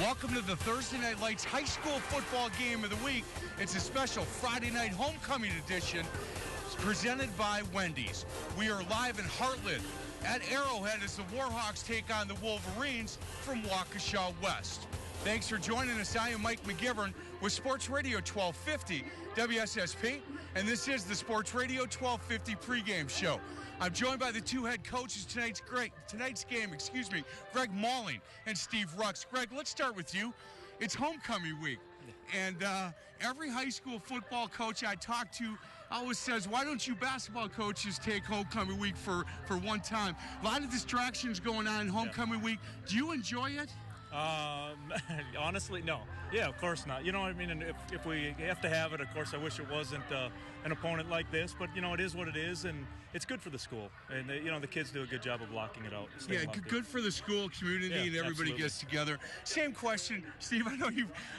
Welcome to the Thursday Night Lights High School Football Game of the Week. It's a special Friday night homecoming edition presented by Wendy's. We are live in Heartland at Arrowhead as the Warhawks take on the Wolverines from Waukesha West. Thanks for joining us. I am Mike McGivern with Sports Radio 1250 WSSP, and this is the Sports Radio 1250 pregame show. I'm joined by the two head coaches tonight's game, Greg Malling and Steve Rux. Greg, let's start with you. It's homecoming week, and every high school football coach I talk to always says, why don't you basketball coaches take homecoming week for one time? A lot of distractions going on in homecoming week. Do you enjoy it? Honestly, no. Yeah, of course not. You know what I mean? And if we have to have it, of course, I wish it wasn't an opponent like this. But, you know, it is what it is, and it's good for the school. And, the kids do a good job of blocking it out. Yeah, good for the school, community, and everybody absolutely gets together. Same question, Steve. I know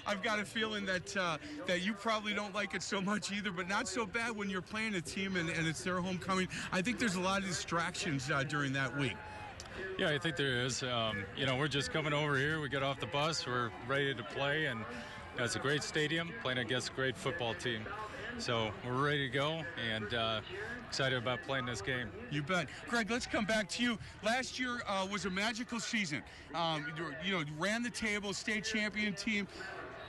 I've got a feeling that you probably don't like it so much either, but not so bad when you're playing a team and it's their homecoming. I think there's a lot of distractions during that week. Yeah, I think there is. We're just coming over here. We get off the bus. We're ready to play, and it's a great stadium playing against a great football team. So we're ready to go and excited about playing this game. You bet. Greg, let's come back to you. Last year was a magical season. Ran the table, state champion team.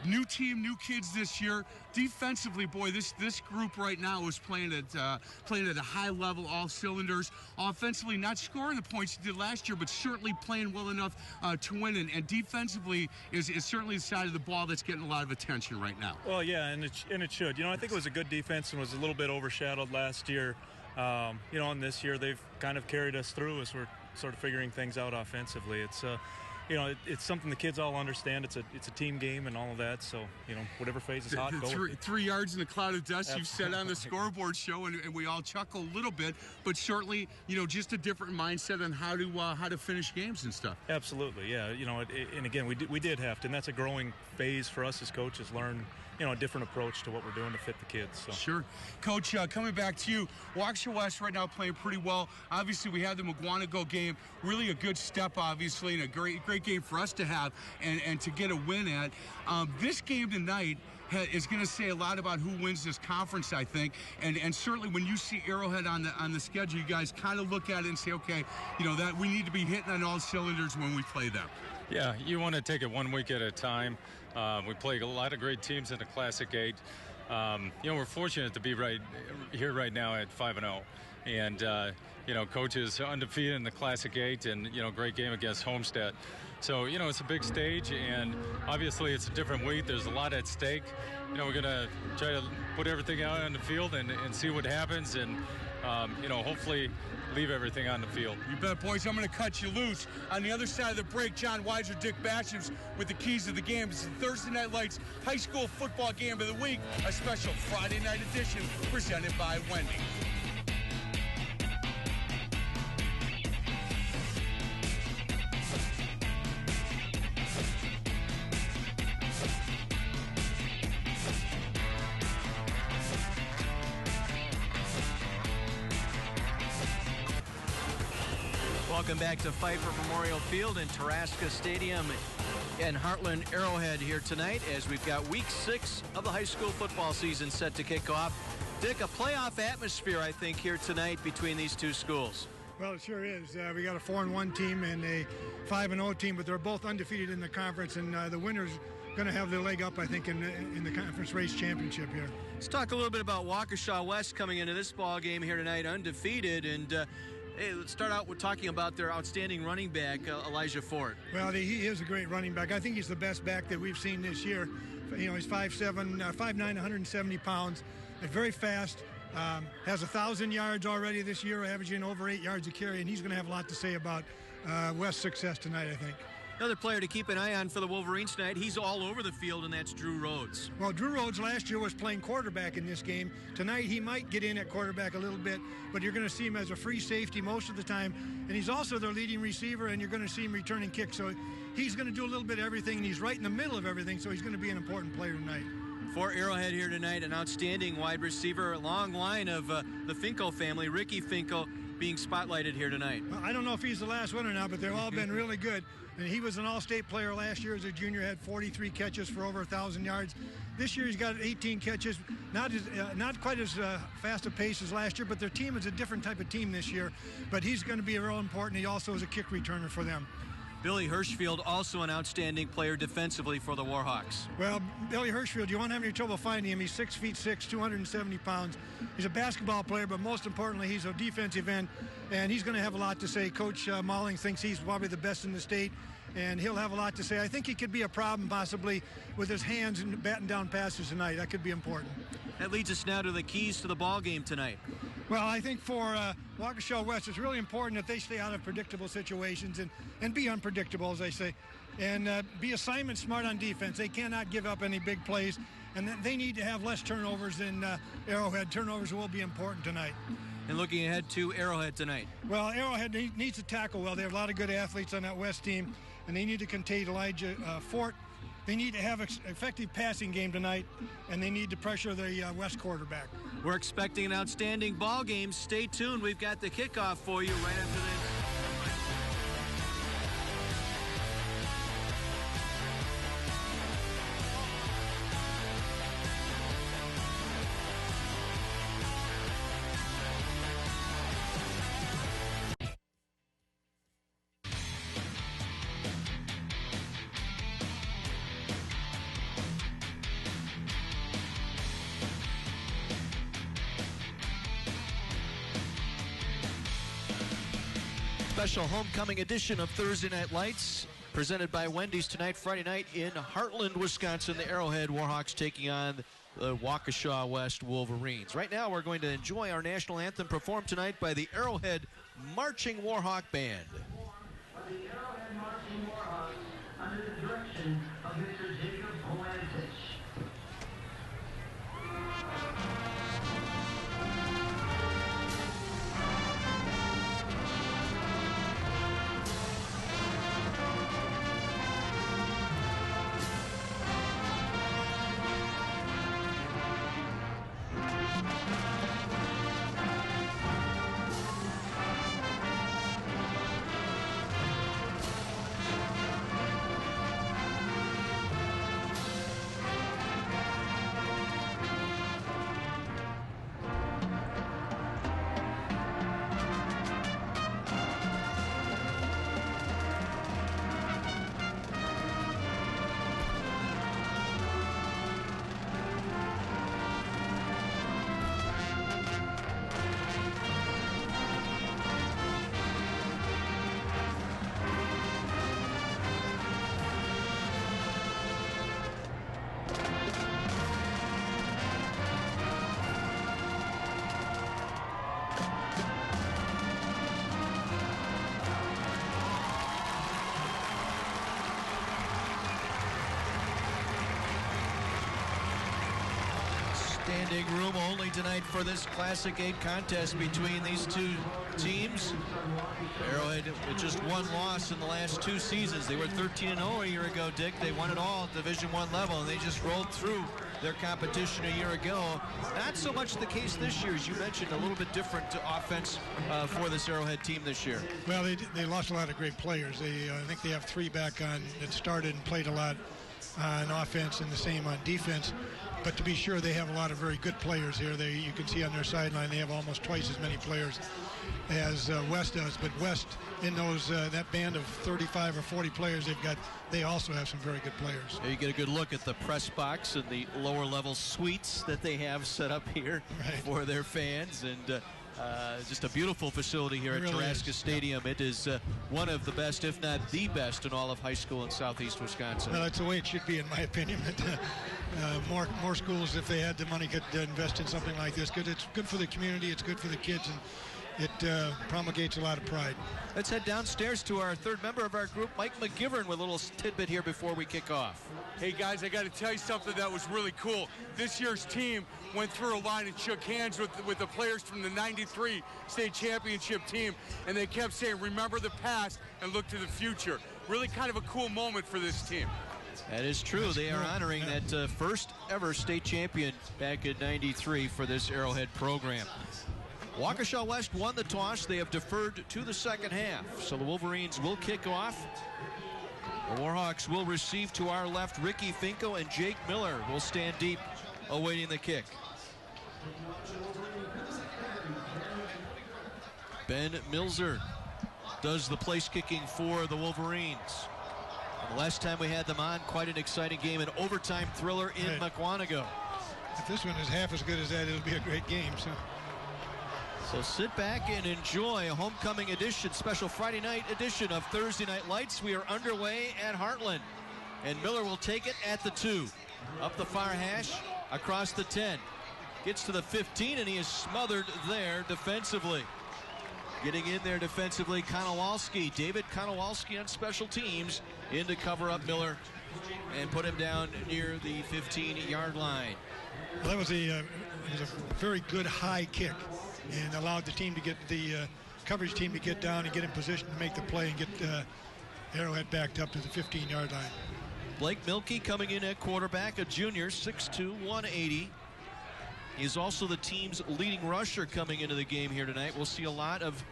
New team, new kids this year. Defensively, boy, this group right now is playing at a high level, all cylinders. Offensively, not scoring the points you did last year, but certainly playing well enough to win. And defensively is certainly the side of the ball that's getting a lot of attention right now. Well, yeah, and it should. I think it was a good defense and was a little bit overshadowed last year. And this year they've kind of carried us through as we're sort of figuring things out offensively. It's something the kids all understand. It's a team game and all of that. So, whatever phase is hot, go. 3 yards in a cloud of dust, you've said on the scoreboard show, and we all chuckle a little bit. But certainly, just a different mindset on how to finish games and stuff. Absolutely, yeah. And again, we did have to, and that's a growing phase for us as coaches. Learn, a different approach to what we're doing to fit the kids. So. Sure, Coach. Coming back to you, Waukesha West right now playing pretty well. Obviously, we had the McGuanago game. Really a good step, obviously, and a great game for us to have and to get a win at. This game tonight is going to say a lot about who wins this conference, I think, and certainly when you see Arrowhead on the schedule, you guys kind of look at it and say, okay, that we need to be hitting on all cylinders when we play them. Yeah, you want to take it 1 week at a time. We play a lot of great teams in the Classic 8. We're fortunate to be right here right now at 5-0, and Coach is undefeated in the Classic 8, and great game against Homestead. So it's a big stage, and obviously it's a different week. There's a lot at stake. We're gonna try to put everything out on the field and see what happens, and hopefully leave everything on the field. You bet, boys. I'm going to cut you loose. On the other side of the break, John Weiser, Dick Bashems with the keys to the game. It's the Thursday Night Lights High School Football Game of the Week, a special Friday night edition presented by Wendy's. Welcome back to Pfeiffer Memorial Field and Taraska Stadium in Heartland Arrowhead here tonight as we've got week 6 of the high school football season set to kick off. Dick, a playoff atmosphere, I think, here tonight between these two schools. Well, it sure is. We got a 4-1 team and a 5-0 team, but they're both undefeated in the conference, and the winner's going to have the leg up, I think, in the conference race championship here. Let's talk a little bit about Waukesha West coming into this ball game here tonight, undefeated, and hey, let's start out with talking about their outstanding running back, Elijah Ford. Well, he is a great running back. I think he's the best back that we've seen this year. He's 5'7", 5'9", 170 pounds, very fast, has 1,000 yards already this year, averaging over 8 yards a carry, and he's going to have a lot to say about West's success tonight, I think. Another player to keep an eye on for the Wolverines tonight, he's all over the field, and that's Drew Rhodes. Well, Drew Rhodes last year was playing quarterback in this game. Tonight he might get in at quarterback a little bit, but you're going to see him as a free safety most of the time. And he's also their leading receiver, and you're going to see him returning kicks. So he's going to do a little bit of everything, and he's right in the middle of everything, so he's going to be an important player tonight. For Arrowhead here tonight, an outstanding wide receiver, a long line of the Finkel family. Ricky Finkel being spotlighted here tonight. Well, I don't know if he's the last one or not, but they've all been really good. And he was an all-state player last year as a junior, had 43 catches for over 1,000 yards. This year he's got 18 catches, not quite as fast a pace as last year, but their team is a different type of team this year. But he's going to be real important. He also is a kick returner for them. Billy Hirschfield, also an outstanding player defensively for the Warhawks. Well, Billy Hirschfield, you won't have any trouble finding him. He's 6'6", 270 pounds. He's a basketball player, but most importantly, he's a defensive end, and he's going to have a lot to say. Coach Malling thinks he's probably the best in the state, and he'll have a lot to say. I think he could be a problem possibly with his hands and batting down passes tonight. That could be important. That leads us now to the keys to the ball game tonight. Well, I think for Waukesha West, it's really important that they stay out of predictable situations and be unpredictable, as I say, and be assignment smart on defense. They cannot give up any big plays, and they need to have less turnovers than Arrowhead. Turnovers will be important tonight. And looking ahead to Arrowhead tonight. Well, Arrowhead needs to tackle well. They have a lot of good athletes on that West team, and they need to contain Elijah Fort. They need to have an effective passing game tonight, and they need to pressure the West quarterback. We're expecting an outstanding ball game. Stay tuned. We've got the kickoff for you right after this. Special homecoming edition of Thursday Night Lights, presented by Wendy's tonight, Friday night in Heartland, Wisconsin. The Arrowhead Warhawks taking on the Waukesha West Wolverines. Right now, we're going to enjoy our national anthem performed tonight by the Arrowhead Marching Warhawk Band. The Arrowhead Marching Warhawks, under the direction of Mr. Jacob Polantic. Standing room only tonight for this Classic 8 contest between these two teams. Arrowhead with just one loss in the last two seasons. They were 13-0 a year ago, Dick. They won it all at Division I level, and they just rolled through their competition a year ago. Not so much the case this year, as you mentioned, a little bit different offense for this Arrowhead team this year. Well, they lost a lot of great players. I think they have three back on that started and played a lot on offense and the same on defense. But to be sure, they have a lot of very good players here. You can see on their sideline they have almost twice as many players as West does. But West, in those that band of 35 or 40 players they've got, they also have some very good players. You get a good look at the press box and the lower level suites that they have set up here for their fans, and just a beautiful facility here at Taraska Stadium. It is one of the best, if not the best, in all of high school in southeast Wisconsin. Well, that's the way it should be, in my opinion. More schools, if they had the money, could invest in something like this. It's good for the community. It's good for the kids, and it promulgates a lot of pride. Let's head downstairs to our third member of our group, Mike McGivern, with a little tidbit here before we kick off. Hey guys, I got to tell you something that was really cool. This year's team went through a line and shook hands with the players from the '93 state championship team, and they kept saying, remember the past and look to the future. Really kind of a cool moment for this team. That is true. They are honoring that first ever state champion back in '93 for this Arrowhead program. Waukesha West won the toss. They have deferred to the second half. So the Wolverines will kick off. The Warhawks will receive to our left. Ricky Finko and Jake Miller will stand deep awaiting the kick. Ben Milzer does the place kicking for the Wolverines. And the last time we had them on, quite an exciting game, an overtime thriller in Mukwonago. If this one is half as good as that, it'll be a great game. So sit back and enjoy a homecoming edition, special Friday night edition of Thursday Night Lights. We are underway at Heartland. And Miller will take it at the 2. Up the far hash, across the 10. Gets to the 15, and he is smothered there defensively. Getting in there defensively, Konowalski. David Konowalski on special teams in to cover up Miller and put him down near the 15-yard line. Well, that was it was a very good high kick and allowed the team to get the coverage team to get down and get in position to make the play and get Arrowhead backed up to the 15-yard line. Blake Milkey coming in at quarterback, a junior, 6'2", 180. He's also the team's leading rusher coming into the game here tonight. We'll see a lot of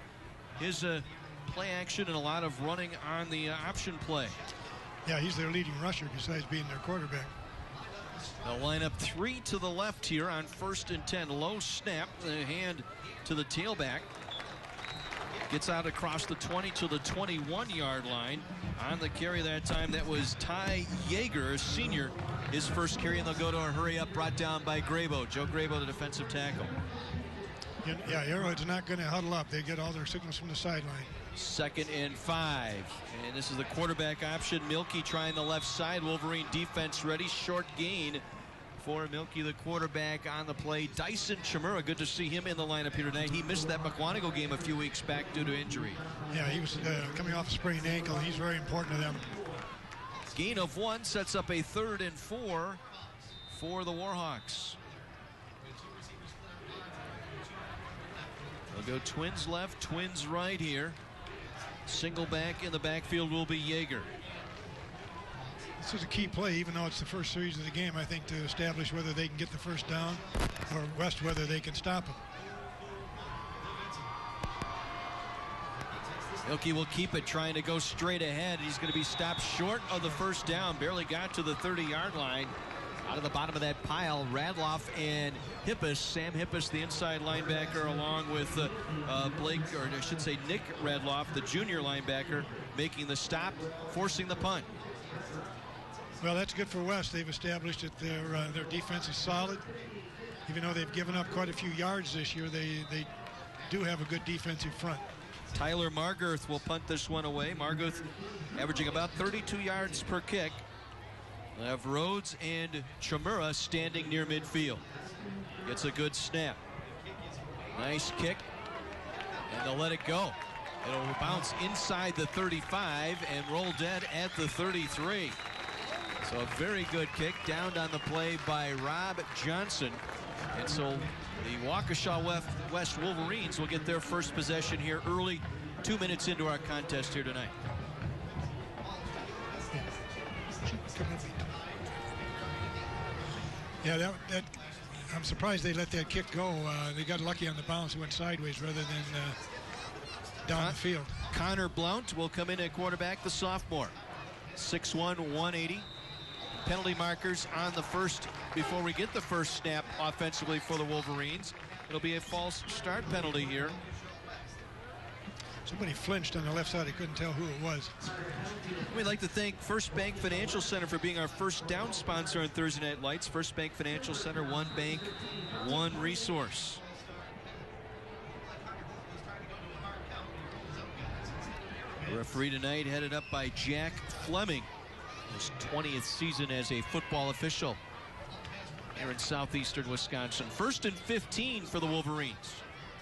his play action and a lot of running on the option play. Yeah, he's their leading rusher besides being their quarterback. They'll line up 3 to the left here on 1st and 10. Low snap, the hand to the tailback. Gets out across the 20 to the 21-yard line. On the carry that time, that was Ty Yeager, a senior, his first carry, and they'll go to a hurry-up brought down by Grabo. Joe Grabo, the defensive tackle. Yeah, Arrowhead's not going to huddle up. They get all their signals from the sideline. 2nd and 5. And this is the quarterback option. Milkey trying the left side. Wolverine defense ready. Short gain for Milkey, the quarterback on the play. Dyson Chimura, good to see him in the lineup here tonight. He missed that Mukwonago game a few weeks back due to injury. Yeah, he was coming off a sprained ankle. He's very important to them. Gain of 1 sets up a 3rd and 4 for the Warhawks. They'll go twins left, twins right here. Single back in the backfield will be Yeager. This is a key play, even though it's the first series of the game, I think, to establish whether they can get the first down or West whether they can stop him. Milkey will keep it, trying to go straight ahead. He's going to be stopped short of the first down. Barely got to the 30-yard line. Out of the bottom of that pile, Radloff and Hippus. Sam Hippus, the inside linebacker, along with Blake, or I should say Nick Radloff, the junior linebacker, making the stop, forcing the punt. Well, that's good for West. They've established that their defense is solid. Even though they've given up quite a few yards this year, they do have a good defensive front. Tyler Margarth will punt this one away. Margarth averaging about 32 yards per kick. They'll have Rhodes and Chimura standing near midfield. Gets a good snap. Nice kick. And they'll let it go. It'll bounce inside the 35 and roll dead at the 33. So a very good kick, downed on the play by Rob Johnson. And so the Waukesha West Wolverines will get their first possession here early, 2 minutes into our contest here tonight. Yeah, that I'm surprised they let that kick go. They got lucky on the bounce. It went sideways rather than down the field. Connor Blount will come in at quarterback, the sophomore. 6'1", 180. Penalty markers on the first, before we get the first snap offensively for the Wolverines. It'll be a false start penalty here. Somebody flinched on the left side. I couldn't tell who it was. We'd like to thank First Bank Financial Center for being our first down sponsor on Thursday Night Lights. First Bank Financial Center, one bank, one resource. The referee tonight headed up by Jack Fleming. His 20th season as a football official here in southeastern Wisconsin. 1st and 15 for the Wolverines.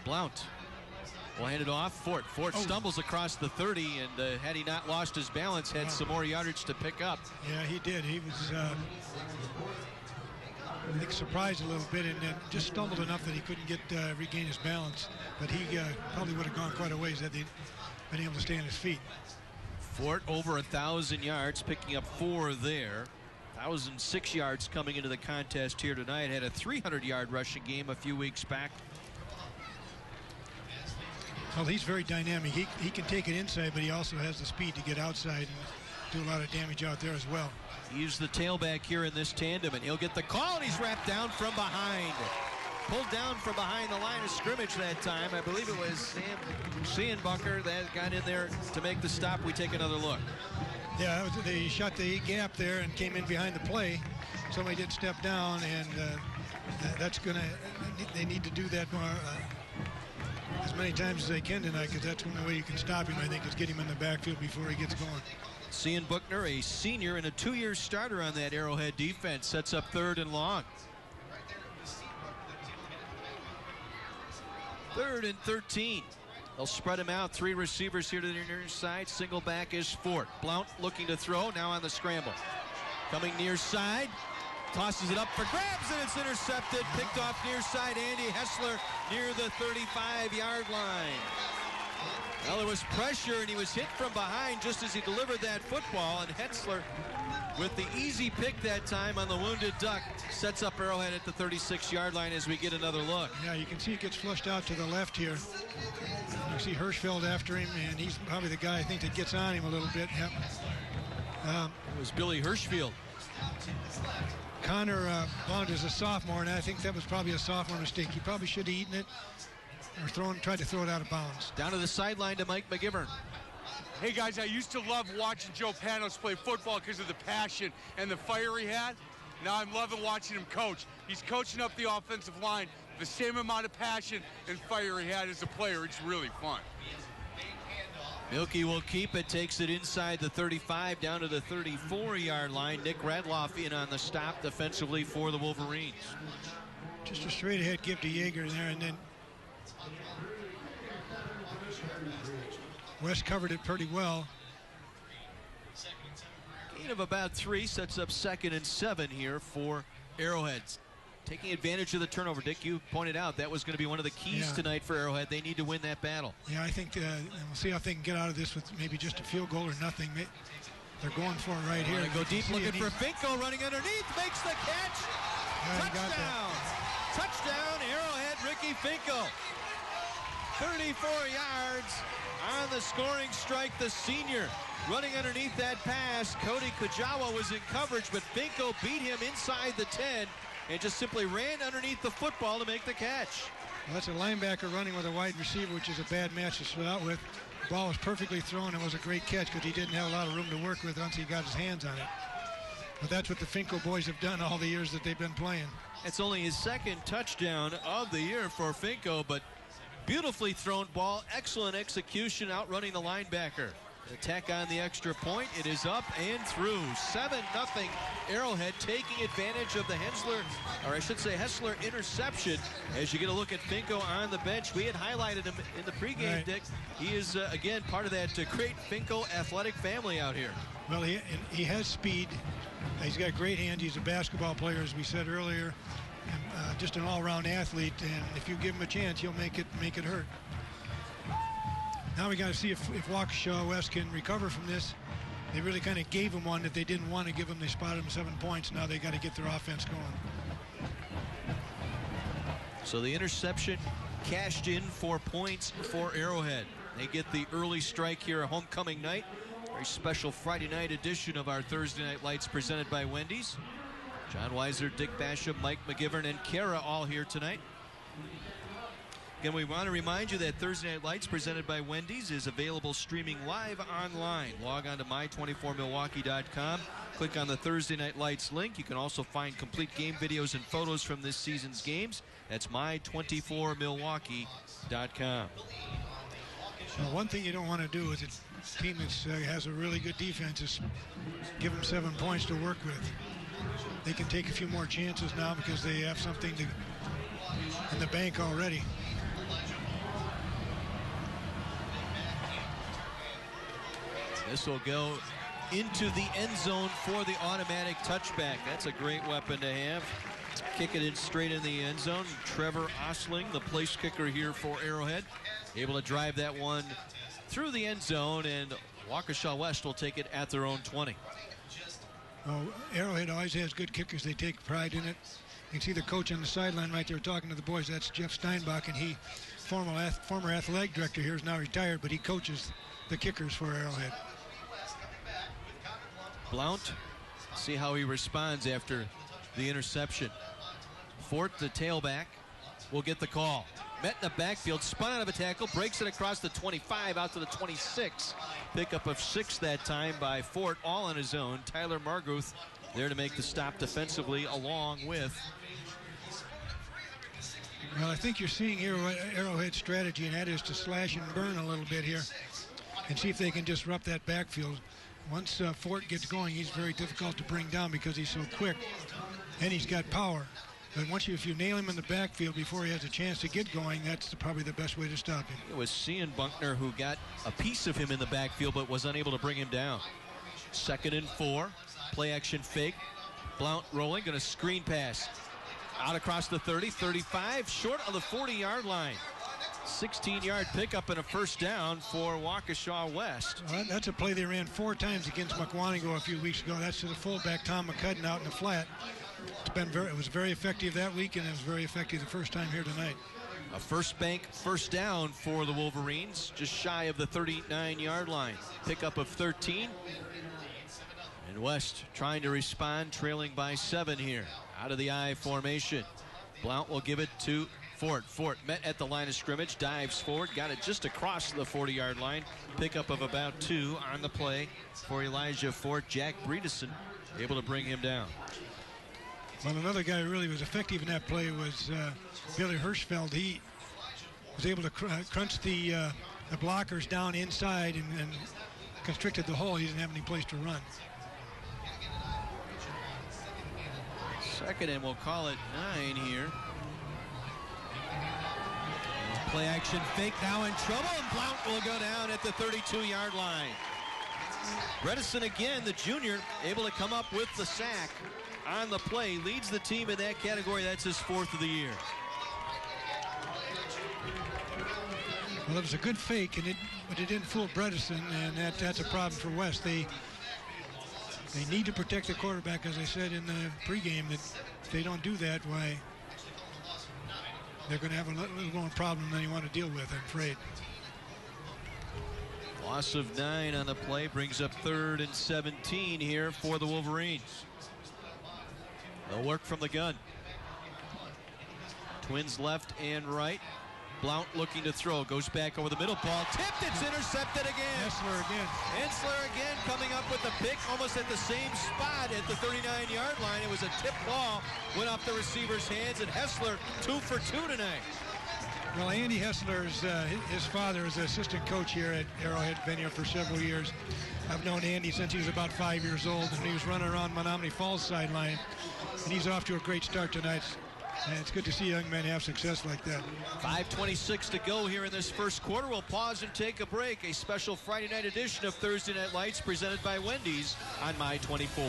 Blount will hand it off. Fort stumbles across the 30, and had he not lost his balance, had some more yardage to pick up. Yeah, he did. He was, I think, surprised a little bit and then just stumbled enough that he couldn't regain his balance. But he probably would have gone quite a ways had he been able to stay on his feet. Fort over 1,000 yards, picking up 4 there. 1,006 yards coming into the contest here tonight. Had a 300-yard rushing game a few weeks back. Well, he's very dynamic. He can take it inside, but he also has the speed to get outside and do a lot of damage out there as well. He's the tailback here in this tandem, and he'll get the call, and he's wrapped down from behind. Pulled down from behind the line of scrimmage that time. I believe it was Sam Seenbucker that got in there to make the stop. We take another look. Yeah, they shot the gap there and came in behind the play. Somebody did step down, and that's going to, they need to do that more as many times as they can tonight, because that's the only way you can stop him, I think, is get him in the backfield before he gets going. Cian Buckner, a senior and a 2-year starter on that Arrowhead defense, sets up 3rd and long. 3rd and 13. They'll spread him out. 3 receivers here to the near side. Single back is Fort. Blount looking to throw, now on the scramble. Coming near side. Tosses it up for grabs, and it's intercepted. Picked off near side. Andy Hessler near the 35-yard line. Well, there was pressure, and he was hit from behind just as he delivered that football. And Hessler, with the easy pick that time on the wounded duck, sets up Arrowhead at the 36-yard line as we get another look. Yeah, you can see it gets flushed out to the left here. You see Hirschfeld after him, and he's probably the guy, I think, that gets on him a little bit. Yep. It was Billy Hirschfeld. Connor Bond is a sophomore, and I think that was probably a sophomore mistake. He probably should have eaten it or tried to throw it out of bounds. Down to the sideline to Mike McGivern. Hey, guys, I used to love watching Joe Panos play football because of the passion and the fire he had. Now I'm loving watching him coach. He's coaching up the offensive line, the same amount of passion and fire he had as a player. It's really fun. Milky will keep it, takes it inside the 35 down to the 34-yard line. Nick Radloff in on the stop defensively for the Wolverines. Just a straight ahead give to Yeager there, and then West covered it pretty well. Gain of about 3 sets up 2nd and 7 here for Arrowhead. Taking advantage of the turnover. Dick, you pointed out that was going to be one of the keys tonight for Arrowhead. They need to win that battle. Yeah, I think we'll see how they can get out of this with maybe just a field goal or nothing. They're going for it right here. Go deep, looking for Finko, running underneath, makes the catch. Touchdown! Touchdown, Arrowhead, Ricky Finko. 34 yards on the scoring strike, the senior. Running underneath that pass, Cody Kujawa was in coverage, but Finko beat him inside the 10 and just simply ran underneath the football to make the catch. Well, that's a linebacker running with a wide receiver, which is a bad match to start out with. The ball was perfectly thrown. It was a great catch because he didn't have a lot of room to work with once he got his hands on it. But that's what the Finko boys have done all the years that they've been playing. It's only his 2nd touchdown of the year for Finko, but beautifully thrown ball, excellent execution, outrunning the linebacker. Attack on the extra point. It is up and through. 7-0 Arrowhead, taking advantage of the Hessler interception. As you get a look at Finko on the bench, we had highlighted him in the pregame, right. Dick. He is, again, part of that great Finko athletic family out here. Well, he has speed. He's got great hands. He's a basketball player, as we said earlier. And, just an all-around athlete, and if you give him a chance, he'll make it hurt. Now we got to see if Waukesha West can recover from this. They really kind of gave him one that they didn't want to give him. They spotted him 7 points. Now they got to get their offense going. So the interception cashed in for points for Arrowhead. They get the early strike here, a homecoming night. Very special Friday night edition of our Thursday Night Lights presented by Wendy's. John Weiser, Dick Basham, Mike McGivern, and Kara all here tonight. Again, we want to remind you that Thursday Night Lights presented by Wendy's is available streaming live online. Log on to my24milwaukee.com. Click on the Thursday Night Lights link. You can also find complete game videos and photos from this season's games. That's my24milwaukee.com. Well, one thing you don't want to do is a team that has a really good defense is give them 7 points to work with. They can take a few more chances now because they have something in the bank already. This will go into the end zone for the automatic touchback. That's a great weapon to have. Kick it in straight in the end zone. Trevor Osling, the place kicker here for Arrowhead, able to drive that one through the end zone, and Waukesha West will take it at their own 20. Well, Arrowhead always has good kickers. They take pride in it. You can see the coach on the sideline right there talking to the boys. That's Jeff Steinbach, and he, former athletic director here, is now retired, but he coaches the kickers for Arrowhead. Blount, see how he responds after the interception. Fort, the tailback, will get the call. Met in the backfield, spun out of a tackle, breaks it across the 25 out to the 26. Pickup of 6 that time by Fort, all on his own. Tyler Marguth there to make the stop defensively along with. Well, I think you're seeing here Arrowhead's strategy, and that is to slash and burn a little bit here and see if they can disrupt that backfield. Once Fort gets going, he's very difficult to bring down because he's so quick and he's got power. But if you nail him in the backfield before he has a chance to get going, that's probably the best way to stop him. It was Cian Bunkner who got a piece of him in the backfield but was unable to bring him down. 2nd and 4, play action fake. Blount rolling, going to screen pass. Out across the 30, 35, short of the 40-yard line. 16-yard pickup and a first down for Waukesha West. Well, that's a play they ran 4 times against Mukwonago a few weeks ago. That's to the fullback, Tom McCudden, out in the flat. It was very effective that week, and it was very effective the first time here tonight. A first down for the Wolverines, just shy of the 39-yard line. Pickup of 13. And West trying to respond, trailing by 7 here. Out of the I formation. Blount will give it to Fort. Fort met at the line of scrimmage, dives forward, got it just across the 40-yard line. Pickup of about 2 on the play for Elijah Fort. Jack Bredeson able to bring him down. Well, another guy who really was effective in that play was Billy Hirschfeld. He was able to crunch the blockers down inside and constricted the hole. He didn't have any place to run. 2nd and we'll call it 9 here. Play action fake now in trouble, and Blount will go down at the 32-yard line. Bredesen again, the junior, able to come up with the sack on the play, leads the team in that category. That's his 4th of the year. Well, it was a good fake, but it didn't fool Bredesen, and that's a problem for West. They need to protect the quarterback, as I said in the pregame, that if they don't do that, why, they're going to have a little more problem than you want to deal with, I'm afraid. Loss of 9 on the play brings up 3rd and 17 here for the Wolverines. They'll work from the gun. Twins left and right. Blount looking to throw, goes back over the middle, ball tipped, it's intercepted again. Hessler again. Hessler again coming up with the pick almost at the same spot at the 39-yard line. It was a tip ball, went off the receiver's hands, and Hessler 2 for 2 tonight. Well, Andy Hessler's, his father is the assistant coach here at Arrowhead, been here for several years. I've known Andy since he was about 5 years old, and he was running around Menominee Falls sideline, and he's off to a great start tonight. And it's good to see young men have success like that. 5:26 to go here in this first quarter. We'll pause and take a break. A special Friday night edition of Thursday Night Lights presented by Wendy's on My 24.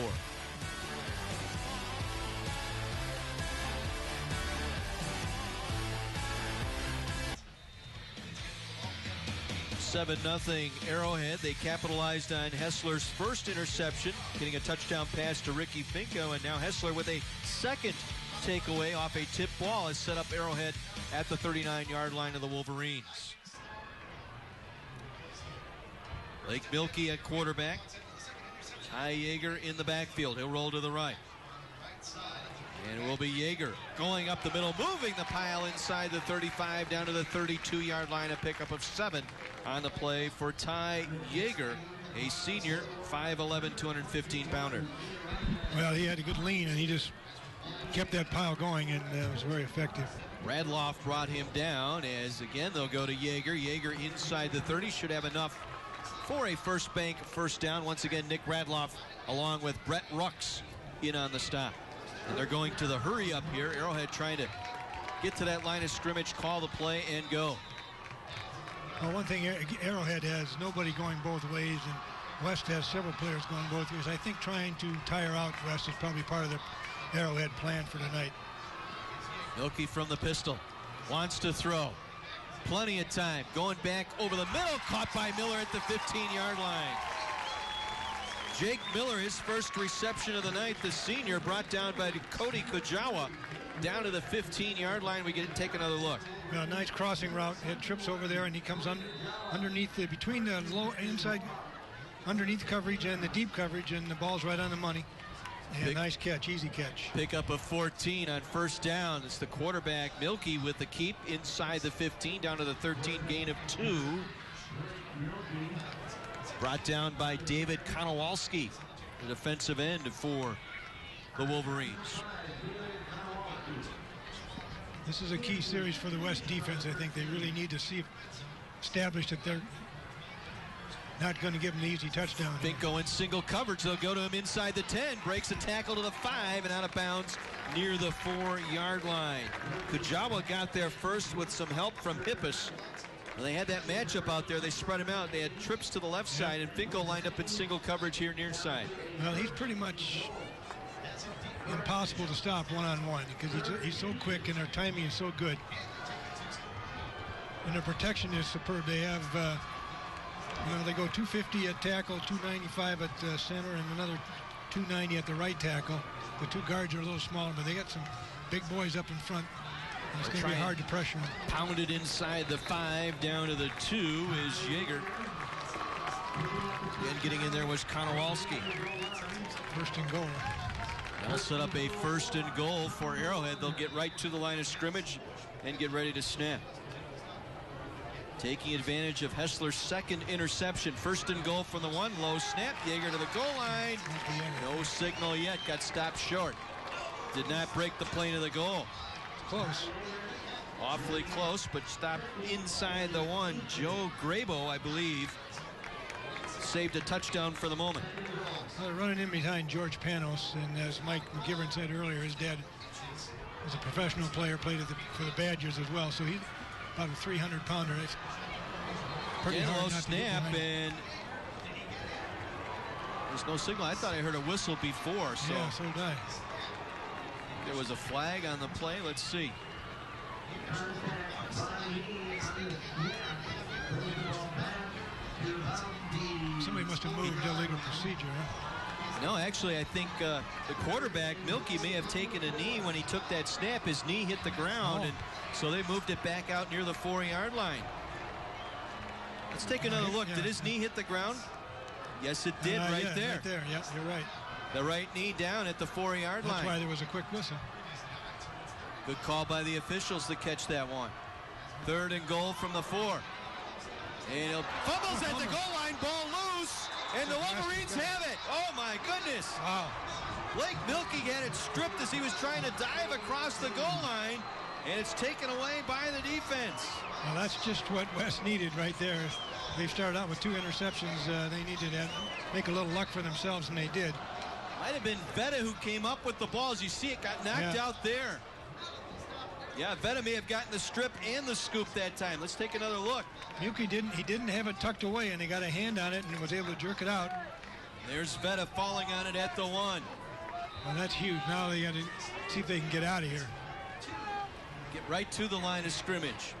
7-0 Arrowhead. They capitalized on Hessler's first interception, getting a touchdown pass to Ricky Pinko, and now Hessler with a second takeaway off a tip ball has set up Arrowhead at the 39-yard line of the Wolverines. Blake Milkey at quarterback. Ty Yeager in the backfield. He'll roll to the right. And it will be Yeager going up the middle, moving the pile inside the 35 down to the 32-yard line. A pickup of 7 on the play for Ty Yeager, a senior, 5'11", 215-pounder. Well, he had a good lean, and he just kept that pile going, and it was very effective. Radloff brought him down as, again, they'll go to Yeager. Yeager inside the 30 should have enough for a first down. Once again, Nick Radloff along with Brett Rux in on the stop. And they're going to the hurry up here. Arrowhead trying to get to that line of scrimmage, call the play, and go. Well, one thing, Arrowhead has nobody going both ways, and West has several players going both ways. I think trying to tire out West is probably part of the Arrowhead plan for tonight. Milkey from the pistol, wants to throw. Plenty of time, going back over the middle, caught by Miller at the 15-yard line. Jake Miller, his first reception of the night, the senior, brought down by Cody Kujawa down to the 15-yard line. We get to take another look. Well, nice crossing route. It trips over there, and he comes underneath between the low inside, underneath coverage and the deep coverage, and the ball's right on the money. And nice catch, easy catch. Pick up a 14 on first down. It's the quarterback, Milky, with the keep inside the 15, down to the 13, gain of 2. Brought down by David Konowalski, the defensive end for the Wolverines. This is a key series for the West defense. I think they really need to see established that they're not going to give him the easy touchdown. Finko in single coverage. They'll go to him inside the 10. Breaks a tackle to the 5 and out of bounds near the 4-yard line. Kujawa got there first with some help from Hippus. When they had that matchup out there, they spread him out. They had trips to the left side, and Finko lined up in single coverage here near side. Well, he's pretty much impossible to stop one-on-one because he's so quick and their timing is so good. And their protection is superb. They have, they go 250 at tackle, 295 at center, and another 290 at the right tackle. The two guards are a little smaller, but they got some big boys up in front. It's going to be hard to pressure him. Pounded inside the 5, down to the 2 is Jaeger. And getting in there was Konowalski. First and goal. They'll set up a first and goal for Arrowhead. They'll get right to the line of scrimmage and get ready to snap. Taking advantage of Hessler's second interception. First and goal from the 1. Low snap. Jaeger to the goal line. No signal yet. Got stopped short. Did not break the plane of the goal. Close. Awfully close, but stopped inside the 1. Joe Grabo, I believe, saved a touchdown for the moment. Well, they're running in behind George Panos, and as Mike McGivern said earlier, his dad was a professional player, played for the Badgers as well, so he's about a 300-pounder. It's pretty hard not to get behind. And there's no signal. I thought I heard a whistle before. So yeah, so did I. There was a flag on the play. Let's see. Somebody must have moved illegal procedure, huh? No, actually, I think the quarterback, Milky, may have taken a knee when he took that snap. His knee hit the ground, and so they moved it back out near the 4-yard line. Let's take another look. Did his knee hit the ground? Yes, it did, right there. Right there, yeah, you're right. The right knee down at the 4-yard line. That's why there was a quick whistle. Good call by the officials to catch that one. Third and goal from the 4. And he'll fumbles at the goal line, ball loose, and the Wolverines have it. Oh my goodness. Wow. Blake Milky had it stripped as he was trying to dive across the goal line, and it's taken away by the defense. Well, that's just what West needed right there. They started out with 2 interceptions. They needed to make a little luck for themselves, and they did. Might have been Vetta who came up with the ball. As you see, it got knocked out there. Yeah, Vetta may have gotten the strip and the scoop that time. Let's take another look. Milky didn't have it tucked away, and he got a hand on it and was able to jerk it out. There's Vetta falling on it at the 1. Well, that's huge. Now they got to see if they can get out of here. Get right to the line of scrimmage.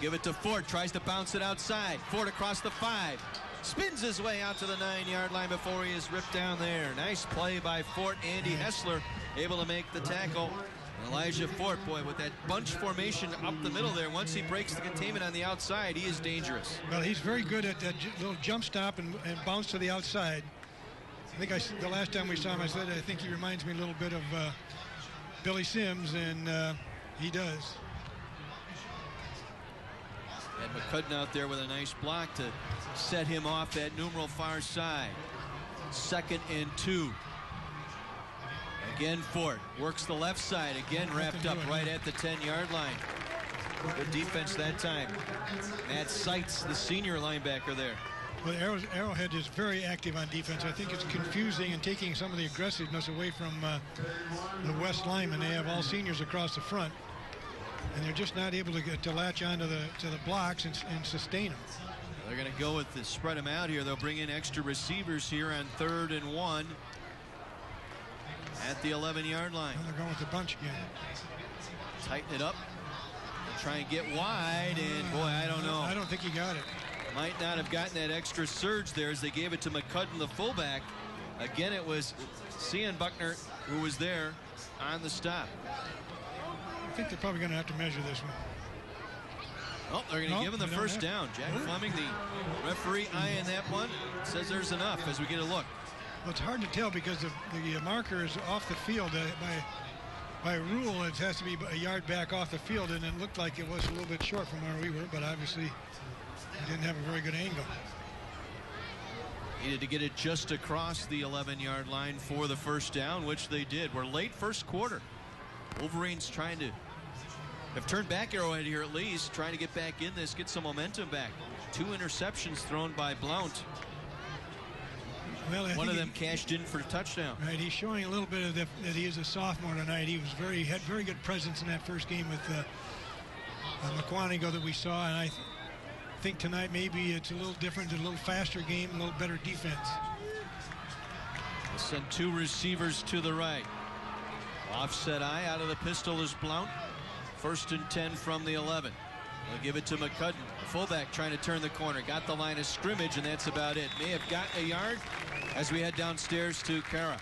Give it to Ford. Tries to bounce it outside. Ford across the 5. Spins his way out to the 9-yard line before he is ripped down there. Nice play by Fort. Andy Hessler able to make the tackle. Elijah Fort, boy, with that bunch formation up the middle there, once he breaks the containment on the outside, he is dangerous. Well, he's very good at that little jump stop and bounce to the outside. I think the last time we saw him, I said I think he reminds me a little bit of Billy Sims, and he does. And McCudden out there with a nice block to set him off that numeral far side. 2nd and 2. Again, Ford works the left side. Again, wrapped up right at the 10-yard line. Good defense that time. Matt Seitz, the senior linebacker there. Well, Arrowhead is very active on defense. I think it's confusing and taking some of the aggressiveness away from the West linemen. They have all seniors across the front, and they're just not able to latch onto the blocks and sustain them. They're going to go with the spread them out here. They'll bring in extra receivers here on 3rd and 1 at the 11-yard line. Well, they're going with the bunch again. Tighten it up. Try and get wide, and boy, I don't know. I don't think he got it. might not have gotten that extra surge there as they gave it to McCudden, the fullback. Again, it was Cian Buckner who was there on the stop. I think they're probably going to have to measure this one. Oh, they're going to give him the first down. Jack Fleming, the referee, eyeing that one, says there's enough as we get a look. Well, it's hard to tell because the marker is off the field. By rule, it has to be a yard back off the field, and it looked like it was a little bit short from where we were, but obviously we didn't have a very good angle. Needed to get it just across the 11-yard line for the first down, which they did. We're late first quarter. Wolverines have turned back Arrowhead here at least, trying to get back in this, get some momentum back. 2 interceptions thrown by Blount. Well, one of them cashed in for a touchdown. Right, he's showing a little bit of that he is a sophomore tonight. He had very good presence in that first game with McQuanigo that we saw, and I think tonight maybe it's a little different, a little faster game, a little better defense. We'll send 2 receivers to the right. Offset eye out of the pistol is Blount. 1st and 10 from the 11. They'll give it to McCudden. The fullback trying to turn the corner. Got the line of scrimmage, and that's about it. May have gotten a yard as we head downstairs to Kara.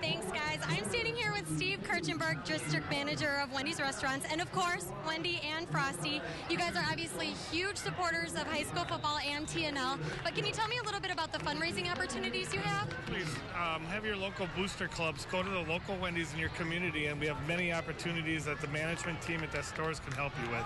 Thanks, guys. I'm standing here with Steve Kirchenberg, District Manager of Wendy's Restaurants, and of course, Wendy and Frosty. You guys are obviously huge supporters of high school football and TNL, but can you tell me a little bit about the fundraising opportunities you have? Please have your local booster clubs. Go to the local Wendy's in your community, and we have many opportunities that the management team at the stores can help you with.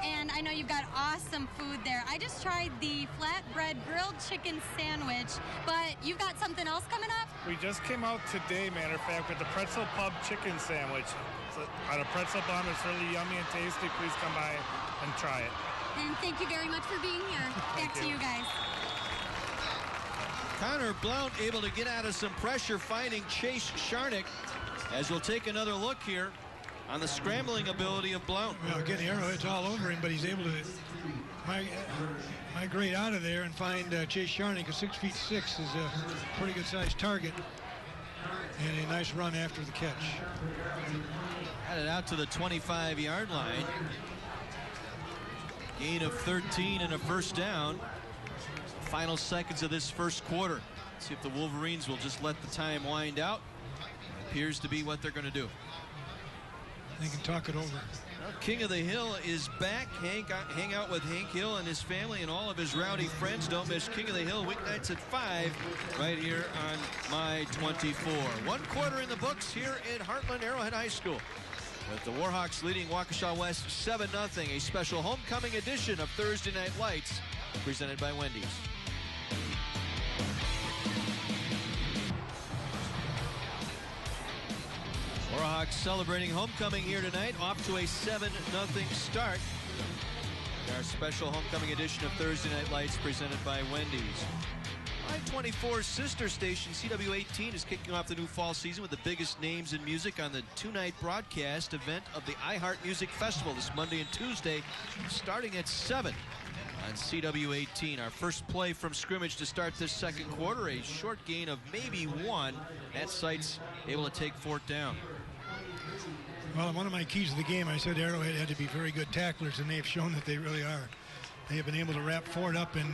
And I know you've got awesome food there. I just tried the flatbread grilled chicken sandwich, but you've got something else coming up? We just came out today, matter of fact, with the pretzel pub chicken sandwich. It's on a pretzel bun. It's really yummy and tasty. Please come by and try it. And thank you very much for being here. Back to you guys. Connor Blount able to get out of some pressure, finding Chase Sharnick, as we'll take another look here on the scrambling ability of Blount. Well, again, Arrowhead's all over him, but he's able to migrate out of there and find Chase Sharnick. A 6'6" is a pretty good sized target, and a nice run after the catch. Had it out to the 25-yard line. Gain of 13 and a first down. Final seconds of this first quarter. See if the Wolverines will just let the time wind out. Appears to be what they're going to do. They can talk it over. Well, King of the Hill is back. Hang out with Hank Hill and his family and all of his rowdy friends. Don't miss King of the Hill weeknights at 5 right here on My 24. 1 quarter in the books here at Heartland Arrowhead High School, with the Warhawks leading Waukesha West 7-0. A special homecoming edition of Thursday Night Lights presented by Wendy's. Warhawks celebrating homecoming here tonight, off to a 7-0 start. Our special homecoming edition of Thursday Night Lights presented by Wendy's. I-24's sister station, CW18, is kicking off the new fall season with the biggest names in music on the 2-night broadcast event of the iHeart Music Festival this Monday and Tuesday, starting at 7 on CW18. Our first play from scrimmage to start this second quarter, a short gain of maybe 1. That site's able to take Fort down. Well, one of my keys to the game, I said Arrowhead had to be very good tacklers, and they've shown that they really are. They have been able to wrap Ford up and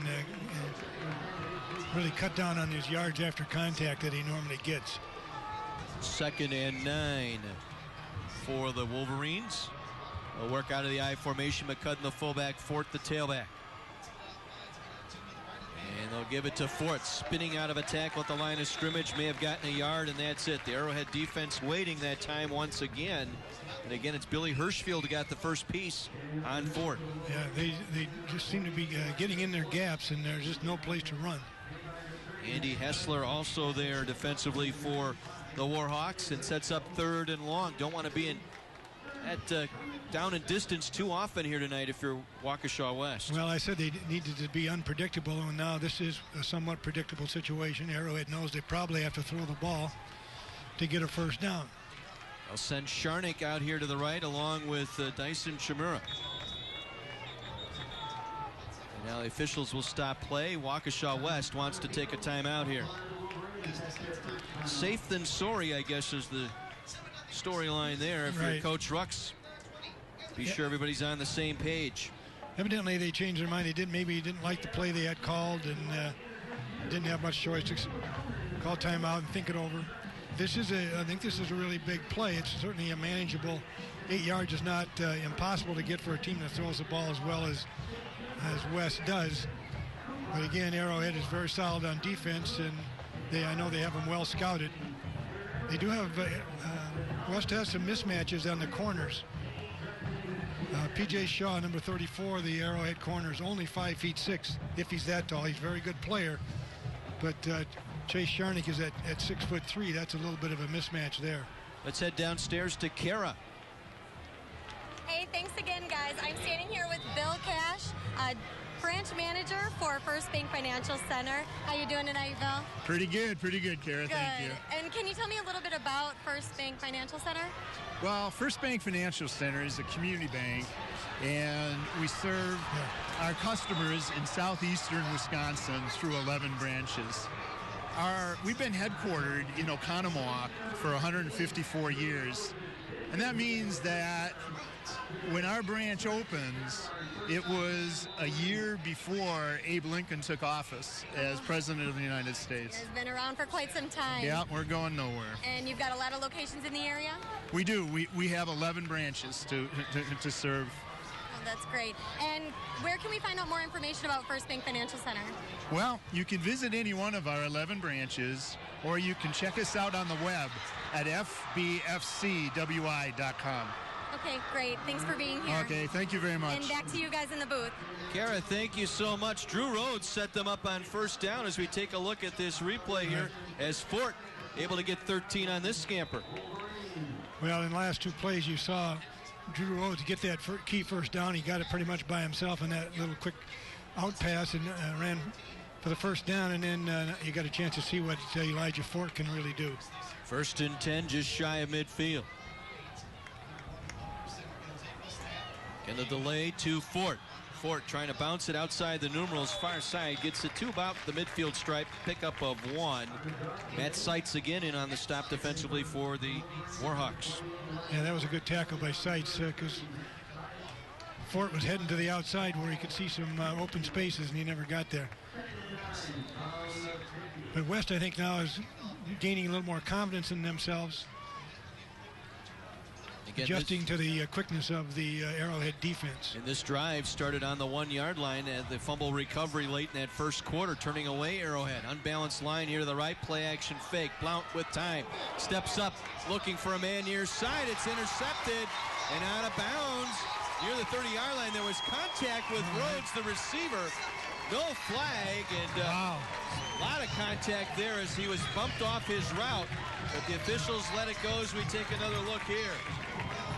really cut down on his yards after contact that he normally gets. 2nd and 9 for the Wolverines. They'll work out of the I formation. McCudden, the fullback, Fort, the tailback. And they'll give it to Fort, spinning out of a tackle at the line of scrimmage. May have gotten a yard, and that's it. The Arrowhead defense waiting that time once again. And again, it's Billy Hirschfield who got the first piece on Fort. Yeah, they just seem to be getting in their gaps, and there's just no place to run. Andy Hessler also there defensively for the Warhawks, and sets up 3rd and long. Don't want to be in at down in distance too often here tonight if you're Waukesha West. Well, I said they needed to be unpredictable, and now this is a somewhat predictable situation. Arrowhead knows they probably have to throw the ball to get a first down. They'll send Sharnick out here to the right along with Dyson Chimura. And now the officials will stop play. Waukesha West wants to take a timeout here. Safe than sorry, I guess, is the storyline there if you're Coach Rux. Be sure everybody's on the same page. Evidently, they changed their mind. Maybe didn't like the play they had called and didn't have much choice to call timeout and think it over. I think this is a really big play. It's certainly a manageable. 8 yards is not impossible to get for a team that throws the ball as well as West does. But again, Arrowhead is very solid on defense, and I know they have them well scouted. They do have West has some mismatches on the corners. P.J. Shaw, number 34, the Arrowhead corner, is only 5'6", if he's that tall. He's a very good player, but Chase Sharnick is at 6'3". That's a little bit of a mismatch there. Let's head downstairs to Kara. Hey, thanks again, guys. I'm standing here with Bill Cash, branch manager for First Bank Financial Center. How you doing tonight, Bill? Pretty good, Kara. Thank you. And can you tell me a little bit about First Bank Financial Center? Well, First Bank Financial Center is a community bank, and we serve our customers in southeastern Wisconsin through 11 branches. We've been headquartered in Oconomowoc for 154 years, and that means that when our branch opens, it was a year before Abe Lincoln took office as President of the United States. It's been around for quite some time. Yeah, we're going nowhere. And you've got a lot of locations in the area? We do. We have 11 branches to serve. Oh, that's great. And where can we find out more information about First Bank Financial Center? Well, you can visit any one of our 11 branches, or you can check us out on the web at fbfcwi.com. Okay, great. Thanks for being here. Okay, thank you very much. And back to you guys in the booth. Kara, thank you so much. Drew Rhodes set them up on first down as we take a look at this replay here as Fort able to get 13 on this scamper. Well, in the last two plays, you saw Drew Rhodes get that key first down. He got it pretty much by himself in that little quick out pass and ran for the first down, and then you got a chance to see what Elijah Fort can really do. 1st and 10, just shy of midfield. And the delay to Fort. Fort trying to bounce it outside the numerals, far side, gets it to about the midfield stripe, pickup of 1. Matt Seitz again in on the stop defensively for the Warhawks. Yeah, that was a good tackle by Seitz because Fort was heading to the outside where he could see some open spaces, and he never got there. But West, I think, now is gaining a little more confidence in themselves. Again, adjusting to the quickness of the Arrowhead defense. And this drive started on the 1 yard line at the fumble recovery late in that first quarter, turning away Arrowhead. Unbalanced line here to the right, play action fake. Blount with time, steps up, looking for a man near side. It's intercepted and out of bounds near the 30-yard line. There was contact with Rhodes, the receiver. No flag, and a lot of contact there as he was bumped off his route. But the officials let it go as we take another look here.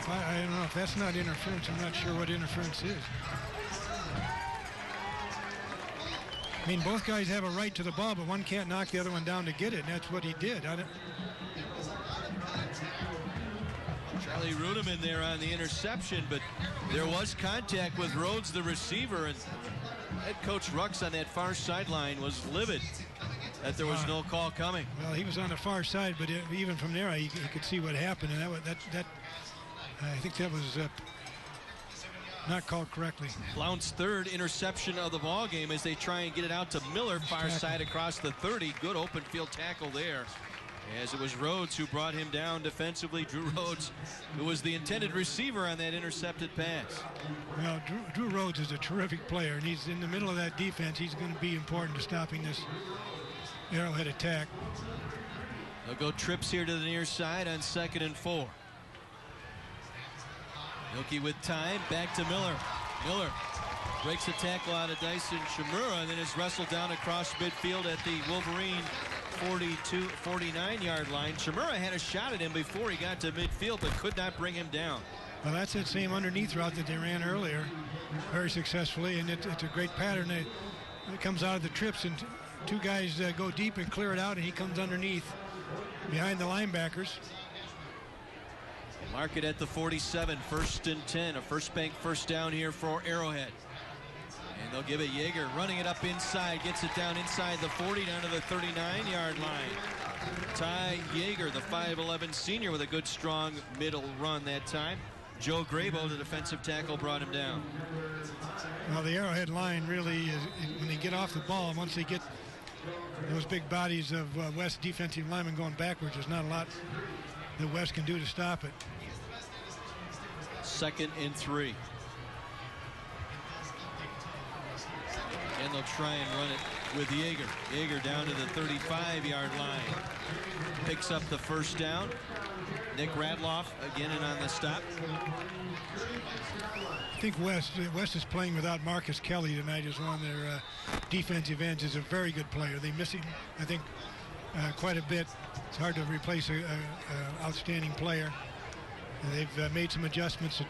I don't know if that's not interference. I'm not sure what interference is. I mean, both guys have a right to the ball, but one can't knock the other one down to get it, and that's what he did. Charlie Rudeman there on the interception, but there was contact with Rhodes, the receiver, and head coach Rux on that far sideline was livid that there was no call coming. Well, he was on the far side, but even from there, he could see what happened, and that I think that was not called correctly. Blount's 3rd interception of the ball game as they try and get it out to Miller, far side across the 30. Good open field tackle there, as it was Rhodes who brought him down defensively. Drew Rhodes, who was the intended receiver on that intercepted pass. Well, Drew Rhodes is a terrific player, and he's in the middle of that defense. He's going to be important to stopping this Arrowhead attack. They'll go trips here to the near side on 2nd and 4. Yoki with time, back to Miller. Miller breaks a tackle out of Dyson Shimura and then is wrestled down across midfield at the Wolverine 49-yard line. Shimura had a shot at him before he got to midfield but could not bring him down. Well, that's that same underneath route that they ran earlier very successfully, and it's a great pattern. It comes out of the trips, and two guys go deep and clear it out, and he comes underneath behind the linebackers. Mark it at the 47, 1st and 10. A First Bank first down here for Arrowhead. And they'll give it Yeager, running it up inside, gets it down inside the 40, down to the 39-yard line. Ty Yeager, the 5'11 senior, with a good, strong middle run that time. Joe Grabo, the defensive tackle, brought him down. Well, the Arrowhead line really is, when they get off the ball, once they get those big bodies of West defensive linemen going backwards, there's not a lot that West can do to stop it. 2nd and 3. And they'll try and run it with Yeager. Yeager down to the 35-yard line. Picks up the first down. Nick Radloff again in on the stop. I think West is playing without Marcus Kelly tonight as one of their defensive ends. Is a very good player. They miss him, I think, quite a bit. It's hard to replace an outstanding player. And they've made some adjustments to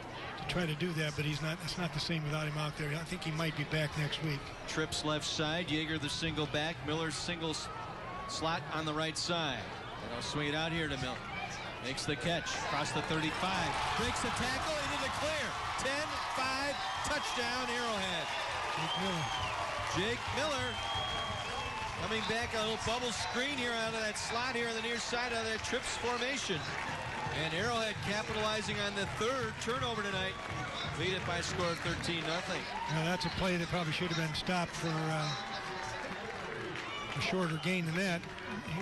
try to do that, but it's not the same without him out there. I think he might be back next week. Trips left side. Yeager the single back. Miller's single slot on the right side. And I'll swing it out here to Miller. Makes the catch across the 35. Breaks the tackle into the clear. 10-5 touchdown Arrowhead. Jake Miller coming back, a little bubble screen here out of that slot here on the near side of that trips formation. And Arrowhead capitalizing on the 3rd turnover tonight. Lead it by a score of 13-0. Now that's a play that probably should have been stopped for a shorter gain than that. You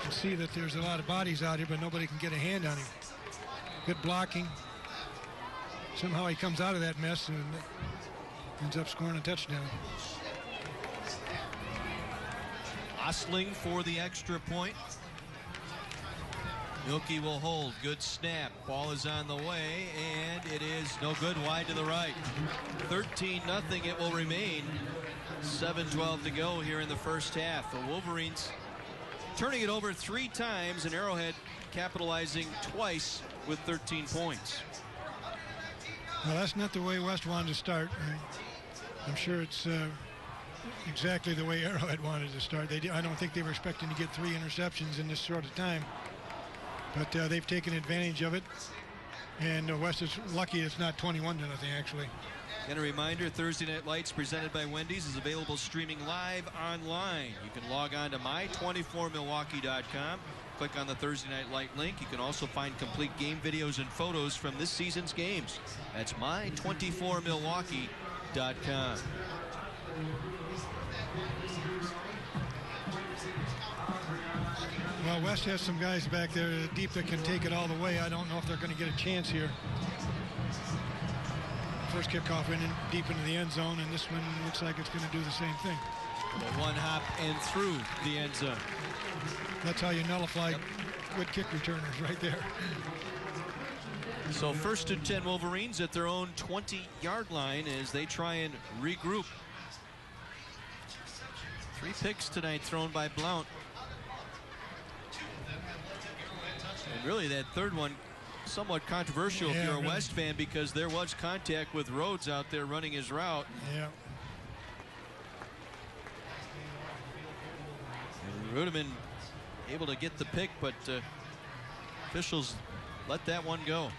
can see that there's a lot of bodies out here, but nobody can get a hand on him. Good blocking. Somehow he comes out of that mess and ends up scoring a touchdown. Osling for the extra point. Milky will hold. Good snap. Ball is on the way, and it is no good. Wide to the right. 13-0 it will remain. 7:12 to go here in the first half. The Wolverines turning it over 3 times, and Arrowhead capitalizing twice with 13 points. Well, that's not the way West wanted to start. I'm sure it's exactly the way Arrowhead wanted to start. I don't think they were expecting to get 3 interceptions in this short of time. But they've taken advantage of it. And West is lucky it's not 21-0, actually. And a reminder, Thursday Night Lights presented by Wendy's is available streaming live online. You can log on to my24milwaukee.com. Click on the Thursday Night Light link. You can also find complete game videos and photos from this season's games. That's my24milwaukee.com. Well, West has some guys back there deep that can take it all the way. I don't know if they're going to get a chance here. First kickoff in deep into the end zone, and this one looks like it's going to do the same thing. The one hop and through the end zone. That's how you nullify good kick returners right there. So 1st and 10 Wolverines at their own 20-yard line as they try and regroup. 3 picks tonight thrown by Blount. And really that third one somewhat controversial if you're a West fan, because there was contact with Rhodes out there running his route. Yeah. Rudeman able to get the pick, but officials let that one go.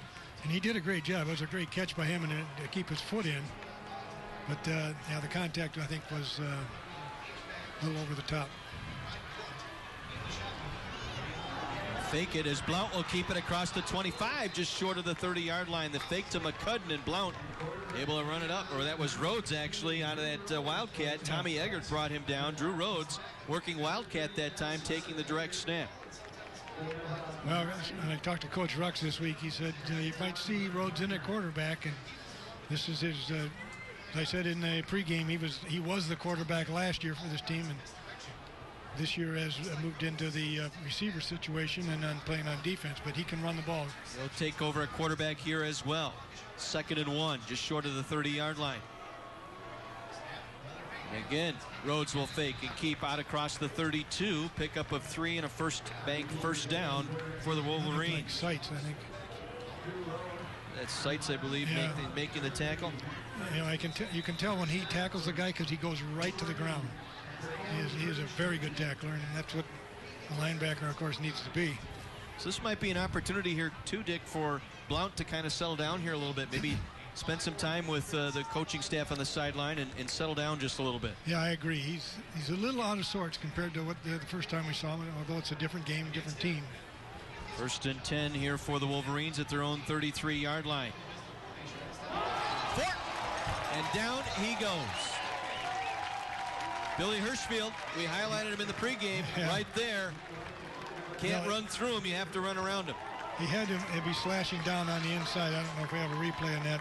And he did a great job. It was a great catch by him and to keep his foot in. But yeah, the contact, I think, was a little over the top. Fake it as Blount will keep it across the 25, just short of the 30-yard line. The fake to McCudden, and Blount able to run it up. Or that was Rhodes, actually, out of that Wildcat. Tommy Eggert brought him down. Drew Rhodes working Wildcat that time, taking the direct snap. Well, when I talked to Coach Rux this week, he said you might see Rhodes in at quarterback, and this is his, as I said in the pregame, he was the quarterback last year for this team, and this year has moved into the receiver situation and playing on defense, but he can run the ball. He'll take over a quarterback here as well. 2nd and 1, just short of the 30-yard line. And again, Rhodes will fake and keep out across the 32. Pickup of 3 and a first down for the Wolverines. Like Seitz, I think. That's Seitz, I believe, making the tackle. You know, you can tell when he tackles the guy because he goes right to the ground. He is a very good tackler, and that's what a linebacker, of course, needs to be. So this might be an opportunity here, too, Dick, for Blount to kind of settle down here a little bit. Maybe spend some time with the coaching staff on the sideline and settle down just a little bit. Yeah, I agree. He's a little out of sorts compared to what the first time we saw him, although it's a different game, different team. 1st and 10 here for the Wolverines at their own 33-yard line. And down he goes. Billy Hirschfield, we highlighted him in the pregame, right there. Can't run through him, you have to run around him. He had to be slashing down on the inside. I don't know if we have a replay on that,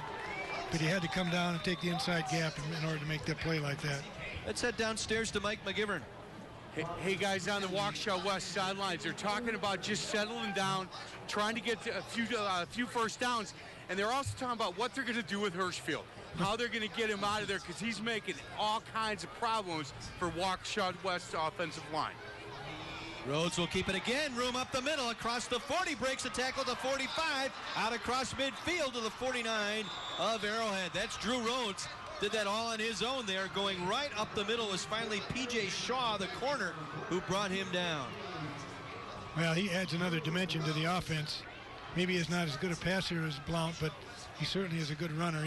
but he had to come down and take the inside gap in order to make that play like that. Let's head downstairs to Mike McGivern. Hey guys, on the Waukesha West sidelines, they're talking about just settling down, trying to get to a few first downs, and they're also talking about what they're going to do with Hirschfield, how they're going to get him out of there, because he's making all kinds of problems for Waukesha West's offensive line. Rhodes will keep it again. Room up the middle. Across the 40. Breaks a tackle to 45. Out across midfield to the 49 of Arrowhead. That's Drew Rhodes. Did that all on his own there. Going right up the middle was finally P.J. Shaw, the corner, who brought him down. Well, he adds another dimension to the offense. Maybe he's not as good a passer as Blount, but he certainly is a good runner.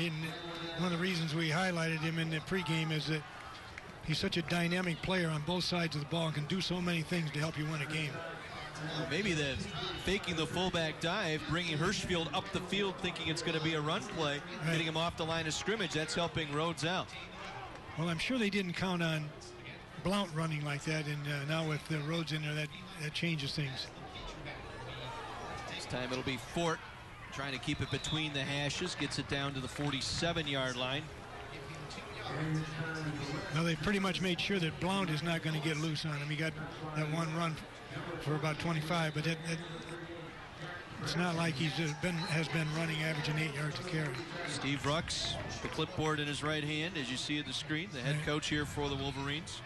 One of the reasons we highlighted him in the pregame is that he's such a dynamic player on both sides of the ball and can do so many things to help you win a game. Maybe the faking the fullback dive, bringing Hirschfield up the field thinking it's going to be a run play, getting him off the line of scrimmage. That's helping Rhodes out. Well, I'm sure they didn't count on Blount running like that, and now with the Rhodes in there, that changes things. This time it'll be Fort trying to keep it between the hashes, gets it down to the 47-yard line. Now they've pretty much made sure that Blount is not going to get loose on him. He got that one run for about 25, but it's not like has been running averaging 8 yards a carry. Steve Rux, the clipboard in his right hand, as you see at the screen, the head coach here for the Wolverines.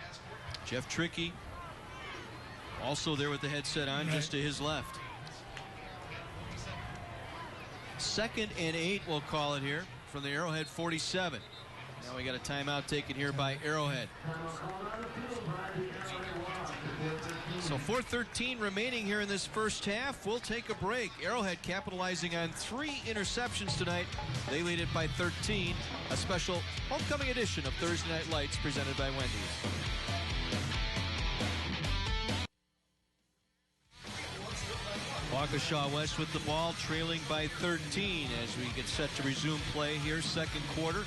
Jeff Trickey, also there with the headset on, just to his left. 2nd and 8, we'll call it here, from the Arrowhead 47. Now we got a timeout taken here by Arrowhead. So 4:13 remaining here in this first half. We'll take a break. Arrowhead capitalizing on 3 interceptions tonight. They lead it by 13. A special homecoming edition of Thursday Night Lights presented by Wendy's. Waukesha West with the ball, trailing by 13 as we get set to resume play here, second quarter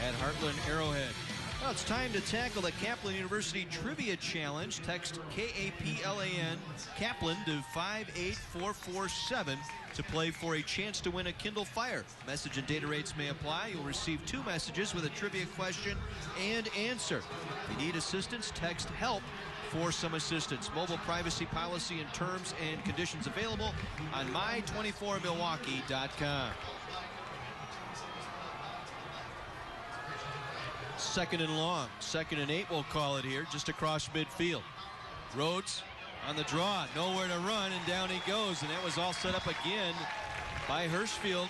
at Heartland Arrowhead. Well, it's time to tackle the Kaplan University Trivia Challenge. Text KAPLAN, Kaplan, to 58447 to play for a chance to win a Kindle Fire. Message and data rates may apply. You'll receive 2 messages with a trivia question and answer. If you need assistance, text HELP for some assistance. Mobile privacy policy and terms and conditions available on my24milwaukee.com. 2nd and long, 2nd and 8, we'll call it here, just across midfield. Rhodes on the draw, nowhere to run, and down he goes. And that was all set up again by Hirschfield,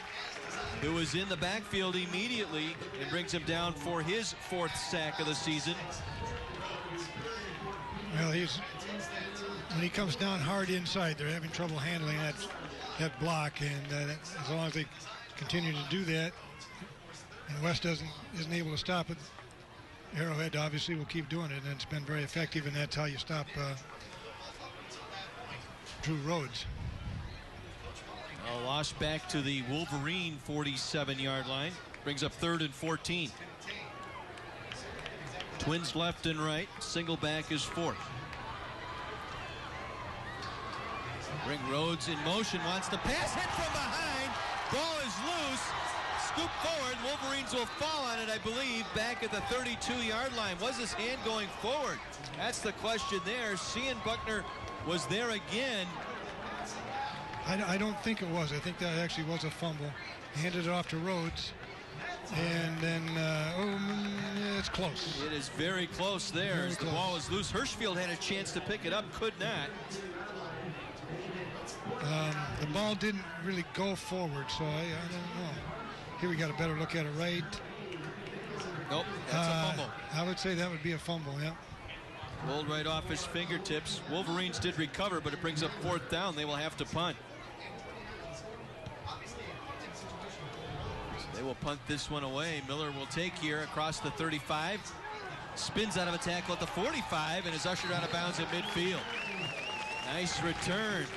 who was in the backfield immediately and brings him down for his 4th sack of the season. Well, when he comes down hard inside, they're having trouble handling that block, and as long as they continue to do that, and West isn't able to stop it, Arrowhead obviously will keep doing it, and it's been very effective, and that's how you stop Drew Rhodes. A loss back to the Wolverine 47-yard line. Brings up 3rd and 14. Twins left and right. Single back is Fort. Bring Rhodes in motion. Wants to pass. Hit from behind. Ball is loose. Scoop forward. Wolverines will fall on it, I believe, back at the 32-yard line. Was his hand going forward? That's the question there. Cian Buckner was there again. I don't think it was. I think that actually was a fumble. He handed it off to Rhodes. And then, it's close. It is very close there very as the close. ball is loose. Hirschfield had a chance to pick it up, could not. The ball didn't really go forward, so I don't know. Here we got a better look at it, right? Nope, that's a fumble. I would say that would be a fumble, yeah. Rolled right off his fingertips. Wolverines did recover, but it brings up 4th down. They will have to punt. They will punt this one away. Miller will take here across the 35. Spins out of a tackle at the 45 and is ushered out of bounds at midfield. Nice return.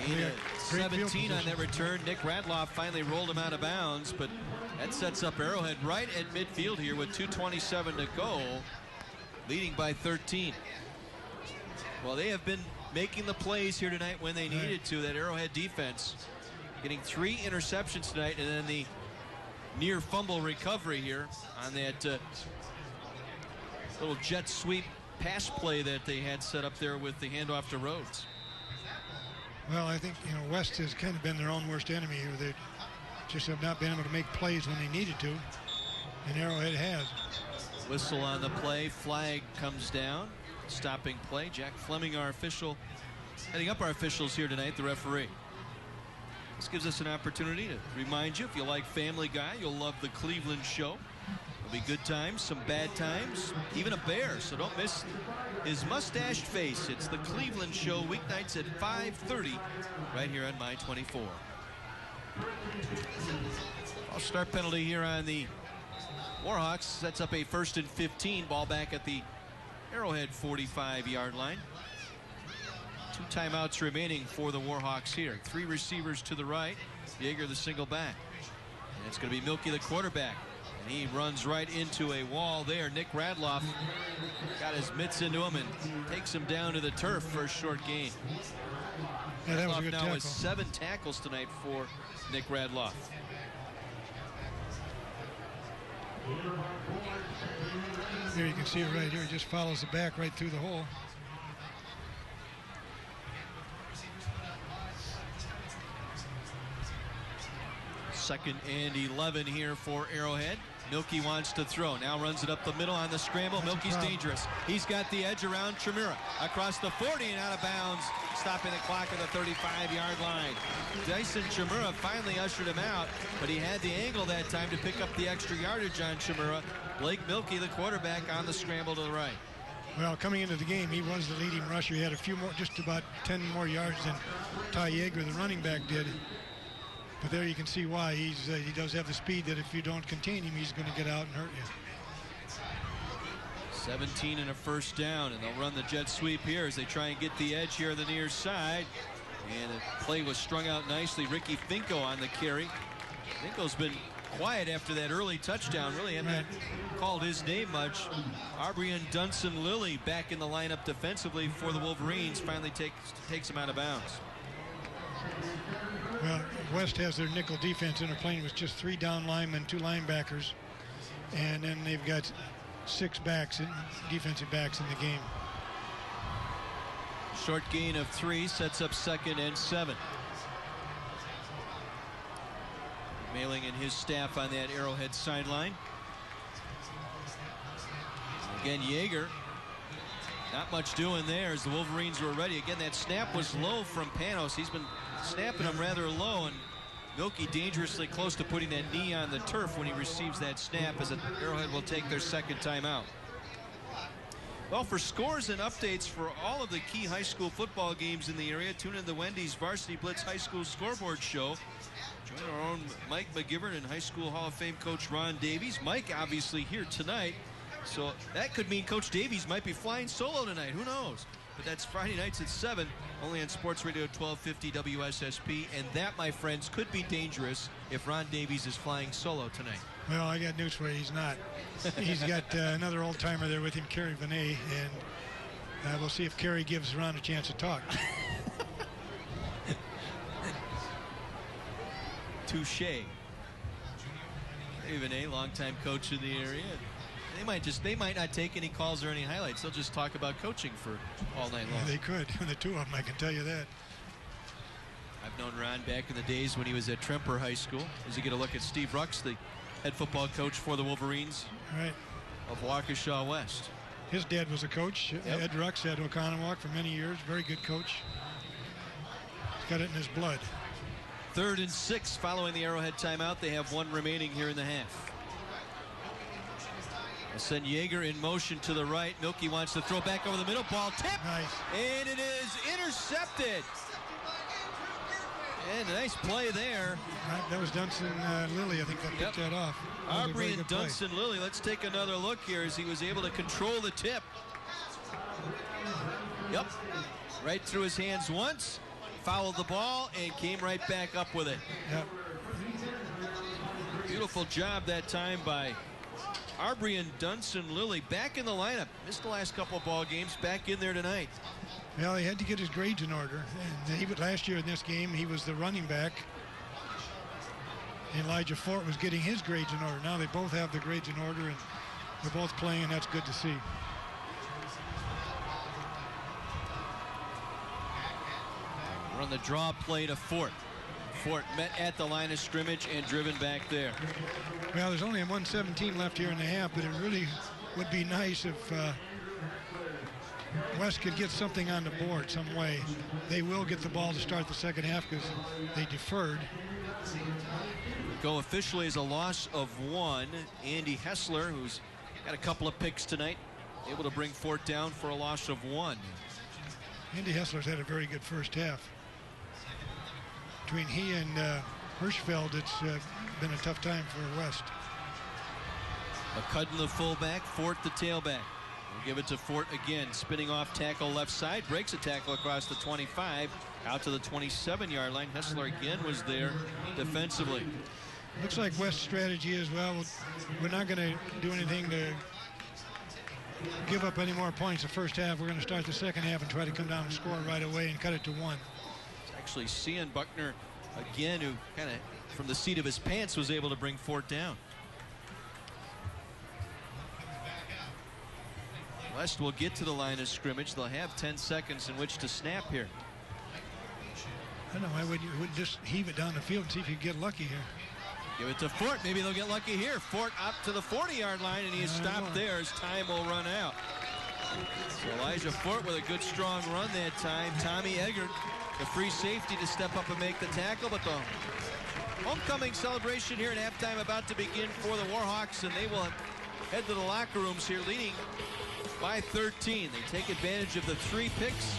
Gain of 17 on that return. Nick Radloff finally rolled him out of bounds, but That sets up Arrowhead right at midfield here with 2:27 to go, leading by 13. Well, they have been making the plays here tonight when they needed to. That Arrowhead defense getting 3 interceptions tonight, and then the near fumble recovery here on that little jet sweep pass play that they had set up there with the handoff to Rhodes. Well, I think, West has kind of been their own worst enemy here. They just have not been able to make plays when they needed to, and Arrowhead has. Whistle on the play, flag comes down, stopping play. Jack Fleming, our official, heading up our officials here tonight, the referee. This gives us an opportunity to remind you, if you like Family Guy, you'll love the Cleveland Show. There'll be good times, some bad times, even a bear, so don't miss his mustached face. It's the Cleveland Show, weeknights at 5:30, right here on My 24. False start penalty here on the Warhawks. Sets up a 1st and 15. Ball back at the Arrowhead 45-yard line. 2 timeouts remaining for the Warhawks here. 3 receivers to the right. Yeager the single back. And it's going to be Milky the quarterback. And he runs right into a wall there. Nick Radloff got his mitts into him and takes him down to the turf for a short gain. Yeah, that was a good now tackle. has 7 tackles tonight for Nick Radloff. Here you can see it right here. He just follows the back right through the hole. Second and 11 here for Arrowhead. Milky wants to throw. Now runs it up the middle on the scramble. Milky's dangerous. He's got the edge around Chimera. Across the 40 and out of bounds. Stopping the clock at the 35-yard line. Dyson Chimera finally ushered him out, but he had the angle that time to pick up the extra yardage on Chimera. Blake Milky, the quarterback, on the scramble to the right. Well, coming into the game, he was the leading rusher. He had a few more, just about 10 more yards than Ty Yeager, the running back, did. But there you can see why. He does have the speed that if you don't contain him, he's going to get out and hurt you. 17 and a first down, and they'll run the jet sweep here as they try and get the edge here on the near side. And the play was strung out nicely. Ricky Finko on the carry. Finko's been quiet after that early touchdown. Really haven't called his name much. Arbrian Dunson-Lilly back in the lineup defensively for the Wolverines. Finally takes him out of bounds. Well, West has their nickel defense, and they're playing with just 3 down linemen, 2 linebackers, and then they've got 6 backs, defensive backs in the game. Short gain of 3 sets up 2nd and 7. Mailing in his staff on that Arrowhead sideline. Again, Yeager, not much doing there as the Wolverines were ready. Again, that snap was low from Panos. He's been snapping him rather low, and Milky dangerously close to putting that knee on the turf when he receives that snap, as Arrowhead will take their 2nd timeout. Well, for scores and updates for all of the key high school football games in the area, tune in the Wendy's Varsity Blitz High School Scoreboard Show. Join our own Mike McGivern and High School Hall of Fame coach Ron Davies. Mike obviously here tonight, so that could mean Coach Davies might be flying solo tonight. Who knows? But that's Friday nights at 7, only on Sports Radio 1250 WSSP. And that, my friends, could be dangerous if Ron Davies is flying solo tonight. Well, I got news for you. He's not. He's got another old-timer there with him, Kerry Vinay, and we'll see if Kerry gives Ron a chance to talk. Touche. Kerry Vinay, longtime coach in the area. They might not take any calls or any highlights. They'll just talk about coaching for all night long. Yeah, they could. The 2 of them, I can tell you that. I've known Ron back in the days when he was at Tremper High School. As you get a look at Steve Rux, the head football coach for the Wolverines of Waukesha West. His dad was a coach. Yep. Ed Rux at Oconomowoc for many years. Very good coach. He's got it in his blood. 3rd and 6 following the Arrowhead timeout. They have 1 remaining here in the half. They'll send Yeager in motion to the right. Milky wants to throw back over the middle. Ball tipped. Nice. And it is intercepted. And a nice play there. That was Dunson-Lilly, I think, that picked that off. Aubrey and Dunson-Lilly. Let's take another look here as he was able to control the tip. Yep. Right through his hands once. Fouled the ball and came right back up with it. Yep. Beautiful job that time by Arbery and Dunson-Lilly. Back in the lineup. Missed the last couple of ball games. Back in there tonight. Well, he had to get his grades in order. And last year in this game, he was the running back. Elijah Fort was getting his grades in order. Now they both have the grades in order, and they're both playing, and that's good to see. Run the draw play to Fort. Fort met at the line of scrimmage and driven back there. Well, there's only 1:17 left here in the half, but it really would be nice if West could get something on the board some way. They will get the ball to start the second half because they deferred. Go officially as a loss of 1. Andy Hessler, who's got a couple of picks tonight, able to bring Fort down for a loss of 1. Andy Hessler's had a very good first half. Between he and Hirschfeld, it's been a tough time for West. McCudden the fullback, Fort the tailback. We'll give it to Fort again. Spinning off tackle left side, breaks a tackle across the 25, out to the 27-yard line. Hessler again was there defensively. Looks like West's strategy is, well, we're not going to do anything to give up any more points the first half. We're going to start the second half and try to come down and score right away and cut it to 1. It's actually Cian Buckner again, who kind of from the seat of his pants was able to bring Fort down. West will get to the line of scrimmage. They'll have 10 seconds in which to snap here. I don't know, why wouldn't you just heave it down the field and see if you get lucky here? Give it to Fort. Maybe they'll get lucky here. Fort up to the 40-yard line, and he is stopped there as time will run out. So Elijah Fort with a good, strong run that time. Tommy Eggert, the free safety, to step up and make the tackle, but the homecoming celebration here at halftime about to begin for the Warhawks, and they will head to the locker rooms here leading by 13. They take advantage of the 3 picks,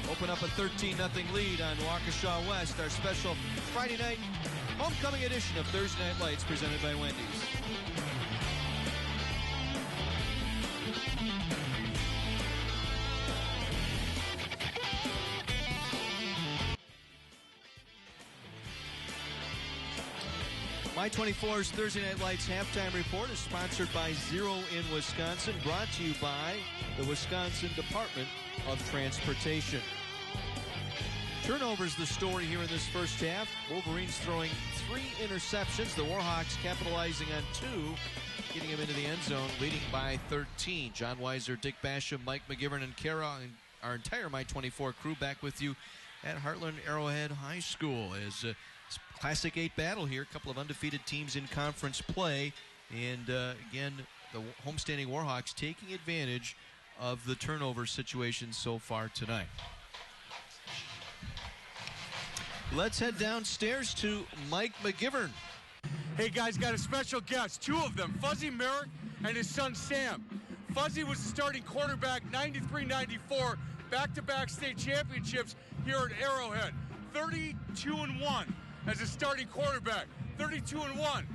open up a 13-0 lead on Waukesha West. Our special Friday night homecoming edition of Thursday Night Lights presented by Wendy's. My24's Thursday Night Lights halftime report is sponsored by Zero in Wisconsin, brought to you by the Wisconsin Department of Transportation. Turnovers the story here in this first half. Wolverines throwing 3 interceptions. The Warhawks capitalizing on 2, getting him into the end zone, leading by 13. John Weiser, Dick Basham, Mike McGivern, and Kara, and our entire My24 crew back with you at Heartland Arrowhead High School as Classic 8 battle here. A couple of undefeated teams in conference play. And again, the homestanding Warhawks taking advantage of the turnover situation so far tonight. Let's head downstairs to Mike McGivern. Hey guys, got a special guest, 2 of them, Fuzzy Merrick and his son Sam. Fuzzy was the starting quarterback, 93-94, back-to-back state championships here at Arrowhead. 32-1 as a starting quarterback, 32-1.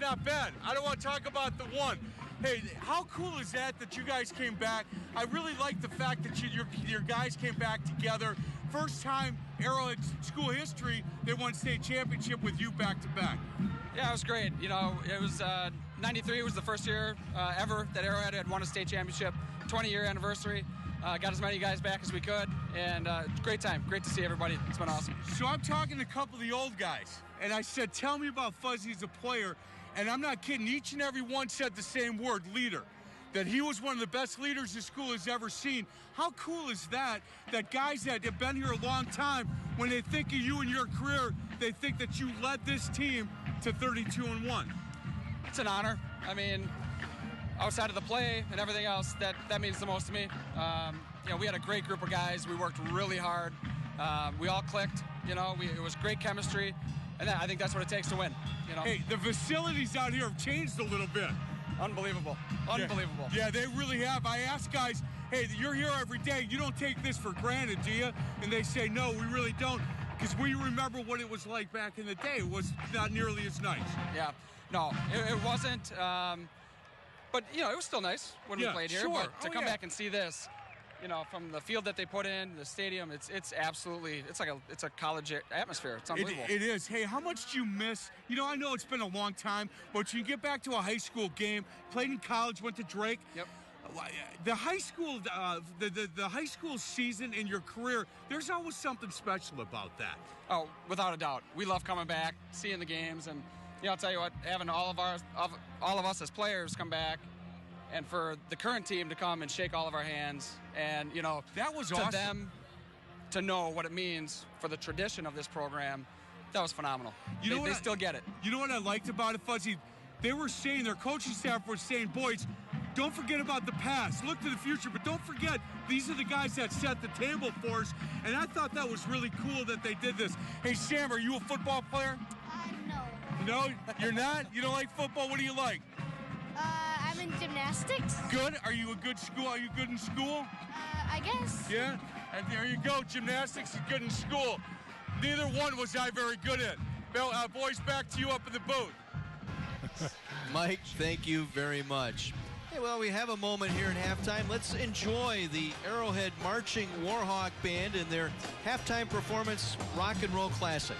Not bad. I don't want to talk about the 1. Hey, how cool is that you guys came back? I really like the fact that your guys came back together. First time Arrowhead school history, they won state championship with you back-to-back. Yeah, it was great. You know, it was 93 was the first year ever that Arrowhead had won a state championship. 20-year anniversary. Got as many guys back as we could, and great time. Great to see everybody. It's been awesome. So I'm talking to a couple of the old guys, and I said, tell me about Fuzzy as a player. And I'm not kidding. Each and every one said the same word, leader. That he was one of the best leaders the school has ever seen. How cool is that guys that have been here a long time, when they think of you and your career, they think that you led this team to 32-1? It's an honor. I mean, outside of the play and everything else, that means the most to me. You know, we had a great group of guys. We worked really hard. We all clicked. You know, it was great chemistry. And I think that's what it takes to win. You know? Hey, the facilities out here have changed a little bit. Unbelievable. Unbelievable. Yeah, they really have. I ask guys, hey, you're here every day. You don't take this for granted, do you? And they say, no, we really don't. Because we remember what it was like back in the day. It was not nearly as nice. Yeah. No, it wasn't. But, you know, it was still nice when we played here. Sure. But to come back and see this, from the field that they put in, the stadium, it's absolutely, it's a college atmosphere. It's unbelievable. It is. Hey, how much do you miss? I know it's been a long time, but you get back to a high school game, played in college, went to Drake. Yep. The high school, the high school season in your career, there's always something special about that. Oh, without a doubt. We love coming back, seeing the games, and I'll tell you what, having all of us as players come back, and for the current team to come and shake all of our hands, and that was to awesome. them to know what it means for the tradition of this program, that was phenomenal. They still get it. You know what I liked about it, Fuzzy? They were saying, their coaching staff was saying, boys, don't forget about the past. Look to the future, but don't forget, these are the guys that set the table for us. And I thought that was really cool that they did this. Hey, Sam, are you a football player? No. No, you're not? You don't like football? What do you like? I'm in gymnastics. Good? Are you good in school? I guess. Yeah? And there you go. Gymnastics is good in school. Neither one was I very good at. Bill, boys, back to you up in the booth. Mike, thank you very much. Hey, well, we have a moment here at halftime. Let's enjoy the Arrowhead Marching Warhawk Band in their halftime performance rock and roll classic.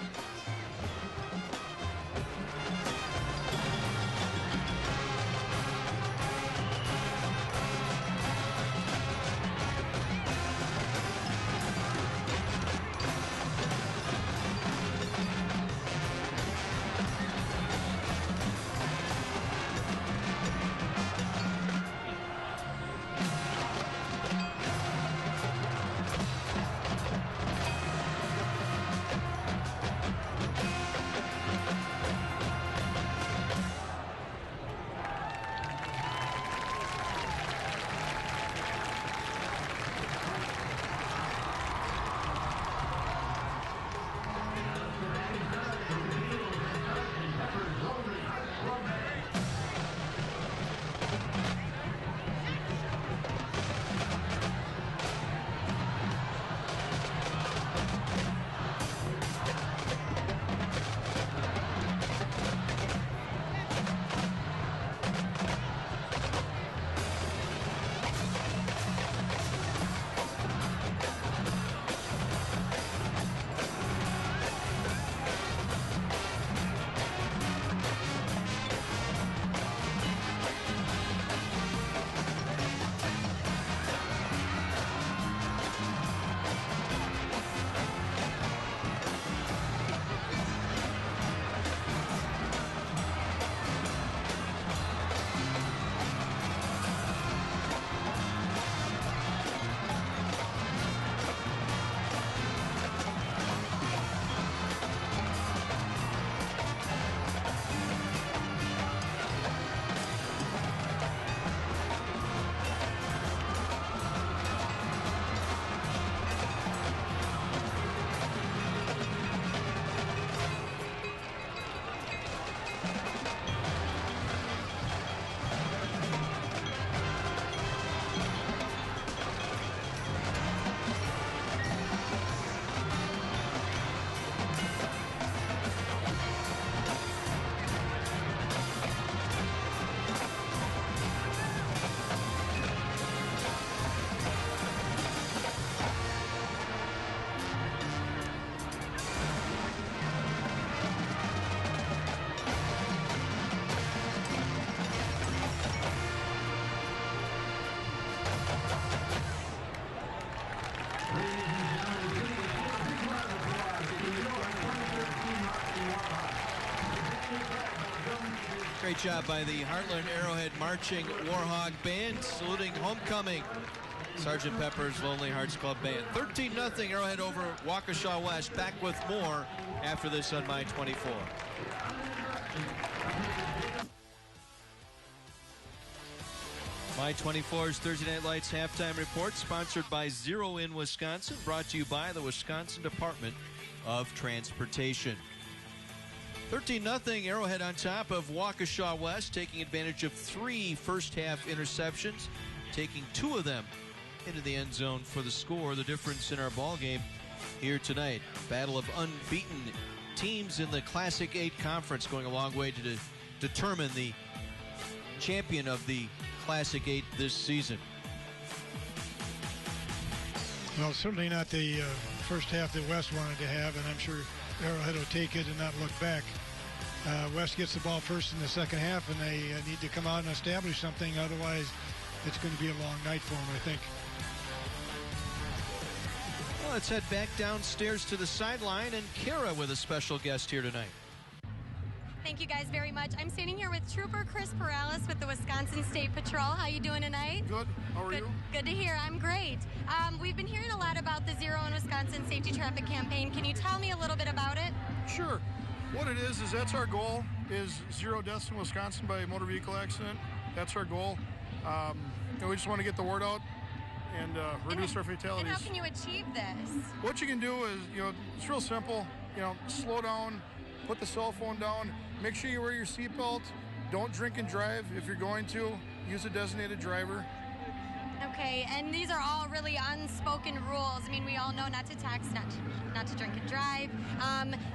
Great job by the Heartland Arrowhead Marching Warhawk Band, saluting homecoming Sgt. Pepper's Lonely Hearts Club Band. 13-0 Arrowhead over Waukesha West. Back with more after this on My 24. My 24's Thursday Night Lights halftime report, sponsored by Zero in Wisconsin, brought to you by the Wisconsin Department of Transportation. 13-0 Arrowhead on top of Waukesha West, taking advantage of 3 first-half interceptions, taking 2 of them into the end zone for the score. The difference in our ball game here tonight. Battle of unbeaten teams in the Classic 8 Conference, going a long way to determine the champion of the Classic 8 this season. Well, certainly not the first half that West wanted to have, and I'm sure Arrowhead will take it and not look back. West gets the ball first in the second half, and they need to come out and establish something. Otherwise, it's going to be a long night for them, I think. Well, let's head back downstairs to the sideline, and Kara with a special guest here tonight. Thank you guys very much. I'm standing here with Trooper Chris Perales with the Wisconsin State Patrol. How you doing tonight? Good. How are you? Good to hear. I'm great. We've been hearing a lot about the Zero in Wisconsin Safety Traffic Campaign. Can you tell me a little bit about it? Sure. What it is that's our goal, is 0 deaths in Wisconsin by motor vehicle accident. That's our goal. And we just want to get the word out and reduce our fatalities. And how can you achieve this? What you can do is, it's real simple. Slow down, put the cell phone down, make sure you wear your seatbelt, don't drink and drive. If you're going to, use a designated driver. Okay, and these are all really unspoken rules. I mean, we all know not to text, not to drink and drive.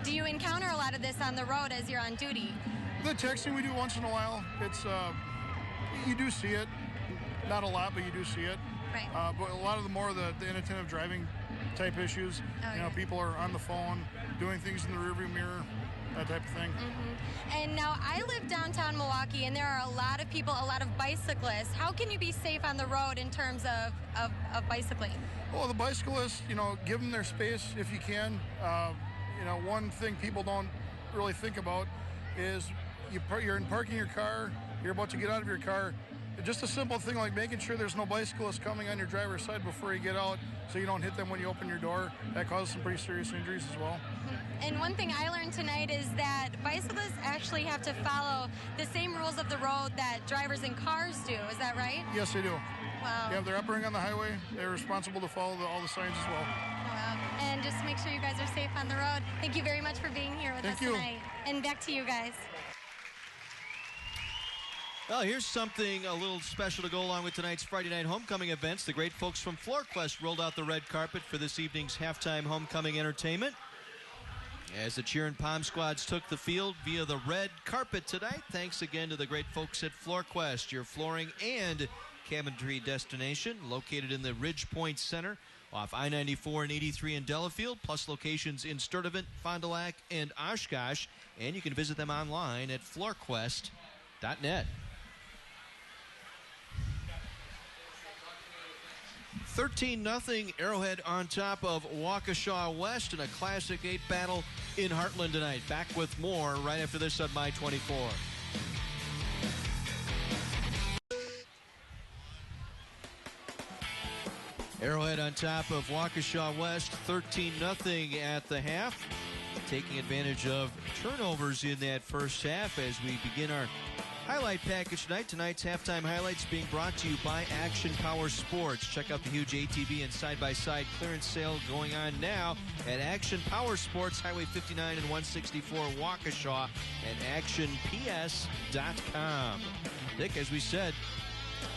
Do you encounter a lot of this on the road as you're on duty? The texting we do once in a while, it's you do see it. Not a lot, but you do see it. Right. But a lot of the inattentive driving type issues. People are on the phone, doing things in the rearview mirror, that type of thing. Mm-hmm. And now I live downtown Milwaukee, and there are a lot of people, a lot of bicyclists. How can you be safe on the road in terms of bicycling? Well, the bicyclists, give them their space if you can. One thing people don't really think about is you're parking your car, you're about to get out of your car. Just a simple thing like making sure there's no bicyclists coming on your driver's side before you get out so you don't hit them when you open your door. That causes some pretty serious injuries as well. And one thing I learned tonight is that bicyclists actually have to follow the same rules of the road that drivers in cars do. Is that right? Yes, they do. Wow. Yeah, if they're operating on the highway, they're responsible to follow all the signs as well. Wow. And just make sure you guys are safe on the road. Thank you very much for being here with us tonight. And back to you guys. Well, here's something a little special to go along with tonight's Friday night homecoming events. The great folks from FloorQuest rolled out the red carpet for this evening's halftime homecoming entertainment. As the cheer and pom squads took the field via the red carpet tonight, thanks again to the great folks at FloorQuest, your flooring and cabinetry destination, located in the Ridge Point Center off I-94 and 83 in Delafield, plus locations in Sturtevant, Fond du Lac, and Oshkosh. And you can visit them online at floorquest.net. 13-0 Arrowhead on top of Waukesha West in a Classic 8 battle in Heartland tonight. Back with more right after this on My 24. Arrowhead on top of Waukesha West, 13-0 at the half. Taking advantage of turnovers in that first half as we begin our highlight package tonight. Tonight's halftime highlights being brought to you by Action Power Sports. Check out the huge ATV and side-by-side clearance sale going on now at Action Power Sports, Highway 59 and 164 Waukesha, and actionps.com. Dick, as we said,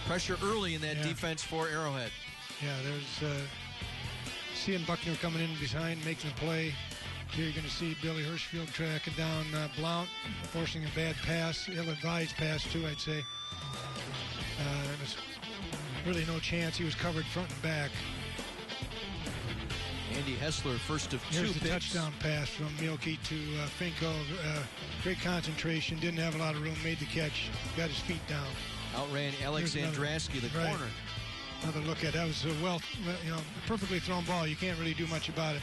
pressure early in that defense for Arrowhead. Yeah, there's seeing Buckner coming in behind, making a play. Here you're going to see Billy Hirschfield tracking down Blount, forcing a bad pass, ill-advised pass too, I'd say. It was really no chance. He was covered front and back. Andy Hessler, first of two Here's the picks. touchdown pass from Mielke to Finko. Great concentration, didn't have a lot of room, made the catch, got his feet down. Outran Alex Andrasky, the corner. Another look at that. Was a perfectly thrown ball. You can't really do much about it.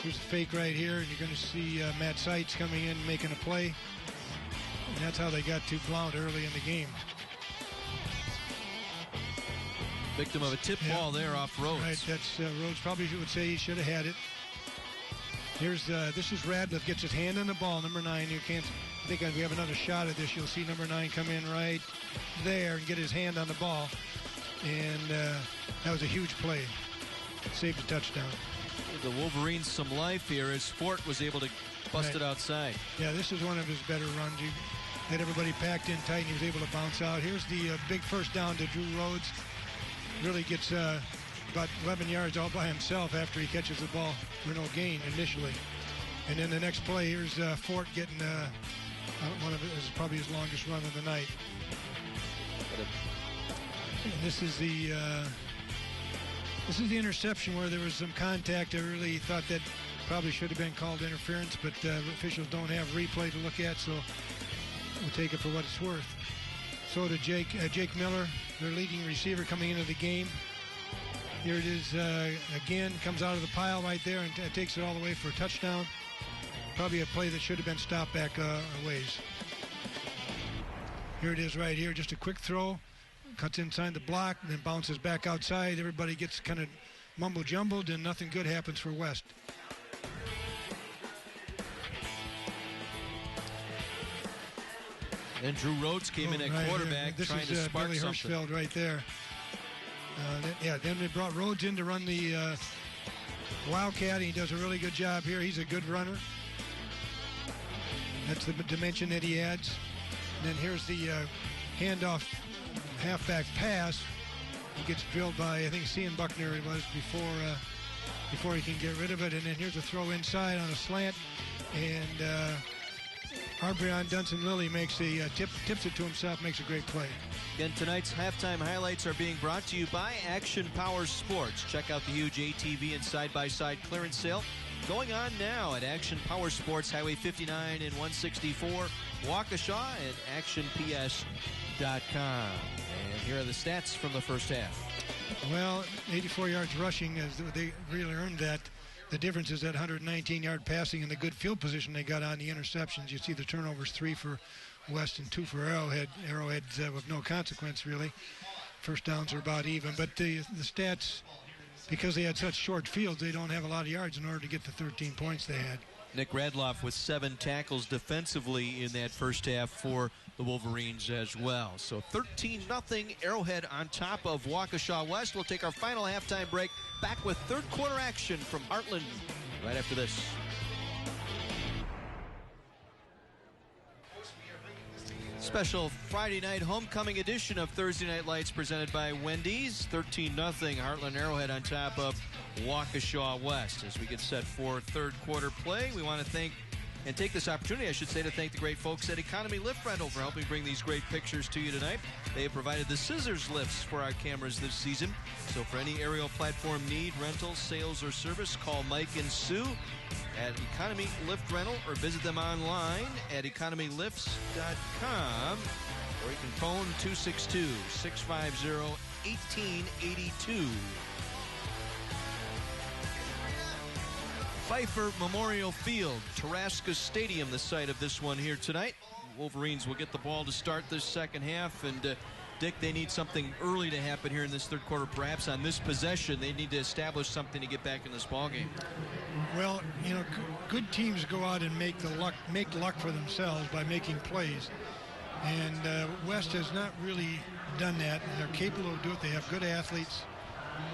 Here's a fake right here, and you're going to see Matt Seitz coming in, making a play. And that's how they got to Blount early in the game. Victim of a tip ball there off Rhodes. Right, that's Rhodes probably would say he should have had it. Here's this is Radliff, gets his hand on the ball, number 9. You can't think we have another shot at this. You'll see number 9 come in right there and get his hand on the ball. And that was a huge play. Saved a touchdown. The Wolverines some life here as Fort was able to bust it outside. Yeah, this is one of his better runs. He had everybody packed in tight and he was able to bounce out. Here's the big first down to Drew Rhodes. Really gets about 11 yards all by himself after he catches the ball for no gain initially. And then the next play, here's Fort getting one of his probably his longest run of the night. And this is the This is the interception where there was some contact. I really thought that probably should have been called interference, but officials don't have replay to look at, so we'll take it for what it's worth. So to Jake Miller, their leading receiver coming into the game. Here it is again, comes out of the pile right there and takes it all the way for a touchdown. Probably a play that should have been stopped back a ways. Here it is right here, just a quick throw. Cuts inside the block, then bounces back outside. Everybody gets kind of mumble-jumbled, and nothing good happens for West. And Drew Rhodes came in at quarterback trying to spark Billy something. Hirschfeld right there. Then they brought Rhodes in to run the Wildcat. He does a really good job here. He's a good runner. That's the dimension that he adds. And then here's the handoff halfback pass. He gets drilled by, I think, Cian Buckner it was before he can get rid of it. And then here's a throw inside on a slant. And Arbrion Dunson-Lilly makes the tips it to himself, makes a great play. Again, tonight's halftime highlights are being brought to you by Action Power Sports. Check out the huge ATV and side-by-side clearance sale going on now at Action Power Sports, Highway 59 and 164, Waukesha, and actionps.com. And here are the stats from the first half. Well, 84 yards rushing, as they really earned that. The difference is that 119-yard passing and the good field position they got on the interceptions. You see the turnovers, 3 for West and 2 for Arrowhead. Arrowhead's with no consequence, really. First downs are about even. But the stats, because they had such short fields, they don't have a lot of yards in order to get the 13 points they had. Nick Radloff with 7 tackles defensively in that first half for the Wolverines as well. So 13-0 Arrowhead on top of Waukesha West. We'll take our final halftime break. Back with third quarter action from Heartland right after this. Special Friday night homecoming edition of Thursday Night Lights presented by Wendy's. 13-0 Heartland Arrowhead on top of Waukesha West. As we get set for third quarter play, we want to thank and take this opportunity, I should say, to thank the great folks at Economy Lift Rental for helping bring these great pictures to you tonight. They have provided the scissors lifts for our cameras this season. So for any aerial platform need, rental, sales, or service, call Mike and Sue at Economy Lift Rental or visit them online at economylifts.com, or you can phone 262-650-1882. Pfeiffer Memorial Field, Taraska Stadium, the site of this one here tonight. Wolverines will get the ball to start this second half, and Dick, they need something early to happen here in this third quarter. Perhaps on this possession, they need to establish something to get back in this ball game. Well, you know, good teams go out and make luck for themselves by making plays, and West has not really done that. They're capable of doing it. They have good athletes.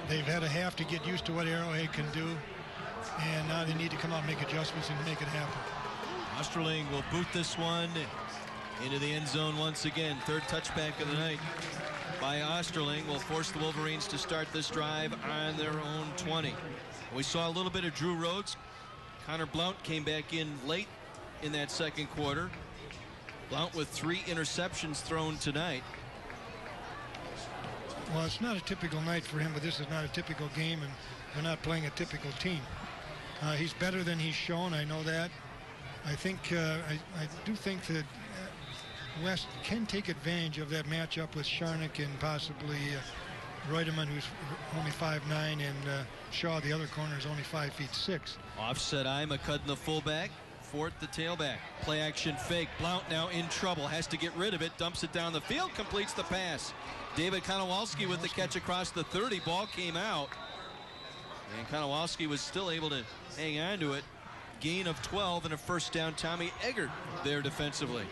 They've had a half to get used to what Arrowhead can do, and now they need to come out and make adjustments and make it happen. Osterling will boot this one into the end zone once again. Third touchback of the night by Osterling will force the Wolverines to start this drive on their own 20. We saw a little bit of Drew Rhodes. Connor Blount came back in late in that second quarter. Blount with 3 interceptions thrown tonight. Well, it's not a typical night for him, but this is not a typical game, and they're not playing a typical team. He's better than he's shown, I know that. I think, I do think that West can take advantage of that matchup with Sharnick and possibly Reutemann, who's only 5'9", and Shaw, the other corner, is only 5'6". Offset Ima cutting the fullback. Fort the tailback. Play action fake. Blount now in trouble. Has to get rid of it. Dumps it down the field. Completes the pass. David Konowalski with the catch across the 30. Ball came out. And Konowalski was still able to hang on to it. Gain of 12 and a first down. Tommy Eggert there defensively.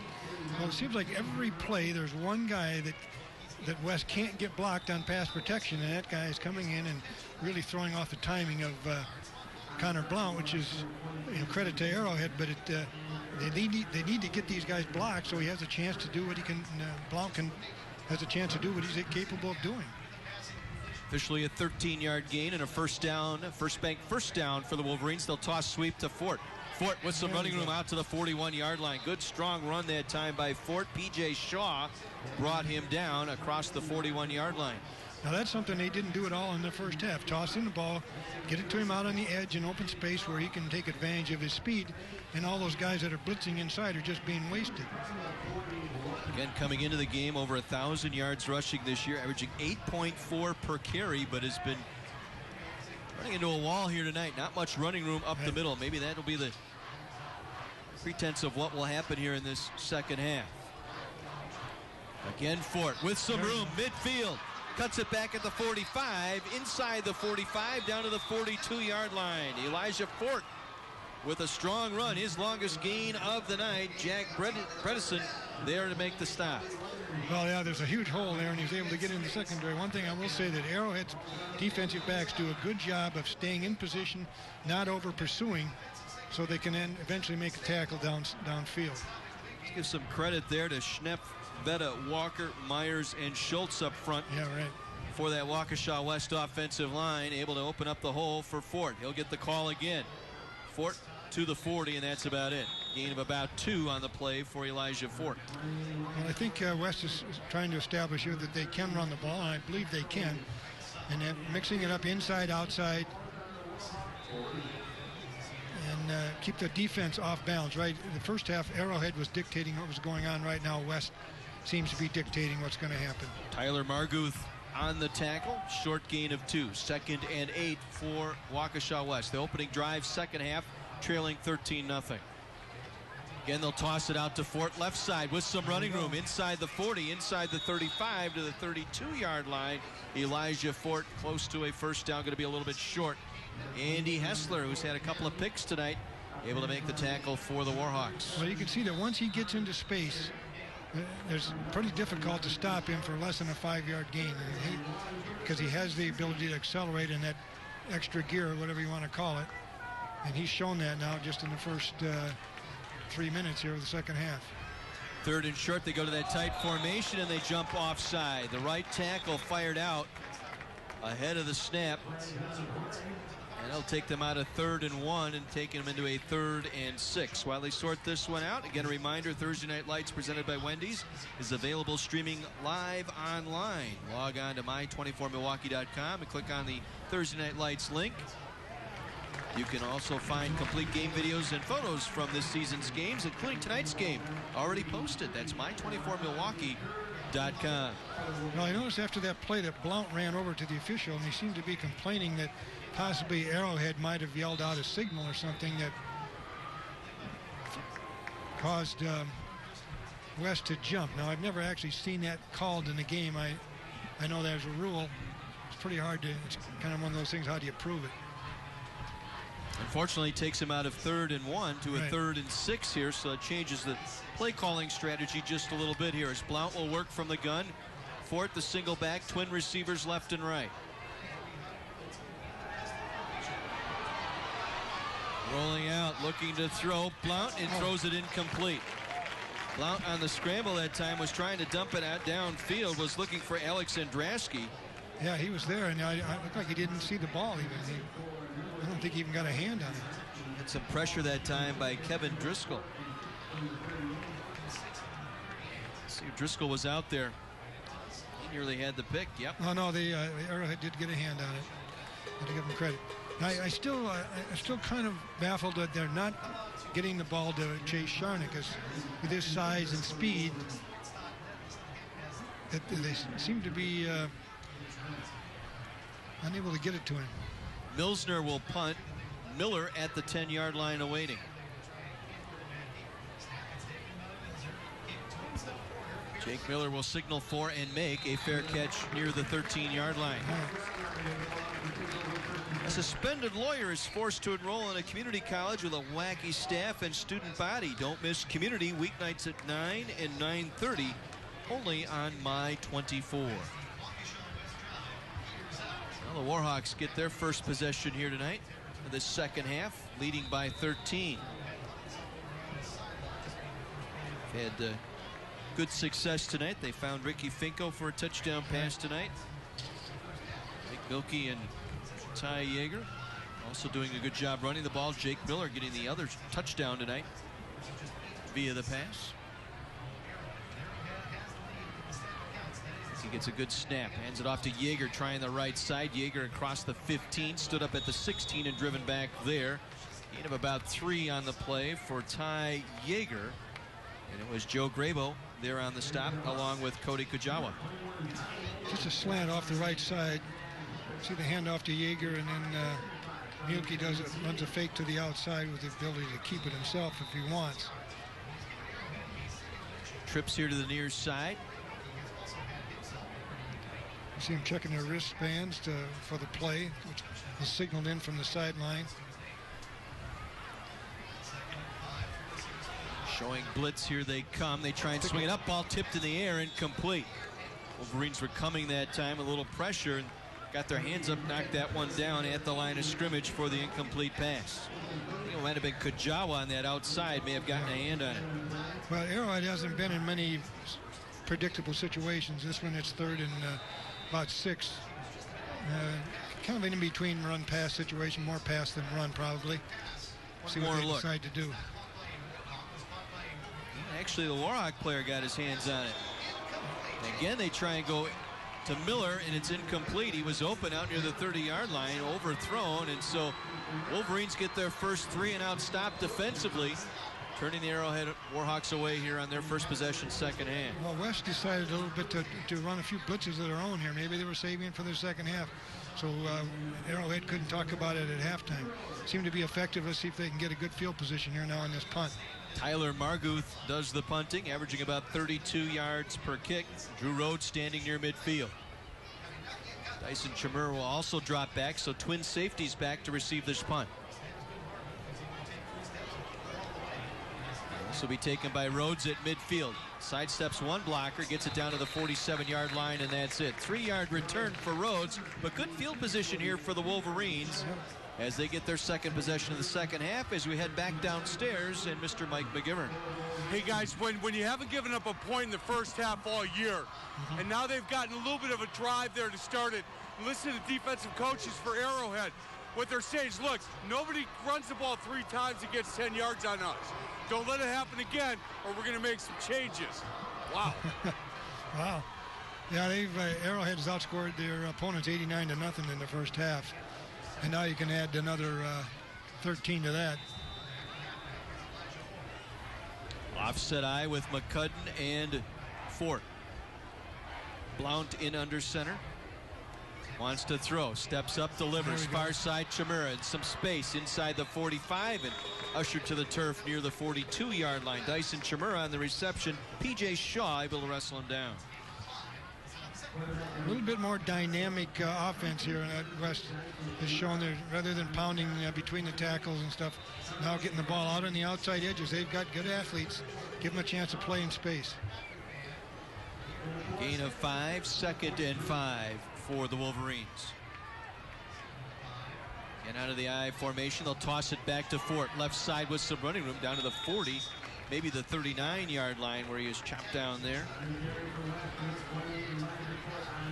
Well, it seems like every play there's one guy that West can't get blocked on pass protection, and that guy is coming in and really throwing off the timing of Connor Blount, which is, you know, credit to Arrowhead, but they need to get these guys blocked so he has a chance to do what he can. Blount has a chance to do what he's capable of doing. Officially a 13-yard gain and a first down, first down for the Wolverines. They'll toss sweep to Fort. Fort with some running room out to the 41-yard line. Good strong run that time by Fort. P.J. Shaw brought him down across the 41-yard line. Now that's something they didn't do at all in the first half. Toss in the ball, get it to him out on the edge in open space where he can take advantage of his speed, and all those guys that are blitzing inside are just being wasted. Again, coming into the game, over 1,000 yards rushing this year, averaging 8.4 per carry, but has been running into a wall here tonight. Not much running room up the middle. Maybe that'll be the pretense of what will happen here in this second half. Again, Fort with some room, midfield. Cuts it back at the 45, inside the 45, down to the 42-yard line. Elijah Fort with a strong run, his longest gain of the night. Jack Bredesen there to make the stop. Well, yeah, there's a huge hole there, and he was able to get in the secondary. One thing I will say, that Arrowhead's defensive backs do a good job of staying in position, not over pursuing, so they can then eventually make a tackle downfield. Let's give some credit there to Schnepp, Vetta, Walker, Myers, and Schultz up front. Yeah, right. For that Waukesha West offensive line, able to open up the hole for Fort. He'll get the call again. Fort to the 40, and that's about it. Gain of about 2 on the play for Elijah Fort. Well, I think West is trying to establish here that they can run the ball, and I believe they can. And then mixing it up inside, outside, and keep the defense off balance, right? The first half, Arrowhead was dictating what was going on. Right now, West seems to be dictating what's going to happen. Tyler Marguth on the tackle, short gain of 2. 2nd and 8 for Waukesha West. The opening drive, second half, trailing 13-0. Again, they'll toss it out to Fort, left side with some running room, inside the 40, inside the 35 to the 32-yard line. Elijah Fort close to a first down, going to be a little bit short. Andy Hessler, who's had a couple of picks tonight, able to make the tackle for the Warhawks. Well, you can see that once he gets into space, there's pretty difficult to stop him for less than a 5-yard gain, because he has the ability to accelerate in that extra gear, or whatever you want to call it. And he's shown that now just in the first 3 minutes here of the second half. 3rd and short, they go to that tight formation and they jump offside. The right tackle fired out ahead of the snap. And they'll take them out of 3rd and 1 and taking them into a 3rd and 6. While they sort this one out, again, a reminder, Thursday Night Lights presented by Wendy's is available streaming live online. Log on to my24milwaukee.com and click on the Thursday Night Lights link. You can also find complete game videos and photos from this season's games, including tonight's game, already posted. That's my24milwaukee.com. Well, I noticed after that play that Blount ran over to the official, and he seemed to be complaining that possibly Arrowhead might have yelled out a signal or something that caused West to jump. Now, I've never actually seen that called in the game. I know there's a rule. It's pretty hard to, it's kind of one of those things, how do you prove it? Unfortunately, takes him out of 3rd and 1 to a 3rd and 6 here, so it changes the play calling strategy just a little bit here as Blount will work from the gun. Fort, the single back, twin receivers left and right. Rolling out, looking to throw. Blount and throws it incomplete. Blount on the scramble that time was trying to dump it out downfield, was looking for Alex Andrasky. Yeah, he was there, and I looked like he didn't see the ball even. I don't think he even got a hand on it. Had some pressure that time by Kevin Driscoll. See, Driscoll was out there. He nearly had the pick. Yep. Oh no, the Arrowhead did get a hand on it. I have to give him credit. I'm still kind of baffled that they're not getting the ball to Chase Sharnick, because with his size and speed, that they seem to be unable to get it to him. Milsner will punt. Miller at the 10-yard line awaiting. Jake Miller will signal for and make a fair catch near the 13-yard line. A suspended lawyer is forced to enroll in a community college with a wacky staff and student body. Don't miss Community weeknights at 9 and 9:30, only on My24. Well, the Warhawks get their first possession here tonight in the second half, leading by 13. Had good success tonight. They found Ricky Finko for a touchdown pass tonight. Mike Milkey and Ty Yeager also doing a good job running the ball. Jake Miller getting the other touchdown tonight via the pass. He gets a good snap, hands it off to Yeager, trying the right side. Yeager across the 15, stood up at the 16 and driven back there. Gain of about 3 on the play for Ty Yeager. And it was Joe Grabo there on the stop, along with Cody Kujawa. Just a slant off the right side. See the handoff to Yeager, and then Mielke runs a fake to the outside with the ability to keep it himself if he wants. Trips here to the near side. You see him checking their wristbands for the play, which was signaled in from the sideline. Showing blitz, here they come. They try and swing it up, ball tipped in the air, incomplete. Wolverines were coming that time, a little pressure, and got their hands up, knocked that one down at the line of scrimmage for the incomplete pass. I think it might have been Kujawa on that outside, may have gotten a hand on it. Well, Arrowhead hasn't been in many predictable situations. This one, it's 3rd and about 6. Kind of an in-between run-pass situation, more pass than run probably. See what they decide to do. Actually, the Warhawk player got his hands on it. And again, they try and go to Miller, and it's incomplete. He was open out near the 30-yard line, overthrown, and so Wolverines get their first 3-and-out stop defensively, turning the Arrowhead Warhawks away here on their first possession, second half. Well, West decided a little bit to run a few blitzes of their own here. Maybe they were saving it for their second half. So Arrowhead couldn't talk about it at halftime. Seemed to be effective. Let's see if they can get a good field position here now on this punt. Tyler Marguth does the punting, averaging about 32 yards per kick. Drew Rhodes standing near midfield. Dyson Chamur will also drop back, so twin safeties back to receive this punt. This will be taken by Rhodes at midfield. Sidesteps one blocker, gets it down to the 47-yard line, and that's it. 3-yard return for Rhodes, but good field position here for the Wolverines as they get their second possession of the second half as we head back downstairs and Mr. Mike McGivern. Hey guys, when you haven't given up a point in the first half all year, and now they've gotten a little bit of a drive there to start it, listen to the defensive coaches for Arrowhead. What they're saying is, look, nobody runs the ball 3 times and gets 10 yards on us. Don't let it happen again, or we're going to make some changes. Wow. Wow. Yeah, Arrowhead has outscored their opponents 89-0 in the first half. And now you can add another 13 to that. Offset eye with McCudden and Fort. Blount in under center. Wants to throw, steps up, delivers. Far side, Chamura, and some space inside the 45 and ushered to the turf near the 42-yard line. Dyson Chamura on the reception. P.J. Shaw able to wrestle him down. A little bit more dynamic offense here, and West is showing there, rather than pounding between the tackles and stuff, now getting the ball out on the outside edges. They've got good athletes. Give them a chance to play in space. Gain of 5, 2nd and 5 for the Wolverines. And out of the I formation, they'll toss it back to Fort. Left side with some running room down to the 40, maybe the 39-yard line where he is chopped down there.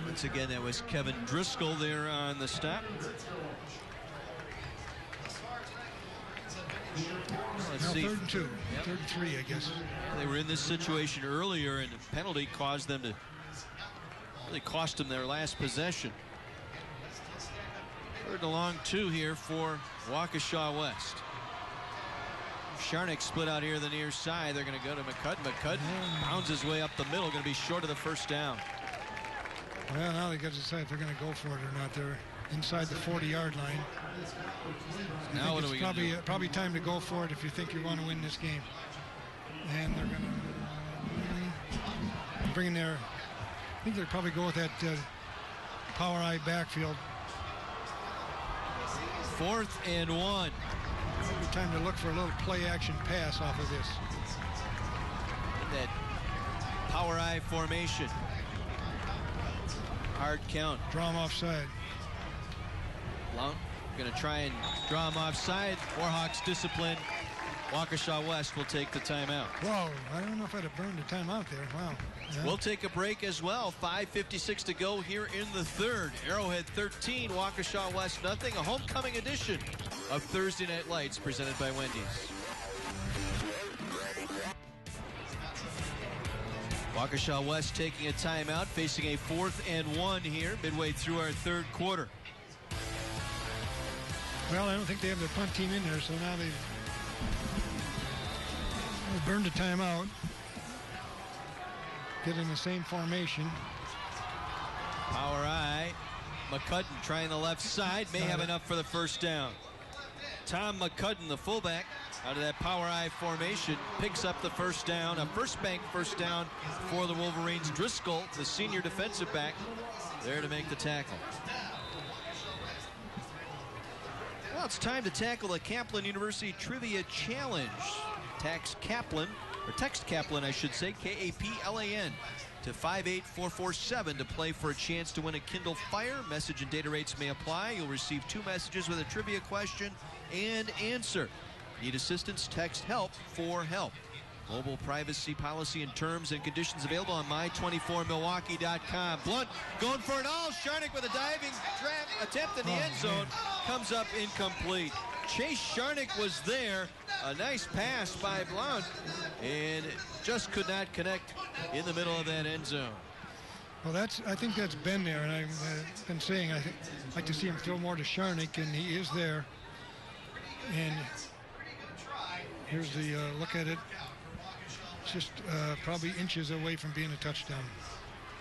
Once again, that was Kevin Driscoll there on the stop. Let's see. 3rd and 2, yep. 3rd and 3, I guess. They were in this situation earlier, and a penalty caused them to really cost them their last possession. 3rd and long 2 here for Waukesha West. Sharnick split out here to the near side. They're going to go to McCudden. McCudden pounds his way up the middle, going to be short of the first down. Well, now they got to decide if they're going to go for it or not. They're inside the 40-yard line. Now what are we going to do? Probably time to go for it if you think you want to win this game. And they're going to bring in their, I think they'll probably go with that power eye backfield. 4th and 1. Maybe time to look for a little play action pass off of this. That power eye formation. Hard count. Draw him offside. Blount going to try and draw him offside. Warhawks discipline. Waukesha West will take the timeout. Whoa, I don't know if I'd have burned the timeout there. Wow. Yeah. We'll take a break as well. 5:56 to go here in the 3rd. Arrowhead 13, Waukesha West nothing. A homecoming edition of Thursday Night Lights presented by Wendy's. Waukesha West taking a timeout, facing a 4th and 1 here, midway through our third quarter. Well, I don't think they have their punt team in there, so now they've burned a timeout. Get in the same formation. Power eye. McCudden trying the left side. May have enough for the first down. Tom McCudden, the fullback, out of that power eye formation, picks up the first down. A first bank first down for the Wolverines. Driscoll, the senior defensive back, there to make the tackle. Well, it's time to tackle the Kaplan University Trivia Challenge. Text Kaplan, I should say, K-A-P-L-A-N, to 58447 to play for a chance to win a Kindle Fire. Message and data rates may apply. You'll receive 2 messages with a trivia question and answer. Need assistance? Text HELP for help. Mobile privacy policy and terms and conditions available on my24milwaukee.com. Blunt going for it all. Sharnick with a diving attempt in the end zone. Comes up incomplete. Chase Sharnick was there. A nice pass by Blount, and just could not connect in the middle of that end zone. Well, I think that's been there, and I've been saying I'd like to see him throw more to Sharnick, and he is there. And here's the look at it. It's just probably inches away from being a touchdown.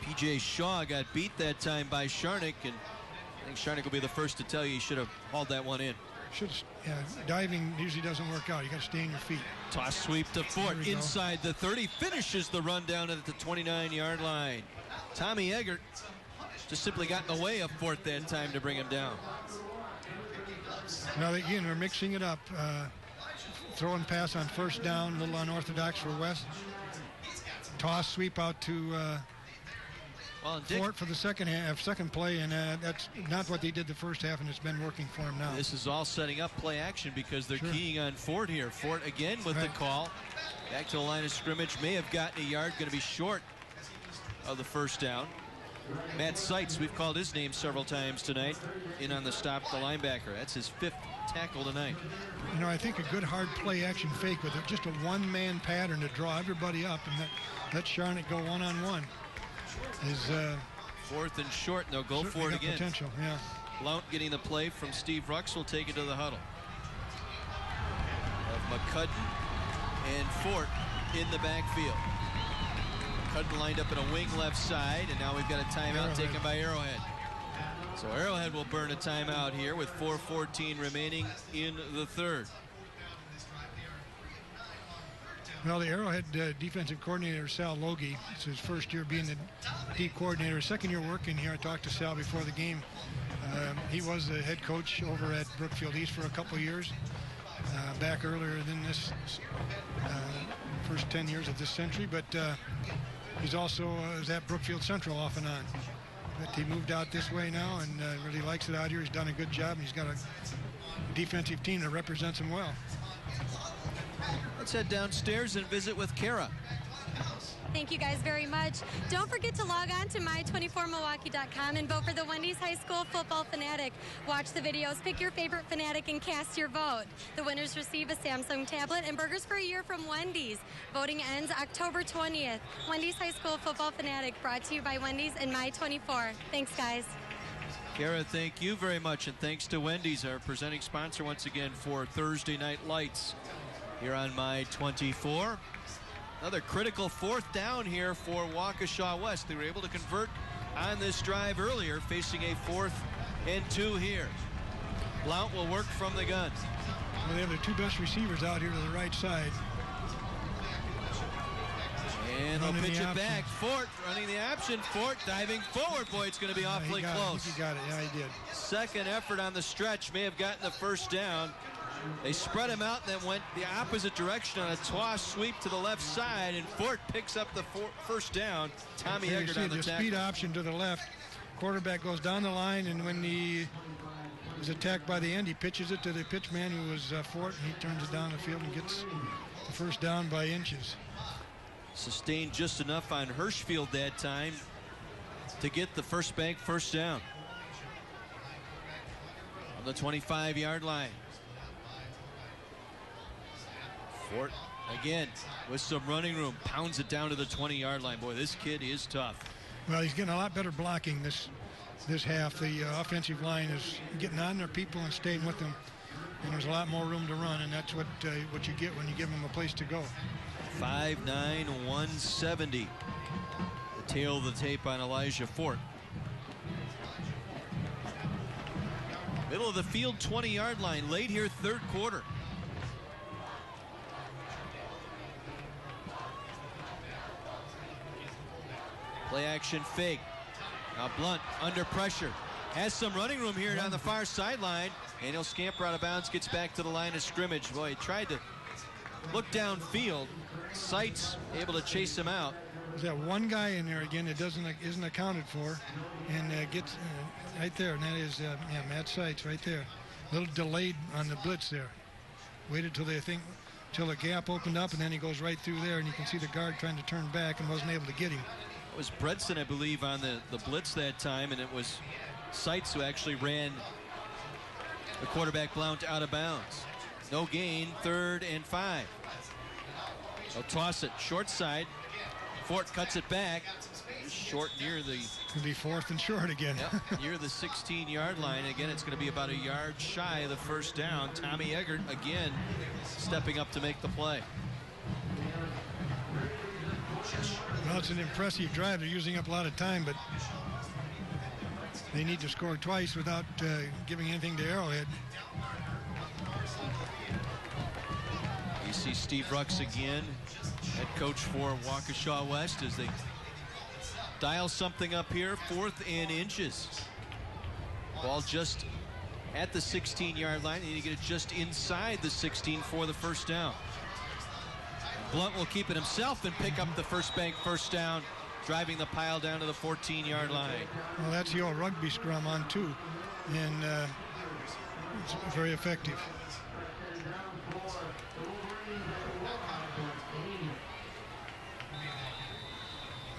P.J. Shaw got beat that time by Sharnick, and I think Sharnick will be the first to tell you he should have hauled that one in. Diving usually doesn't work out. You got to stay on your feet. Toss sweep to Fort inside the 30. Finishes the run down at the 29-yard line. Tommy Eggert just simply got in the way of Fort that time to bring him down. Now, again, we're mixing it up. Throw and pass on first down, a little unorthodox for West. Toss sweep out to Fort for the second play, and that's not what they did the first half, and it's been working for him now. This is all setting up play action because they're keying on Fort here. Fort again with the call. Back to the line of scrimmage. May have gotten a yard. Going to be short of the first down. Matt Seitz, we've called his name several times tonight, in on the stop, the linebacker. That's his 5th tackle tonight. You know, I think a good hard play action fake with just a one-man pattern to draw everybody up and let Sharnick go one-on-one is 4th and short, and they'll go for it again. Potential, yeah. Blount getting the play from Steve Rux will take it to the huddle. Of McCudden and Fort in the backfield. McCudden lined up in a wing left side, and now we've got a timeout taken by Arrowhead. So Arrowhead will burn a timeout here with 4:14 remaining in the third. Well, the Arrowhead defensive coordinator, Sal Logie, it's his first year being the D coordinator, second year working here. I talked to Sal before the game. He was the head coach over at Brookfield East for a couple years, back earlier than this first 10 years of this century, but he's also is at Brookfield Central off and on. But he moved out this way now and really likes it out here. He's done a good job, and he's got a defensive team that represents him well. Let's head downstairs and visit with Kara. Thank you guys very much. Don't forget to log on to my24milwaukee.com and vote for the Wendy's High School Football Fanatic. Watch the videos, pick your favorite Fanatic, and cast your vote. The winners receive a Samsung tablet and burgers for a year from Wendy's. Voting ends October 20th. Wendy's High School Football Fanatic, brought to you by Wendy's and My24. Thanks, guys. Kara, thank you very much, and thanks to Wendy's, our presenting sponsor once again for Thursday Night Lights here on My24. Another critical 4th down here for Waukesha West. They were able to convert on this drive earlier, facing a 4th and 2 here. Blount will work from the gun. Well, they have their 2 best receivers out here to the right side. And they'll pitch it back. Fort running the option. Fort diving forward. Boy, it's going to be awfully close. I think he got it. Yeah, he did. Second effort on the stretch. May have gotten the first down. They spread him out and then went the opposite direction on a toss sweep to the left side, and Fort picks up the first down. Tommy Eggert on the tackle. Speed option to the left. Quarterback goes down the line, and when he was attacked by the end, he pitches it to the pitch man who was Fort, and he turns it down the field and gets the first down by inches. Sustained just enough on Hirschfield that time to get the first bank first down. On the 25-yard line. Fort, again, with some running room, pounds it down to the 20-yard line. Boy, this kid is tough. Well, he's getting a lot better blocking this half. The offensive line is getting on their people and staying with them. And there's a lot more room to run, and that's what you get when you give them a place to go. 5'9", 170. The tail of the tape on Elijah Fort. Middle of the field, 20-yard line, late here, third quarter. Play action fake. Now Blunt under pressure. Has some running room here down the far sideline. And he'll scamper out of bounds, gets back to the line of scrimmage. Boy, he tried to look downfield. Seitz able to chase him out. There's that one guy in there again that isn't accounted for, and gets right there, and that is Matt Seitz right there. A little delayed on the blitz there. Waited till the gap opened up, and then he goes right through there, and you can see the guard trying to turn back and wasn't able to get him. It was Bredson, I believe, on the blitz that time, and it was Seitz who actually ran the quarterback Blount out of bounds. No gain, 3rd and 5. They'll toss it short side. Fort cuts it back. Just short near the... It'll be 4th and short again. Yep, near the 16-yard line. Again, it's going to be about a yard shy of the first down. Tommy Eggert, again, stepping up to make the play. Well, it's an impressive drive. They're using up a lot of time, but they need to score twice without giving anything to Arrowhead. You see Steve Rucks again, head coach for Waukesha West, as they dial something up here. 4th and inches. Ball just at the 16-yard line. They need to get it just inside the 16 for the first down. Blunt will keep it himself and pick up the first down, driving the pile down to the 14-yard line. Well, that's the old rugby scrum on too, and it's very effective.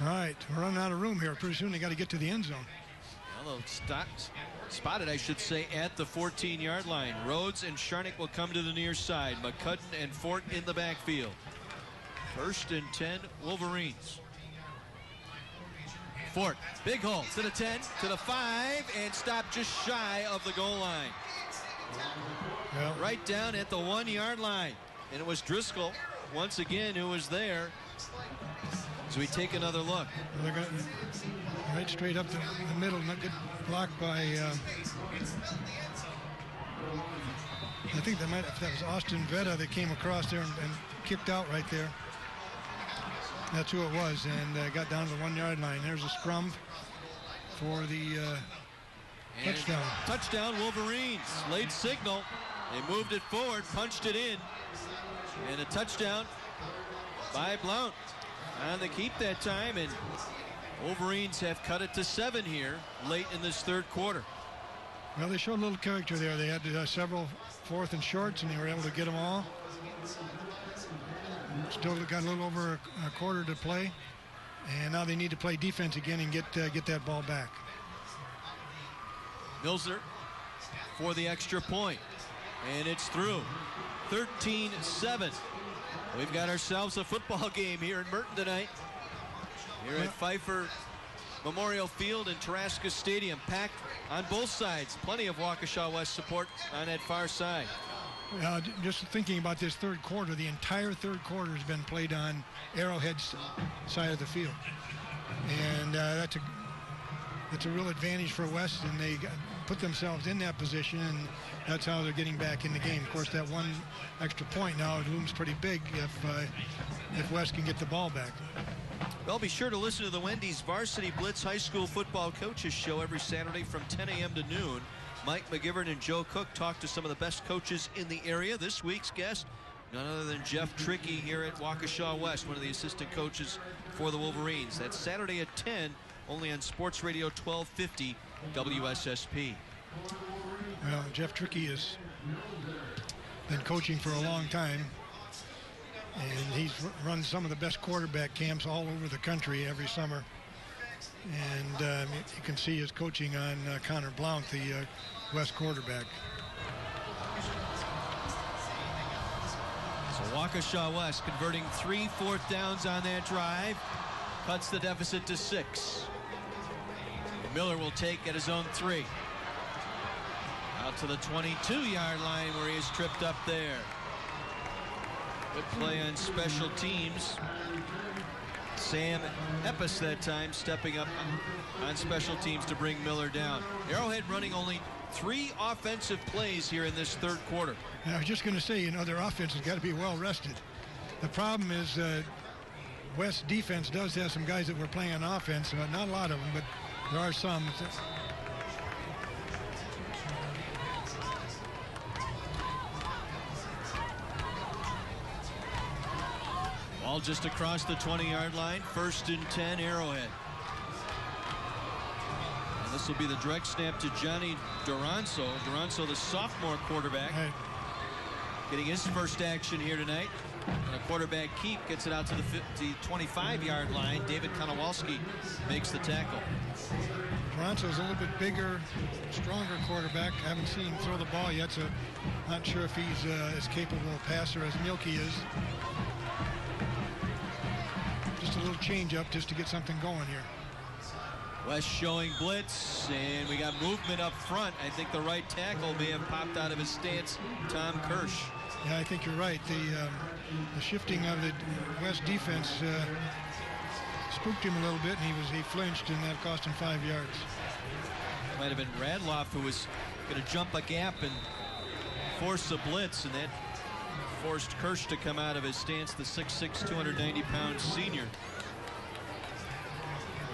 All right, we're running out of room here. Pretty soon they got to get to the end zone. Well, spotted, I should say, at the 14-yard line. Rhodes and Sharnick will come to the near side. McCudden and Fort in the backfield. 1st and 10, Wolverines. Fort, big hole to the 10, to the 5, and stopped just shy of the goal line. Well, right down at the 1-yard line. And it was Driscoll, once again, who was there. So we take another look. Well, they're going right straight up the middle. Not good block by, I think that was Austin Vetta that came across there and kicked out right there. That's who it was, and got down to the 1-yard line. There's a scrum for the touchdown. Touchdown, Wolverines. Late signal. They moved it forward, punched it in, and a touchdown by Blount on the keep that time, and Wolverines have cut it to 7 here late in this third quarter. Well, they showed a little character there. They had several 4th and shorts, and they were able to get them all. Still got a little over a quarter to play, and now they need to play defense again and get that ball back. Milsner for the extra point, and it's through. 13-7. We've got ourselves a football game here in Merton tonight. Here at Pfeiffer Memorial Field and Taraska Stadium, packed on both sides. Plenty of Waukesha West support on that far side. Just thinking about this third quarter, the entire third quarter has been played on Arrowhead's side of the field, and that's a real advantage for West, and they put themselves in that position, and that's how they're getting back in the game. Of course, that one extra point now looms pretty big if West can get the ball back. Well, be sure to listen to the Wendy's Varsity Blitz High School Football Coaches Show every Saturday from 10 a.m. to noon. Mike McGivern and Joe Cook talk to some of the best coaches in the area. This week's guest, none other than Jeff Trickey here at Waukesha West, one of the assistant coaches for the Wolverines. That's Saturday at 10, only on Sports Radio 1250 WSSP. Well, Jeff Trickey has been coaching for a long time, and he's run some of the best quarterback camps all over the country every summer. And you can see his coaching on Connor Blount, the West quarterback. So Waukesha West converting 3 4th downs on that drive. Cuts the deficit to 6. Miller will take at his own 3. Out to the 22-yard line where he is tripped up there. Good play on special teams. Sam Epis that time stepping up on special teams to bring Miller down. Arrowhead running only 3 offensive plays here in this 3rd quarter. And I was just going to say, their offense has got to be well rested. The problem is West defense does have some guys that were playing on offense, not a lot of them, but there are some. Ball just across the 20-yard line. 1st and 10, Arrowhead. And this will be the direct snap to Johnny Duranzo. Duranzo, the sophomore quarterback, getting his first action here tonight. And a quarterback keep, gets it out to the 25-yard line. David Konowalski makes the tackle. Duranzo's a little bit bigger, stronger quarterback. I haven't seen him throw the ball yet, so not sure if he's as capable a passer as Milky is. Just a little change up just to get something going here. West showing blitz, and we got movement up front. I think the right tackle may have popped out of his stance, Tom Kirsch. Yeah, I think you're right. The shifting of the West defense spooked him a little bit, and he flinched, and that cost him 5 yards. Might have been Radloff who was going to jump a gap and force a blitz, and that forced Kirsch to come out of his stance, the 6'6", 290-pound senior.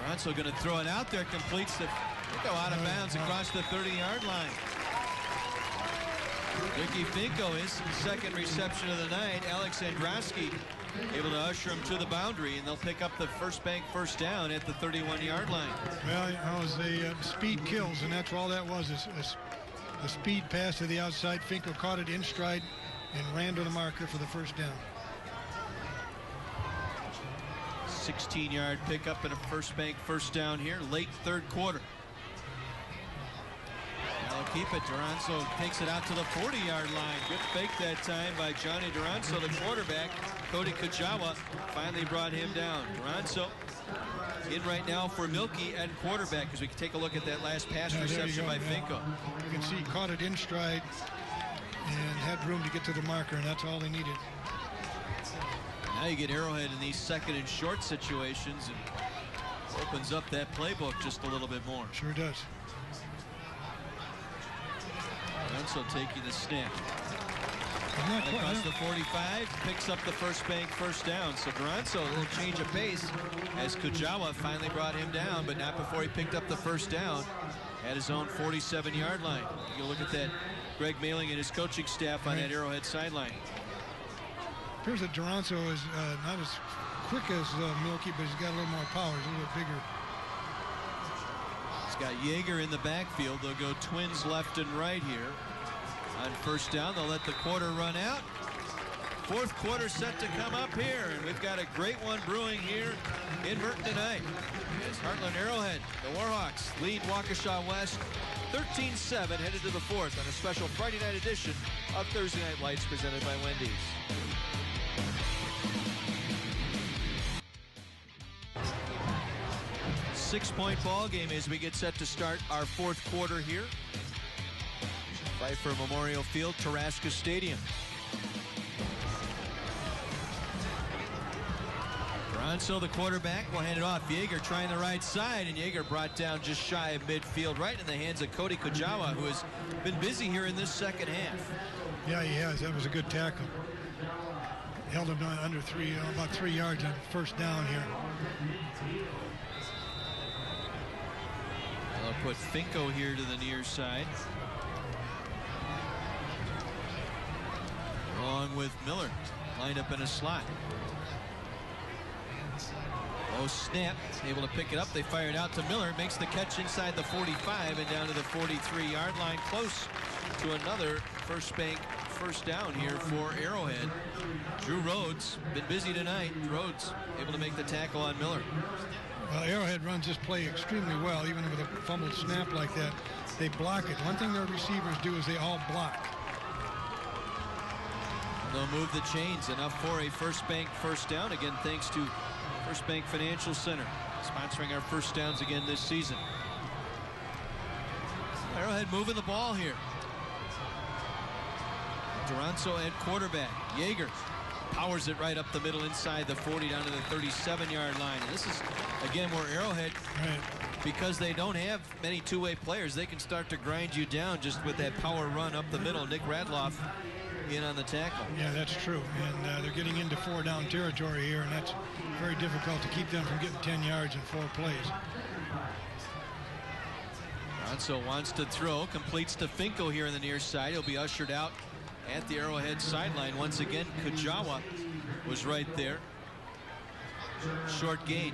Duranzo going to throw it out there, completes the go out of bounds across the 30-yard line. Ricky Finko, his second reception of the night. Alex Androsky able to usher him to the boundary, and they'll pick up the First Bank first down at the 31-yard line. Well, it was the speed kills, and that's all that was, is a speed pass to the outside. Finko caught it in stride and ran to the marker for the first down. 16-yard pickup and a First Bank first down here, late 3rd quarter. They'll keep it. Duranzo takes it out to the 40-yard line. Good fake that time by Johnny Duranzo, the quarterback. Cody Kajawa finally brought him down. Duranzo in right now for Milky at quarterback, as we can take a look at that last pass reception by Finko. You can see he caught it in stride and had room to get to the marker, and that's all they needed. Now you get Arrowhead in these 2nd and short situations, and opens up that playbook just a little bit more. Sure does. Duranzo taking the snap. Across the 45, picks up the First Bank first down. So Duranzo, a little change of pace as Kujawa finally brought him down, but not before he picked up the first down at his own 47-yard line. You look at that, Greg Mailing and his coaching staff on that Arrowhead sideline. Appears that Duranzo is not as quick as Milky, but he's got a little more power. He's a little bit bigger. He's got Yeager in the backfield. They'll go twins left and right here. On first down, they'll let the quarter run out. 4th quarter set to come up here, and we've got a great one brewing here in Merton tonight. As Heartland Arrowhead, the Warhawks, lead Waukesha West 13-7, headed to the 4th on a special Friday night edition of Thursday Night Lights presented by Wendy's. Six-point ball game as we get set to start our 4th quarter here. Pfeiffer Memorial Field, Taraska Stadium. Duranzo, the quarterback, will hand it off. Yeager trying the right side, and Yeager brought down just shy of midfield, right in the hands of Cody Kujawa, who has been busy here in this 2nd half. Yeah, he has. That was a good tackle. Held him under about 3 yards on first down here. They'll put Finko here to the near side, along with Miller, lined up in a slot. Oh, snap, able to pick it up. They fire it out to Miller, makes the catch inside the 45 and down to the 43-yard line, close to another First Bank first down here for Arrowhead. Drew Rhodes, been busy tonight. Rhodes able to make the tackle on Miller. Arrowhead runs this play extremely well, even with a fumbled snap like that. They block it. One thing their receivers do is they all block. they'll move the chains. Enough for a First Bank first down. Again, thanks to First Bank Financial Center, sponsoring our first downs again this season. Arrowhead moving the ball here. Duranzo at quarterback. Yeager powers it right up the middle inside the 40 down to the 37-yard line. And this is, again, where Arrowhead, because they don't have many two-way players, they can start to grind you down just with that power run up the middle. Nick Radloff in on the tackle. Yeah, that's true. And they're getting into 4-down territory here, and that's very difficult to keep them from getting 10 yards in 4 plays. Duranzo wants to throw, completes to Finko here in the near side. He'll be ushered out at the Arrowhead sideline. Once again, Kajawa was right there. Short gain.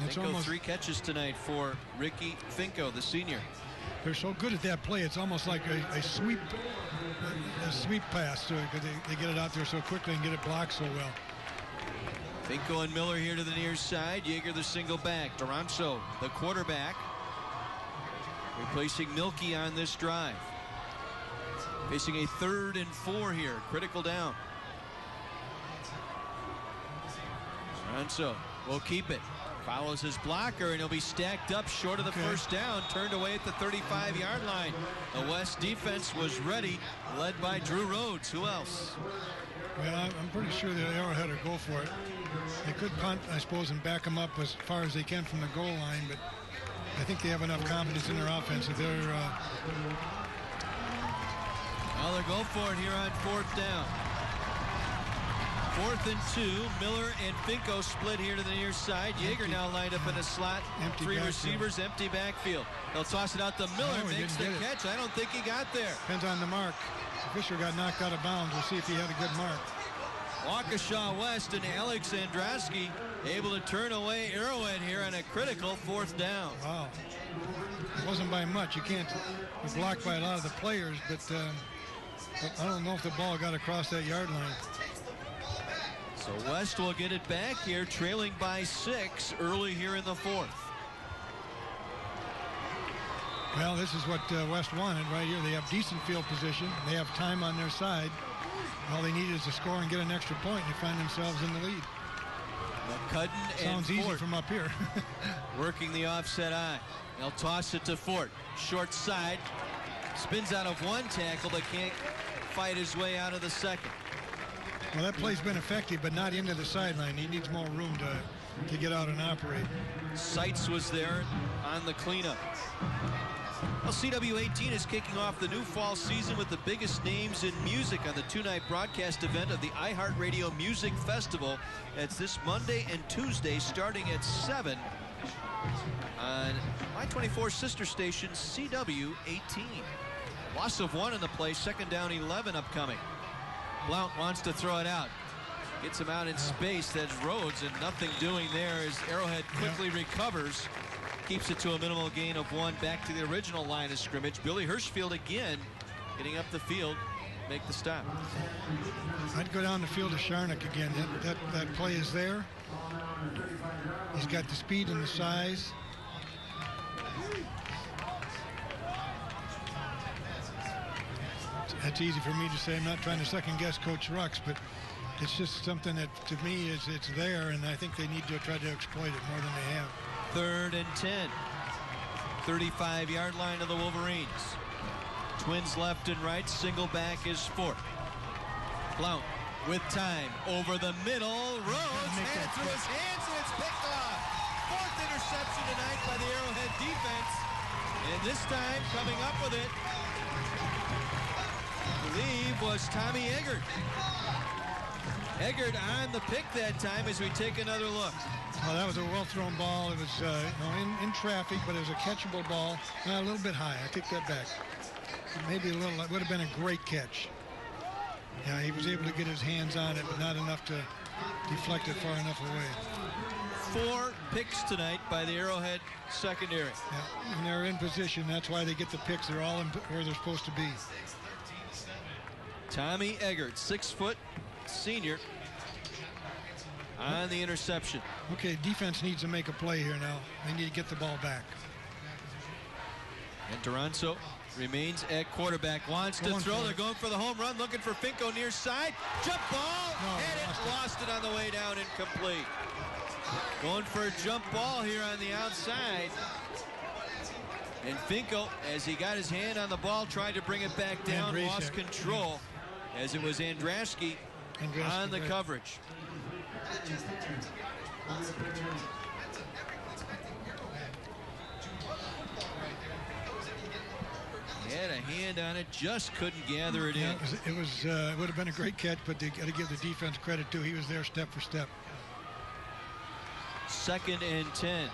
Finko 3 catches tonight for Ricky Finko, the senior. They're so good at that play. It's almost like a sweep pass, because they get it out there so quickly and get it blocked so well. Finko and Miller here to the near side. Yeager the single back. Duranzo, the quarterback, replacing Milkey on this drive. Facing a 3rd and 4 here. Critical down. Duranzo will keep it. Follows his blocker, and he'll be stacked up short of the first down. Turned away at the 35-yard line. The West defense was ready, led by Drew Rhodes. Who else? Well, I'm pretty sure that Arrowhead will go for it. They could punt, I suppose, and back them up as far as they can from the goal line, but I think they have enough confidence in their offense that they're... Well, they'll go for it here on 4th down. 4th and 2. Miller and Finko split here to the near side. Yeager now lined up in a slot. Empty 3 backfield. Receivers, empty backfield. They'll toss it out to Miller. No, makes the catch. I don't think he got there. Depends on the mark. Fisher got knocked out of bounds. We'll see if he had a good mark. Waukesha West and Alex Andrasky able to turn away Arrowhead here on a critical 4th down. Wow. It wasn't by much. You can't be blocked by a lot of the players, but I don't know if the ball got across that yard line. So West will get it back here, trailing by 6 early here in the 4th. Well, this is what West wanted right here. They have decent field position. They have time on their side. All they need is to score and get an extra point, and they find themselves in the lead. McCudden Sounds and easy Fort from up here. working the offset eye. They'll toss it to Fort. Short side. Spins out of one tackle, but can't fight his way out of the second. Well, that play's been effective, but not into the sideline. He needs more room to get out and operate. Seitz was there on the cleanup. Well, CW18 is kicking off the new fall season with the biggest names in music on the 2-night broadcast event of the iHeartRadio Music Festival. It's this Monday and Tuesday starting at 7 on my 24 sister station CW18. Loss of 1 in the play, 2nd down 11 upcoming. Blount wants to throw it out. Gets him out in space. That's Rhodes, and nothing doing there as Arrowhead quickly recovers. Keeps it to a minimal gain of 1 back to the original line of scrimmage. Billy Hirschfield again getting up the field, make the stop. I'd go down the field to Sharnick again. That play is there. He's got the speed and the size. That's easy for me to say. I'm not trying to second guess Coach Rux, but it's just something that to me it's there, and I think they need to try to exploit it more than they have. 3rd and 10. 35-yard line of the Wolverines. Twins left and right. Single back is Fort. Blount with time over the middle. Rhodes had it through his hands, and it's picked off. 4th interception tonight by the Arrowhead defense. And this time coming up with it, I believe, was Tommy Eggert. Eggert on the pick that time as we take another look. Well, that was a well-thrown ball. It was in traffic, but it was a catchable ball. A little bit high. I take that back. Maybe a little. It would have been a great catch. Yeah, he was able to get his hands on it, but not enough to deflect it far enough away. 4 picks tonight by the Arrowhead secondary. Yeah, and they're in position. That's why they get the picks. They're all in where they're supposed to be. Tommy Eggert, 6-foot senior, on the interception. Okay, defense needs to make a play here now. They need to get the ball back. And Duranzo remains at quarterback. Wants to throw. They're going for the home run. Looking for Finko near side. Jump ball. And it lost it on the way down. Incomplete. Going for a jump ball here on the outside. And Finko, as he got his hand on the ball, tried to bring it back down. Lost control as it was Andrasky on the coverage. Had a hand on it, just couldn't gather it in. It would have been a great catch, but they got to give the defense credit too. He was there step for step. 2nd and 10.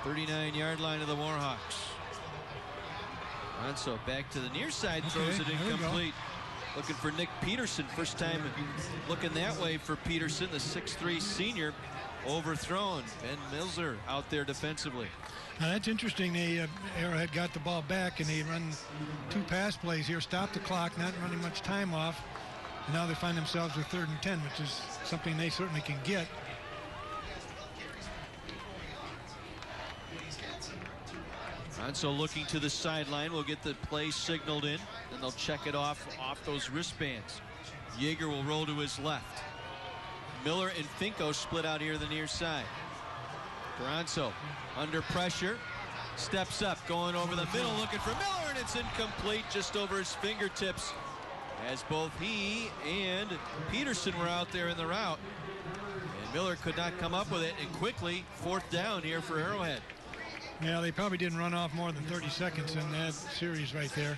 39-yard line of the Warhawks. Ronso back to the near side, throws it incomplete. Looking for Nick Peterson. First time looking that way for Peterson, the 6'3 senior. Overthrown. Ben Milzer out there defensively. Now that's interesting. Arrowhead got the ball back and they run 2 pass plays here, stop the clock, not running much time off. And now they find themselves with 3rd and 10, which is something they certainly can get. Ronso looking to the sideline. We'll get the play signaled in, and they'll check it off those wristbands. Yeager will roll to his left. Miller and Finko split out here the near side. Ronso under pressure, steps up, going over the middle, looking for Miller, and it's incomplete, just over his fingertips, as both he and Peterson were out there in the route. And Miller could not come up with it, and quickly 4th down here for Arrowhead. Yeah, they probably didn't run off more than 30 seconds in that series right there.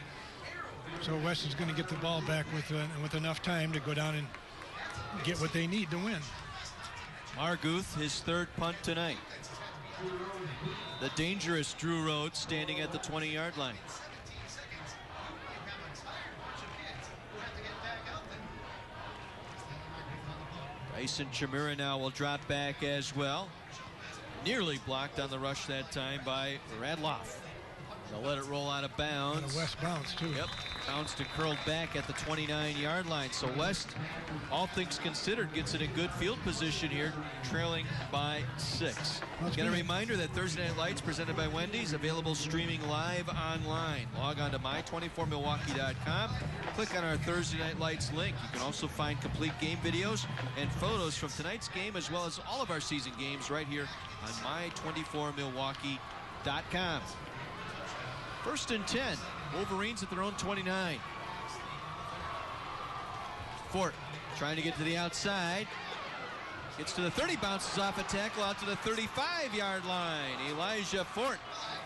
So West is going to get the ball back with enough time to go down and get what they need to win. Marguth, his 3rd punt tonight. The dangerous Drew Rhodes standing at the 20-yard line. Dyson Chimera now will drop back as well. Nearly blocked on the rush that time by Radloff. They'll let it roll out of bounds. And a West bounce, too. Yep, bounced and curled back at the 29-yard line. So West, all things considered, gets in a good field position here, trailing by 6. Again, a reminder that Thursday Night Lights, presented by Wendy's, available streaming live online. Log on to my24milwaukee.com. Click on our Thursday Night Lights link. You can also find complete game videos and photos from tonight's game, as well as all of our season games, right here on my24milwaukee.com. 1st and 10. Wolverines at their own 29. Fort trying to get to the outside. Gets to the 30, bounces off a tackle out to the 35-yard line. Elijah Fort.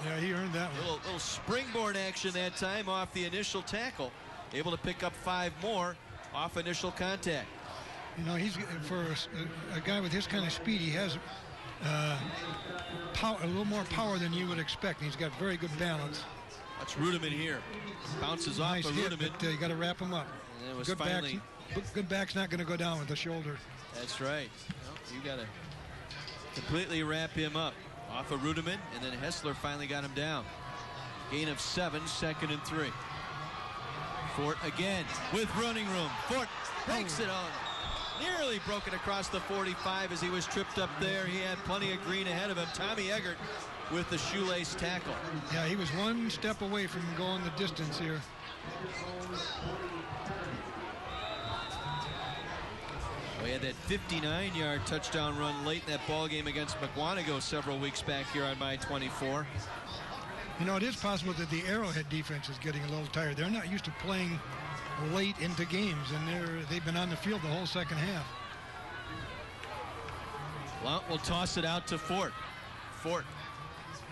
Yeah, he earned that one. Little springboard action that time off the initial tackle. Able to pick up 5 more off initial contact. You know, he's for a guy with his kind of speed, he has power, a little more power than you would expect. He's got very good balance. That's Rudeman here. Bounces off nice of hit, Rudeman. But you got to wrap him up. And it was good finally. Good back's not going to go down with the shoulder. That's right. Well, you got to completely wrap him up. Off of Rudeman, and then Hessler finally got him down. Gain of 7, 2nd and 3. Fort again with running room. Fort breaks it on. Nearly broke it across the 45 as he was tripped up there. He had plenty of green ahead of him. Tommy Eggert with the shoelace tackle. Yeah, he was 1 step away from going the distance here. We had that 59-yard touchdown run late in that ball game against McWanago several weeks back here on My24. You know, it is possible that the Arrowhead defense is getting a little tired. They're not used to playing late into games, and they've been on the field the whole second half. Blount will toss it out to Fort. Fort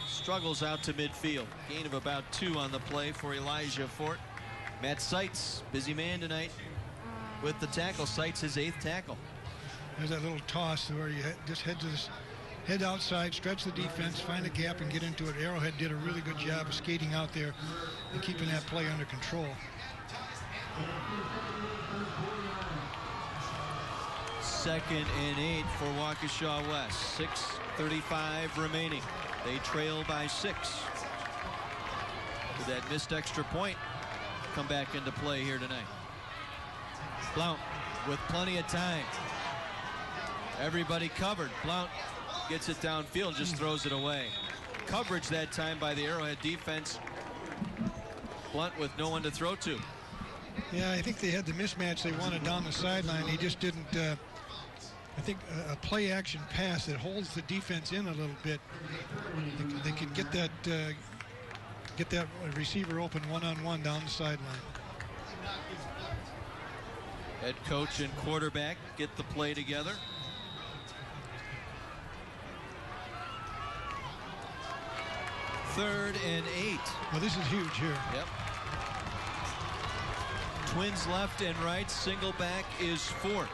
struggles out to midfield. Gain of about 2 on the play for Elijah Fort. Matt Seitz, busy man tonight with the tackle. Seitz his 8th tackle. There's that little toss where you just head outside, stretch the defense, find a gap, and get into it. Arrowhead did a really good job of skating out there and keeping that play under control. 2nd and 8 for Waukesha West. 6:35 remaining. They trail by 6. With that missed extra point come back into play here tonight. Blount with plenty of time. Everybody covered. Blount gets it downfield, just throws it away. coverage that time by the Arrowhead defense. Blunt with no one to throw to. Yeah, I think they had the mismatch they wanted down the sideline. He just didn't. I think a play action pass that holds the defense in a little bit. They can get that receiver open one-on-one down the sideline. Head coach and quarterback get the play together. Third and 8. Well, this is huge here. Yep. Twins left and right. Single back is Fort.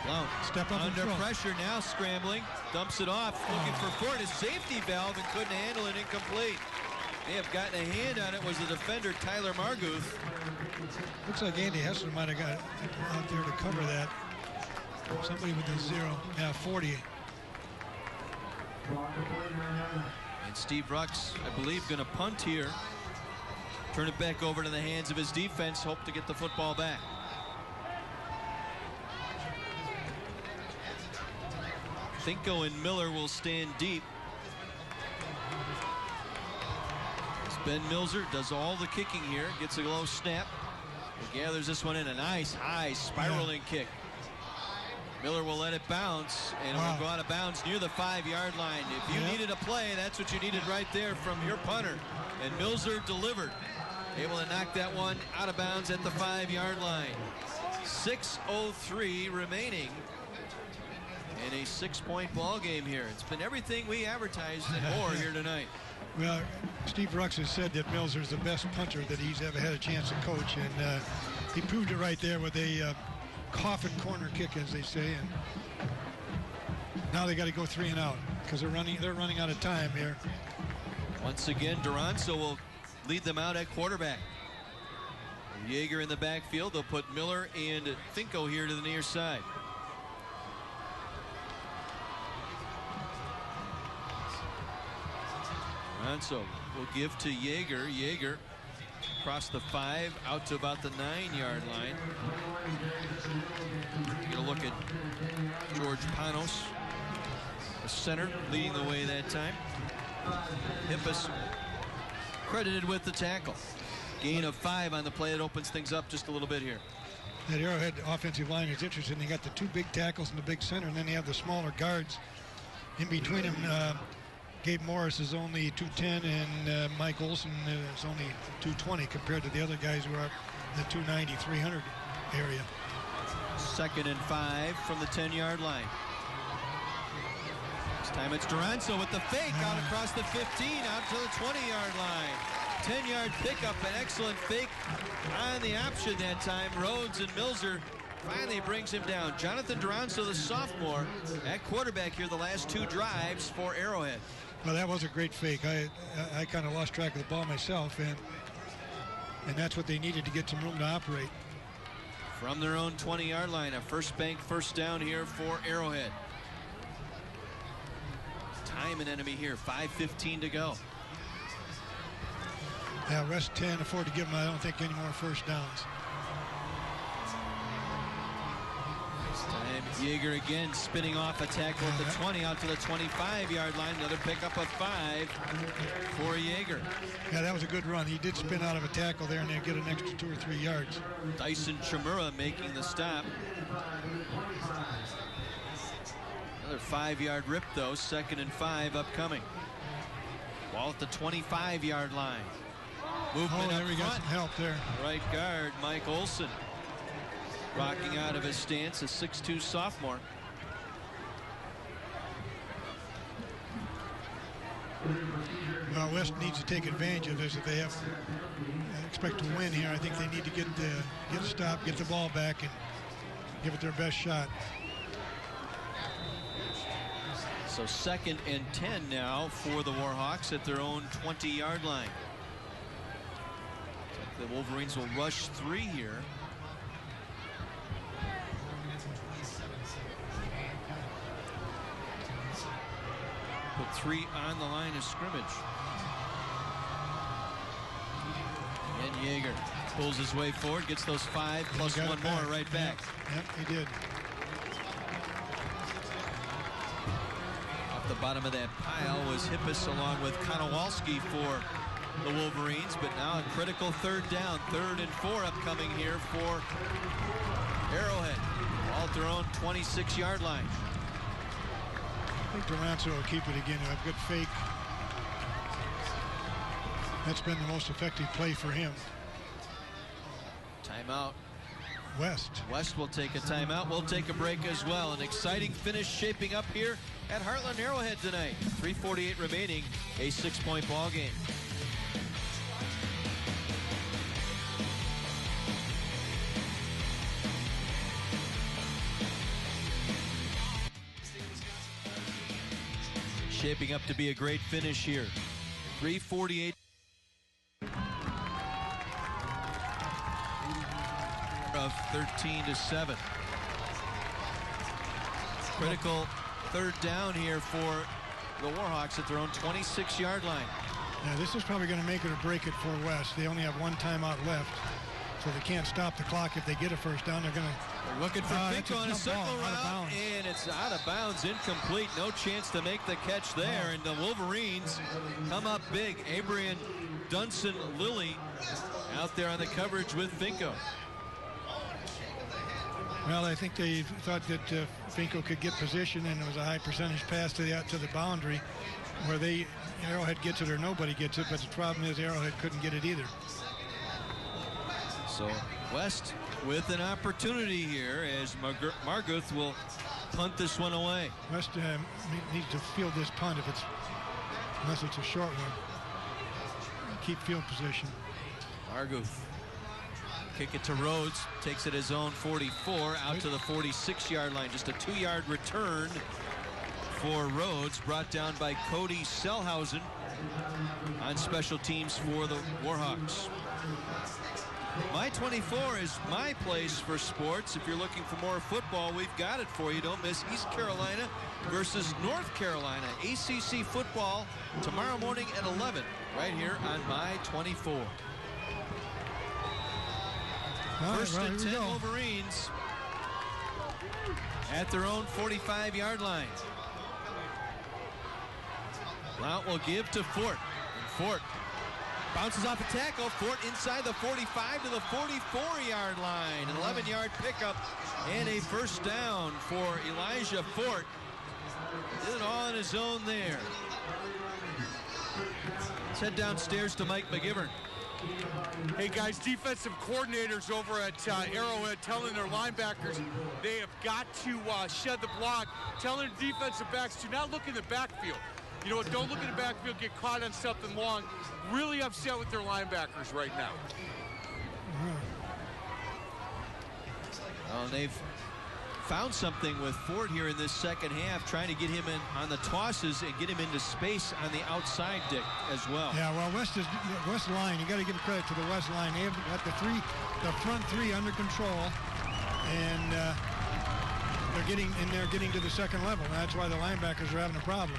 Blount step up under pressure now, scrambling. Dumps it off, looking for Fort. His safety valve and couldn't handle it, incomplete. May have gotten a hand on it was the defender, Tyler Marguth. Looks like Andy Hessler might have got out there to cover that. Somebody with a 0. Yeah, 40. And Steve Rucks, I believe, going to punt here. Turn it back over to the hands of his defense. Hope to get the football back. Finko and Miller will stand deep. Ben Milzer does all the kicking here. Gets a low snap. He gathers this one in. A nice high spiraling kick. Miller will let it bounce, and it will go out of bounds near the 5-yard line. If you needed a play, that's what you needed right there from your punter. And Milzer delivered. Able to knock that one out of bounds at the 5-yard line. 6:03 remaining in a 6-point ball game here. It's been everything we advertised and more here tonight. Well, Steve Rucks has said that Milzer's the best punter that he's ever had a chance to coach, and he proved it right there with a coffin corner kick, as they say. And now they got to go 3 and out because they're running out of time here. Once again, Duranzo will lead them out at quarterback. Yeager in the backfield. They'll put Miller and Finko here to the near side. Duranzo will give to Yeager. Yeager across the 5 out to about the 9-yard line. Get a look at George Panos, the center, leading the way that time. Hippus credited with the tackle. Gain of 5 on the play. It opens things up just a little bit here. That Arrowhead offensive line is interesting. They got the 2 big tackles in the big center, and then they have the smaller guards in between them. Gabe Morris is only 210, and Mike Olson is only 220 compared to the other guys who are in the 290, 300 area. 2nd and 5 from the 10-yard line. This time it's Duranzo with the fake out across the 15, out to the 20-yard line. 10-yard pickup, an excellent fake on the option that time. Rhodes and Milzer finally brings him down. Jonathan Duranzo, the sophomore, at quarterback here the last 2 drives for Arrowhead. Well, that was a great fake. I kind of lost track of the ball myself, and that's what they needed to get some room to operate. From their own 20-yard line, a first bank first down here for Arrowhead. Time an enemy here, 5:15 to go. Yeah, rest 10, afford to give them, I don't think, any more first downs. Time Yeager again spinning off a tackle at the 20 out to the 25-yard line. Another pickup of 5 for Yeager. Yeah, that was a good run. He did spin out of a tackle there, and they get an extra 2 or 3 yards. Dyson Chimura making the stop. Another 5-yard rip, though. 2nd and 5 upcoming. Ball at the 25-yard line. Movement there up we got some help there. Right guard Mike Olson rocking out of his stance, a 6'2 sophomore. Well, West needs to take advantage of this if they expect to win here. I think they need to get stopped, get the ball back, and give it their best shot. So 2nd and 10 now for the Warhawks at their own 20-yard line. The Wolverines will rush 3 here. Put 3 on the line of scrimmage. And Yeager pulls his way forward, gets those 5 plus 1 more right back. Yep, he did. bottom of that pile was Hippus along with Konowalski for the Wolverines, but now a critical third down, 3rd and 4 upcoming here for Arrowhead. All at their own 26-yard line. I think Duranzo will keep it again. A good fake. That's been the most effective play for him. Timeout. West will take a timeout. We'll take a break as well. An exciting finish shaping up here at Heartland Arrowhead tonight. 3:48 remaining, a 6-point ball game. Shaping up to be a great finish here. 3:48. Of 13-7. Critical third down here for the Warhawks at their own 26-yard line. Yeah, this is probably going to make it or break it for West. They only have one timeout left, so they can't stop the clock. If they get a first down, they're looking for Finko on a circle route, and it's out of bounds, incomplete. No chance to make the catch there, and the Wolverines come up big. Abrian Dunson Lilly out there on the coverage with Finko. Well, I think they thought that Finko could get position, and it was a high percentage pass to the boundary, where Arrowhead gets it or nobody gets it, but the problem is Arrowhead couldn't get it either. So West with an opportunity here as Marguth will punt this one away. West needs to field this punt unless it's a short one. Keep field position. Marguth. Kick it to Rhodes, takes it his own 44 out to the 46-yard line. Just a 2-yard return for Rhodes, brought down by Cody Selhausen on special teams for the Warhawks. My 24 is my place for sports. If you're looking for more football, we've got it for you. Don't miss East Carolina versus North Carolina. ACC football tomorrow morning at 11 right here on My 24. First and 10 Wolverines at their own 45-yard line. Blount will give to Fort. And Fort bounces off a tackle. Fort inside the 45 to the 44-yard line. An 11-yard pickup and a first down for Elijah Fort. Did it all on his own there. Let's head downstairs to Mike McGivern. Hey guys, defensive coordinators over at Arrowhead telling their linebackers they have got to shed the block, telling the defensive backs to not look in the backfield. You know what, don't look in the backfield, get caught on something long. Really upset with their linebackers right now. Well, they've found something with Ford here in this second half, trying to get him in on the tosses and get him into space on the outside, Dick, as well. Yeah, well, West line, you got to give credit to the West line. They have got the front three under control, and they're getting to the second level. And that's why the linebackers are having a problem.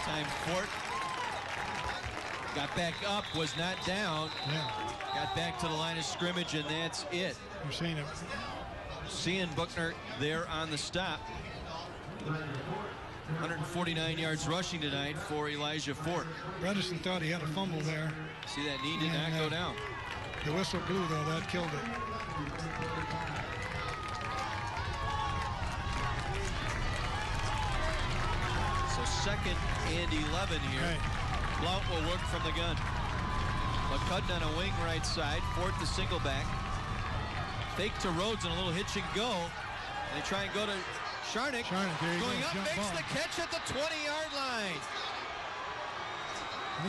Time Fort got back up, was not down. Yeah. Got back to the line of scrimmage, and that's it. You're seeing it. Seeing Buckner there on the stop. 149 yards rushing tonight for Elijah Fort. Bredesen thought he had a fumble there. See, that knee did not go down. The whistle blew, though. That killed it. So 2nd and 11 here. Right. Blount will work from the gun. McCudden on a wing right side. Fort the single back. Fake to Rhodes and a little hitch and go. And they try and go to Sharnick. Going up, makes the catch at the 20-yard line.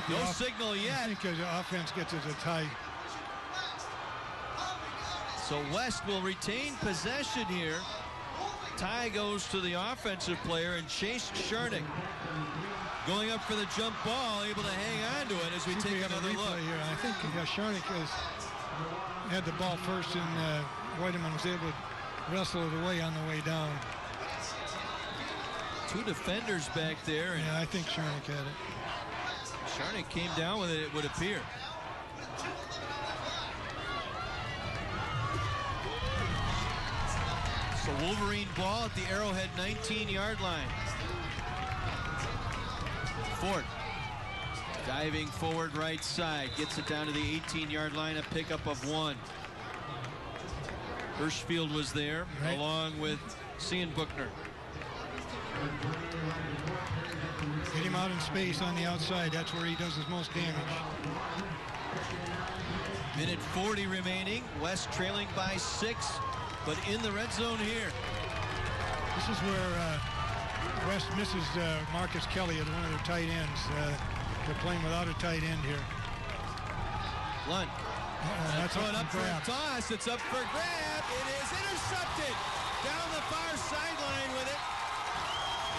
No signal yet. I think the offense gets it a tie. So West will retain possession here. Tie goes to the offensive player, and Chase Sharnick going up for the jump ball, able to hang on to it as we take another look. Here. I think Sharnick had the ball first, and Whiteman was able to wrestle it away on the way down. Two defenders back there. Yeah, I think Sharnick had it. Sharnick came down with it, it would appear. So Wolverine ball at the Arrowhead 19-yard line. Ford diving forward right side, gets it down to the 18-yard line, a pickup of 1. Hirschfield was there, along with Cian Buchner. Get him out in space on the outside. That's where he does his most damage. Minute 40 remaining. West trailing by 6, but in the red zone here. This is where West misses Marcus Kelly at one of their tight ends. They're playing without a tight end here. Blunt. That's thrown up up for grab. a toss. It's up for grab. It is intercepted. Down the far sideline with it.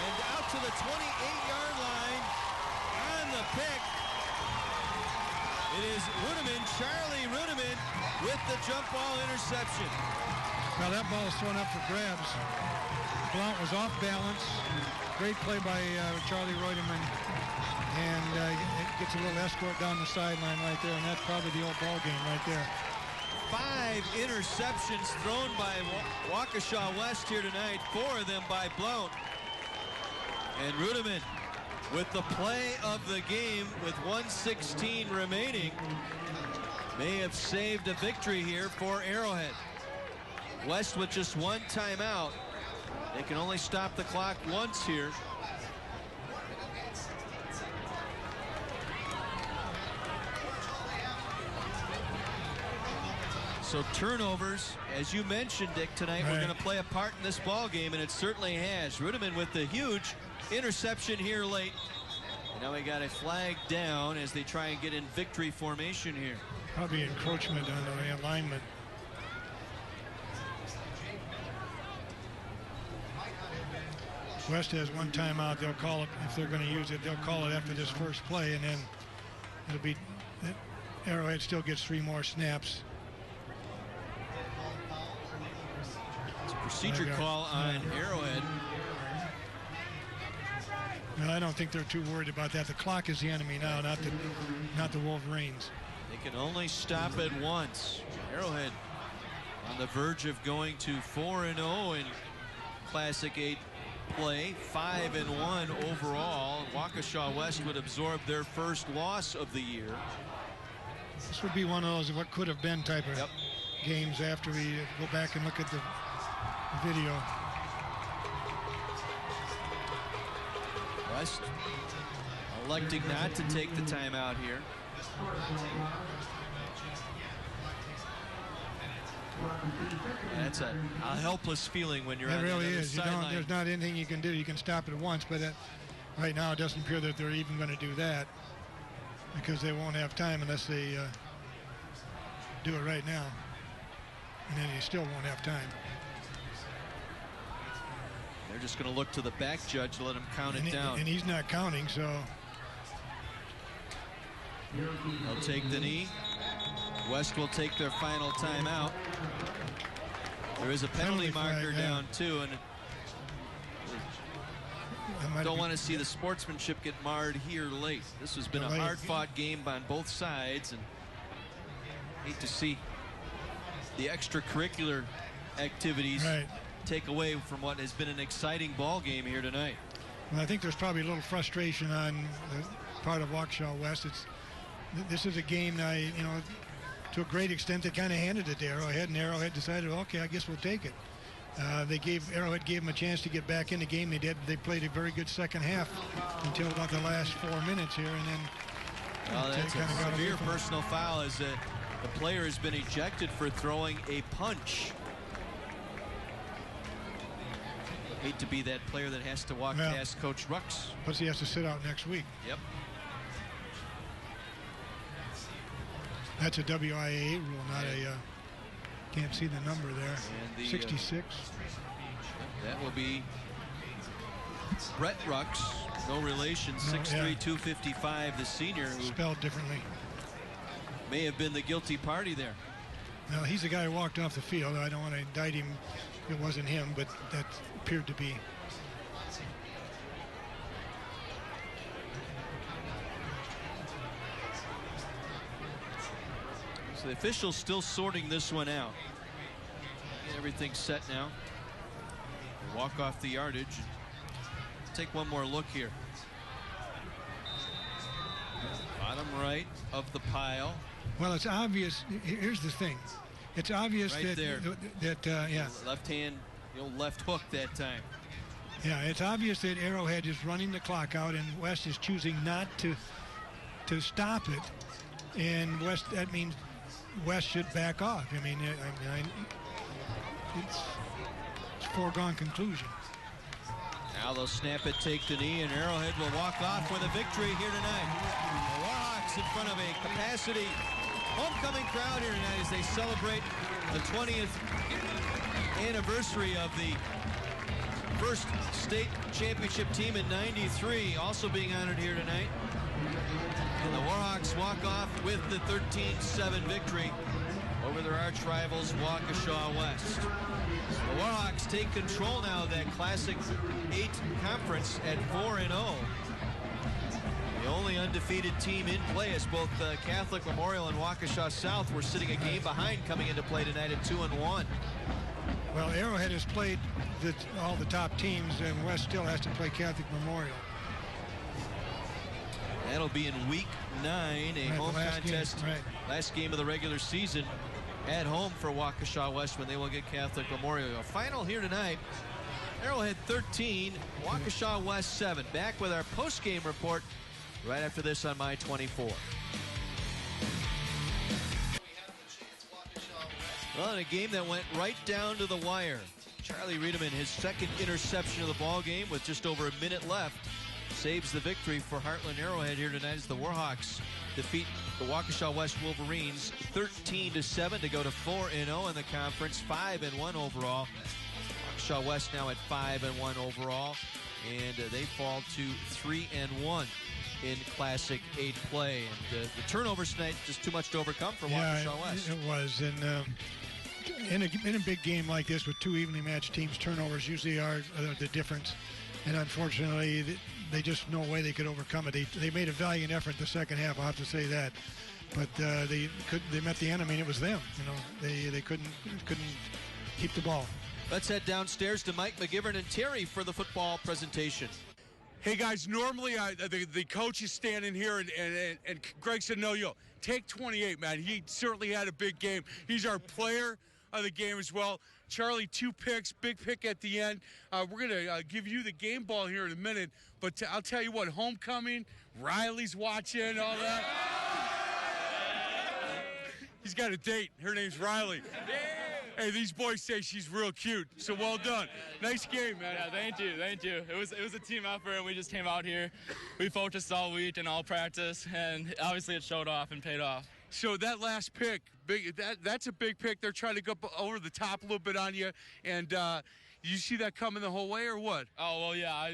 And out to the 28-yard line on the pick. It is Rudeman, Charlie Rudeman, with the jump ball interception. Now that ball is thrown up for grabs. Blount was off balance. Great play by Charlie Rudeman. And it gets a little escort down the sideline right there, and that's probably the old ball game right there. 5 interceptions thrown by Waukesha West here tonight, 4 of them by Blount. And Rudeman with the play of the game with 1:16 remaining may have saved a victory here for Arrowhead. West with just 1 timeout. They can only stop the clock once here. So turnovers, as you mentioned, Dick, tonight we're going to play a part in this ball game, and it certainly has. Rudeman with the huge interception here late. And now we got a flag down as they try and get in victory formation here. Probably encroachment on the alignment. West has 1 timeout. They'll call it, if they're going to use it, they'll call it after this first play, and then it'll be, Arrowhead still gets 3 more snaps. It's a procedure call on Arrowhead. Well, I don't think they're too worried about that. The clock is the enemy now, not the Wolverines. They can only stop it once. Arrowhead on the verge of going to 4-0 in Classic 8 play, 5-1 overall. Waukesha West would absorb their first loss of the year. This would be one of those what could have been type of games after we go back and look at the video. West electing not to take the timeout here. That's a helpless feeling when you're on the other sideline. There's not anything you can do. You can stop it once, but right now it doesn't appear that they're even going to do that because they won't have time unless they do it right now. And then you still won't have time. They're just going to look to the back judge to let him count it down. And he's not counting, so. They'll take the knee. West will take their final timeout. There is a penalty marker down too, and don't want to see the sportsmanship get marred here late. This has been a hard-fought game on both sides, and hate to see the extracurricular activities take away from what has been an exciting ball game here tonight. Well, I think there's probably a little frustration on the part of Waukesha West. This is a game now, to a great extent, they kind of handed it to Arrowhead, and Arrowhead decided, okay, I guess we'll take it. Arrowhead gave them a chance to get back in the game. They did. They played a very good second half until about the last 4 minutes here, and then. Well, that's a severe personal foul as the player has been ejected for throwing a punch. Hate to be that player that has to walk past Coach Rux. Plus he has to sit out next week. Yep. That's a WIAA rule, not a. Can't see the number there. And the, 66. That will be Brett Rux, no relation, 6'3", 255, the senior. Who spelled differently. May have been the guilty party there. Well, he's the guy who walked off the field. I don't want to indict him. It wasn't him, but that appeared to be. So the officials still sorting this one out. Everything's set now. Walk off the yardage. Take one more look here. right of the pile. Well, it's obvious. Here's the thing. It's obvious right there. Yeah. Left hand, left hook that time. Yeah, it's obvious that Arrowhead is running the clock out, and West is choosing not to stop it. And that means West should back off. I mean, it's a foregone conclusion. Now they'll snap it, take the knee, and Arrowhead will walk off with a victory here tonight. The Warhawks in front of a capacity homecoming crowd here tonight as they celebrate the 20th anniversary of the first state championship team in '93, also being honored here tonight. And the Warhawks walk off with the 13-7 victory over their arch rivals, Waukesha West. The Warhawks take control now of that Classic 8 conference at 4-0. The only undefeated team in play, as both Catholic Memorial and Waukesha South were sitting a game behind coming into play tonight at 2-1. Well, Arrowhead has played all the top teams, and West still has to play Catholic Memorial. That'll be in week 9, a home contest, last game of the regular season at home for Waukesha West when they will get Catholic Memorial. A final here tonight, Arrowhead 13, Waukesha West 7. Back with our post-game report right after this on My 24. Well, in a game that went right down to the wire, Charlie Riedemann, his second interception of the ball game with just over a minute left, saves the victory for Heartland Arrowhead here tonight as the Warhawks defeat the Waukesha West Wolverines 13-7 to go to 4-0 in the conference, 5-1 overall. Waukesha West now at 5-1 overall, and they fall to 3-1 in Classic 8 play. And the turnovers tonight just too much to overcome for Waukesha West. It was, and in a big game like this with two evenly matched teams, turnovers usually are the difference. And unfortunately, they just no way they could overcome it. They made a valiant effort the second half, I'll have to say that. But they met the enemy, and it was them. They couldn't keep the ball. Let's head downstairs to Mike McGivern and Terry for the football presentation. Hey guys, normally the coach is standing here, and Greg said, no, take 28, man. He certainly had a big game. He's our player of the game as well. Charlie, 2 picks, big pick at the end. We're going to give you the game ball here in a minute, but I'll tell you what, homecoming, Riley's watching, all that. He's got a date. Her name's Riley. Hey, these boys say she's real cute, so well done. Nice game, man. Yeah, thank you. It was a team effort, and we just came out here. We focused all week and all practice, and obviously it showed off and paid off. So that last pick, that's a big pick. They're trying to go over the top a little bit on you, and you see that coming the whole way, or what? Oh, well, yeah,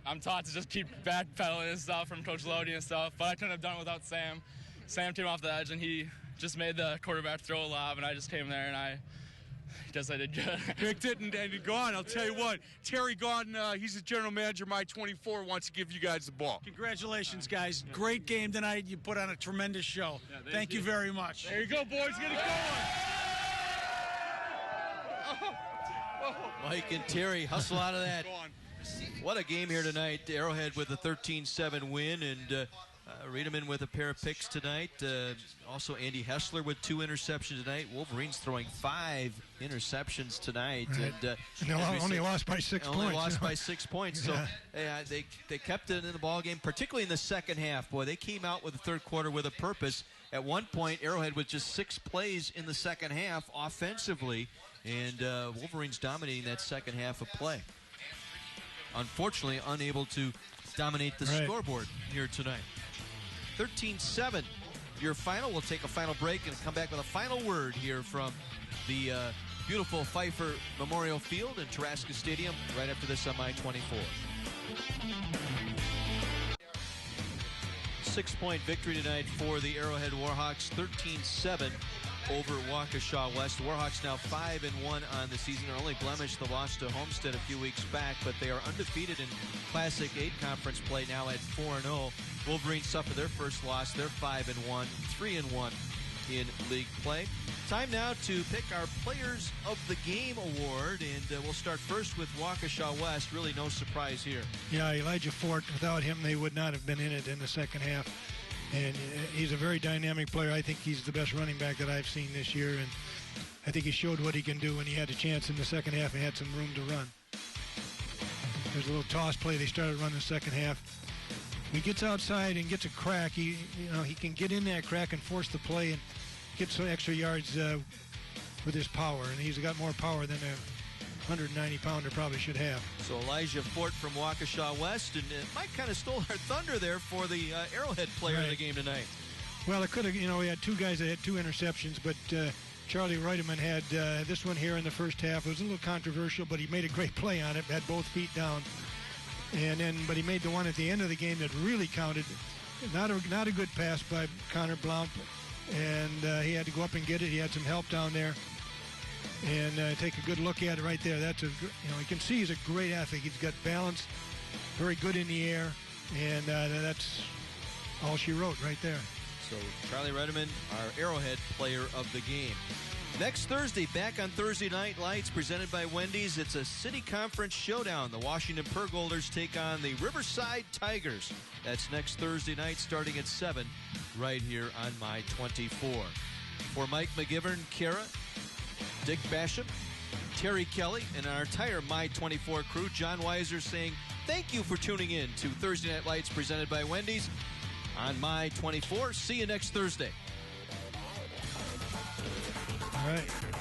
I'm taught to just keep backpedaling and stuff from Coach Lodi and stuff, but I couldn't have done it without Sam. Sam came off the edge, and he just made the quarterback throw a lob, and I just came there, and I guess I did good. Picked it and gone. I'll tell you what, Terry Gordon, he's the general manager of My 24, wants to give you guys the ball. Congratulations, guys. Great game tonight. You put on a tremendous show. Yeah, thank you very much. There you go, boys. Get it going. Mike and Terry hustle out of that. What a game here tonight. Arrowhead with a 13-7 win, and Riedemann with a pair of picks tonight. Also Andy Hessler with 2 interceptions tonight. Wolverines throwing 5 interceptions tonight. Right. And they only lost by 6 points. Only lost by 6 points. So they kept it in the ball game, particularly in the second half. Boy, they came out with the third quarter with a purpose. At one point, Arrowhead with just 6 plays in the second half offensively, and Wolverines dominating that second half of play. Unfortunately, unable to dominate the scoreboard here tonight. 13-7, your final. We'll take a final break and come back with a final word here from the beautiful Pfeiffer Memorial Field in Taraska Stadium right after this on My 24. 6-point victory tonight for the Arrowhead Warhawks, 13-7 over Waukesha West. Warhawks now 5-1 on the season. Their only blemish, the loss to Homestead a few weeks back, but they are undefeated in Classic 8 conference play now at 4-0. Wolverines suffer their first loss. They're 5-1, 3-1 in league play. Time now to pick our Players of the Game award, and we'll start first with Waukesha West. Really no surprise here. Yeah, Elijah Fort, without him, they would not have been in it in the second half. And he's a very dynamic player. I think he's the best running back that I've seen this year. And I think he showed what he can do when he had a chance in the second half and had some room to run. There's a little toss play they started running the second half. He gets outside and gets a crack. He can get in that crack and force the play and get some extra yards with his power. And he's got more power than a 190-pounder probably should have. So Elijah Fort from Waukesha West, and Mike kind of stole our thunder there for the Arrowhead player of the game tonight. Well, it could have, we had two guys that had 2 interceptions, but Charlie Reutemann had this one here in the first half. It was a little controversial, but he made a great play on it, had both feet down. But he made the one at the end of the game that really counted. Not a good pass by Connor Blount, and he had to go up and get it. He had some help down there. And take a good look at it right there. That's you can see he's a great athlete. He's got balance, very good in the air, and that's all she wrote right there. So Charlie Reutemann, our Arrowhead player of the game. Next Thursday, back on Thursday Night Lights, presented by Wendy's. It's a city conference showdown. The Washington Pergolders take on the Riverside Tigers. That's next Thursday night, starting at 7, right here on My 24. For Mike McGivern, Kara, Dick Basham, Terry Kelly, and our entire My 24 crew, John Weiser saying thank you for tuning in to Thursday Night Lights presented by Wendy's on My 24. See you next Thursday. All right.